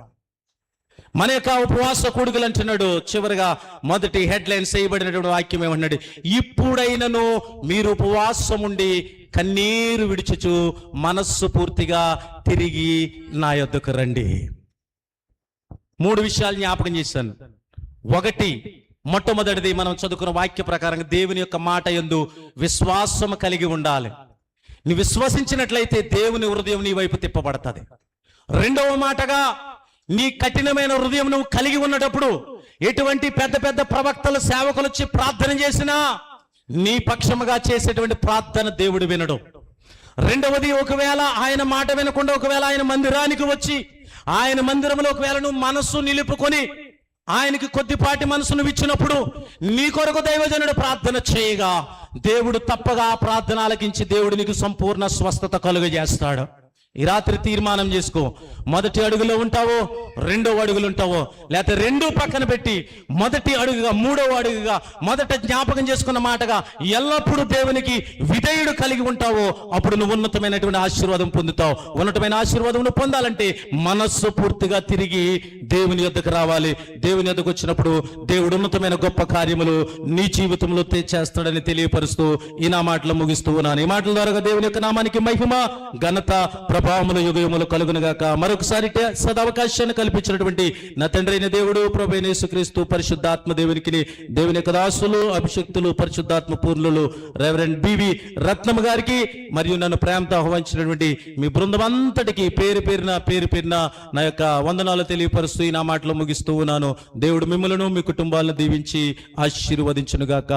మన యొక్క ఉపవాస కూడికలు అంటున్నాడు. చివరిగా మొదటి హెడ్లైన్ చేయబడినటువంటి వాక్యం ఏమన్నాడు? ఇప్పుడైనను మీరు ఉపవాసం ఉండి కన్నీరు విడిచుచు మనస్సు పూర్తిగా తిరిగి నా యొద్దకు రండి. 3 విషయాలు జ్ఞాపకం చేశాను. ఒకటి, మొట్టమొదటిది మనం చదువుకున్న వాక్య ప్రకారంగా దేవుని యొక్క మాట యందు విశ్వాసం కలిగి ఉండాలి. నీ విశ్వసించినట్లయితే దేవుని హృదయం నీ వైపు తిప్పబడుతుంది. రెండవ మాటగా, నీ కఠినమైన హృదయం నువ్వు కలిగి ఉన్నప్పుడు ఎటువంటి పెద్ద పెద్ద ప్రవక్తలు, సేవకులు వచ్చి ప్రార్థన చేసినా నీ పక్షముగా చేసేటువంటి ప్రార్థన దేవుడు వినడు. రెండవది, ఒకవేళ ఆయన మాట వినకుండా ఒకవేళ ఆయన మందిరానికి వచ్చి ఆయన మందిరంలో ఒకవేళ నువ్వు మనస్సు నిలుపుకొని ఆయనకి కొద్దిపాటి మనసును ఇచ్చినప్పుడు నీ కొరకు దైవజనుడు ప్రార్థన చేయగా దేవుడు తప్పగా ఆ ప్రార్థన ఆలకించి దేవుడు నీకు సంపూర్ణ స్వస్థత కలుగజేస్తాడు. ఈ రాత్రి తీర్మానం చేసుకో. మొదటి అడుగులో ఉంటావో, రెండవ అడుగులు ఉంటావో, లేకపోతే రెండు పక్కన పెట్టి మొదటి అడుగుగా, మూడవ అడుగుగా, మొదట జ్ఞాపకం చేసుకున్న మాటగా ఎల్లప్పుడూ దేవునికి విధేయుడు కలిగి ఉంటావో అప్పుడు నువ్వు ఉన్నతమైనటువంటి ఆశీర్వాదం పొందుతావు. ఉన్నతమైన ఆశీర్వాదం నువ్వు పొందాలంటే మనస్సు పూర్తిగా తిరిగి దేవుని యొద్దకు రావాలి. దేవుని యొద్దకు వచ్చినప్పుడు దేవుడు ఉన్నతమైన గొప్ప కార్యములు నీ జీవితంలో చేస్తాడని తెలియపరుస్తూ ఈ నా మాటలు ముగిస్తూ ఉన్నాను. ఈ మాటల ద్వారా దేవుని యొక్క నామానికి మహిమ, ఘనత, ప్రభావములు యుగములు కలుగునుగాక. మరొకసారి సదవకాశాన్ని కల్పించినటువంటి నా తండ్రి అయిన దేవుడు, ప్రభు అయిన యేసుక్రీస్తు, పరిశుద్ధాత్మ దేవునికి, దేవుని యొక్క దాసులు, అభిషక్తులు, పరిశుద్ధాత్మ పూర్ణులు రెవరెండ్ బివి రత్నమ్మ గారికి మరియు నన్ను ప్రేమతో ఆహ్వానించినటువంటి మీ బృందం అంతటికి పేరు పేరున నా యొక్క వందనాలు తెలియపరుస్తూ ఈ నా మాటలు ముగిస్తూ ఉన్నాను. దేవుడు మిమ్మలను, మీ కుటుంబాలను దీవించి ఆశీర్వదించునుగాక.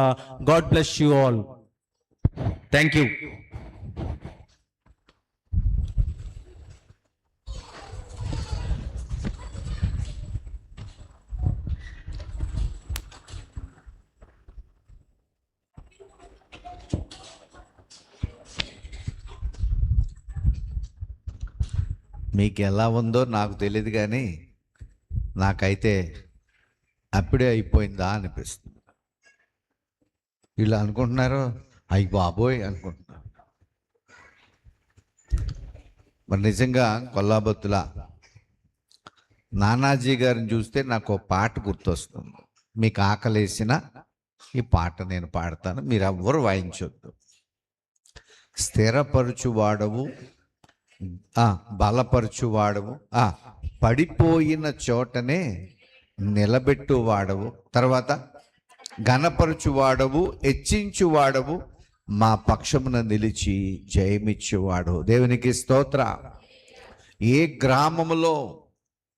God bless you all. Thank you. మీకు ఎలా ఉందో నాకు తెలియదు, కానీ నాకైతే అప్పుడే అయిపోయిందా అనిపిస్తుంది. వీళ్ళు అనుకుంటున్నారు అయ్యి బాబోయ్ అనుకుంటున్నారు. మరి నిజంగా కొల్లాబొత్తుల నానాజీ గారిని చూస్తే నాకు ఒక పాట గుర్తొస్తుంది. మీకు ఆకలేసిన ఈ పాట నేను పాడతాను, మీరు ఎవ్వరు వాయించొద్దు. స్థిరపరచువాడవు, బలపరచువాడవు, పడిపోయిన చోటనే నిలబెట్టువాడవు, తర్వాత ఘనపరచువాడవు, హెచ్చించువాడవు, మా పక్షమున నిలిచి జయమిచ్చువాడు. దేవునికి స్తోత్ర. ఏ గ్రామములో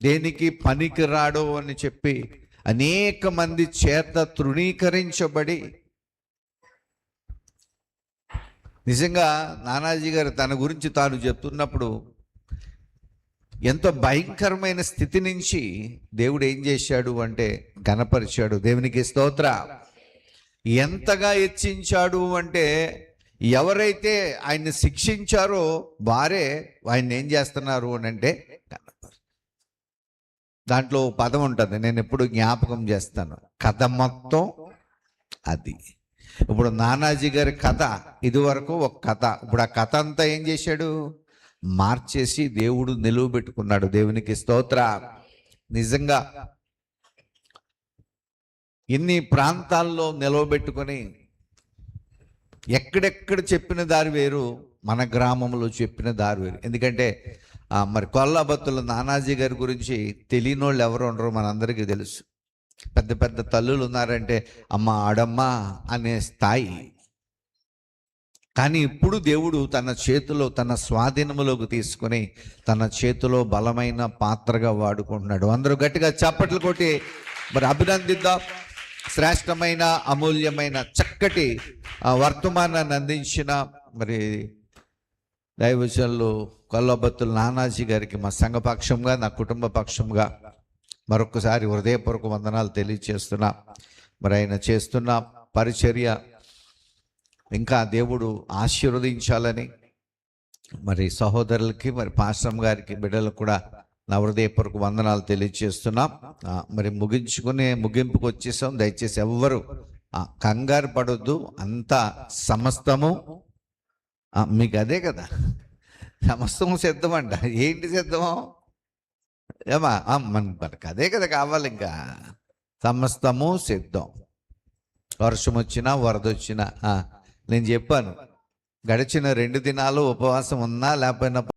దేనికి పనికి రాడో అని చెప్పి అనేక మంది చేత తృణీకరించబడి, నిజంగా నానాజీ గారు తన గురించి తాను చెప్తున్నప్పుడు ఎంతో భయంకరమైన స్థితి నుంచి దేవుడు ఏం చేశాడు అంటే ఘనపరిచాడు. దేవునికి స్తోత్ర. ఎంతగా హెచ్చించాడు అంటే ఎవరైతే ఆయన్ని శిక్షించారో వారే ఆయన ఏం చేస్తున్నారు అని అంటే దాంట్లో పదం ఉంటుంది, నేను ఎప్పుడు జ్ఞాపకం చేస్తాను. కథ మొత్తం అది. ఇప్పుడు నానాజీ గారి కథ ఇదివరకు ఒక కథ, ఇప్పుడు ఆ కథ అంతా ఏం చేశాడు, మార్చేసి దేవుడు నిలువ పెట్టుకున్నాడు. దేవునికి స్తోత్ర. నిజంగా ఇన్ని ప్రాంతాల్లో నిలవబెట్టుకొని ఎక్కడెక్కడ చెప్పిన దారి వేరు, మన గ్రామంలో చెప్పిన దారి వేరు. ఎందుకంటే మరి కొల్లాబొత్తుల నానాజీ గారి గురించి తెలియని వాళ్ళు ఎవరు ఉండరు, మనందరికీ తెలుసు. పెద్ద పెద్ద తల్లులు ఉన్నారంటే అమ్మ ఆడమ్మ అనే స్థాయి. కానీ ఇప్పుడు దేవుడు తన చేతిలో, తన స్వాధీనములోకి తీసుకుని తన చేతిలో బలమైన పాత్రగా వాడుకుంటున్నాడు. అందరూ గట్టిగా చప్పట్లు కొట్టి మరి అభినందిద్దాం. శ్రేష్టమైన, అమూల్యమైన, చక్కటి వర్తమానాన్ని అందించిన మరి దైవజనులు కొల్లాబొత్తుల నానాజీ గారికి మా సంఘ పక్షంగా, నా కుటుంబ పక్షంగా మరొకసారి హృదయపూర్వక వందనాలు తెలియజేస్తున్నా. మరి ఆయన చేస్తున్న పరిచర్య ఇంకా దేవుడు ఆశీర్వదించాలని మరి సహోదరులకి, మరి పాస్టర్ గారికి, బిడ్డలకు కూడా నా హృదయపూర్వక వందనాలు తెలియజేస్తున్నాం. మరి ముగింపుకు వచ్చేసాం. దయచేసి ఎవ్వరు కంగారు పడొద్దు, అంతా సమస్తము మీకు అదే కదా, సమస్తము సిద్ధమంట. ఏంటి సిద్ధము? ఏమా మనకు అదే కదా కావాలి. ఇంకా సమస్తము సిద్ధం. వర్షం వచ్చినా వరద వచ్చినా నేను చెప్పాను, గడిచిన 2 దినాలు ఉపవాసం ఉన్నా లేకపోయినా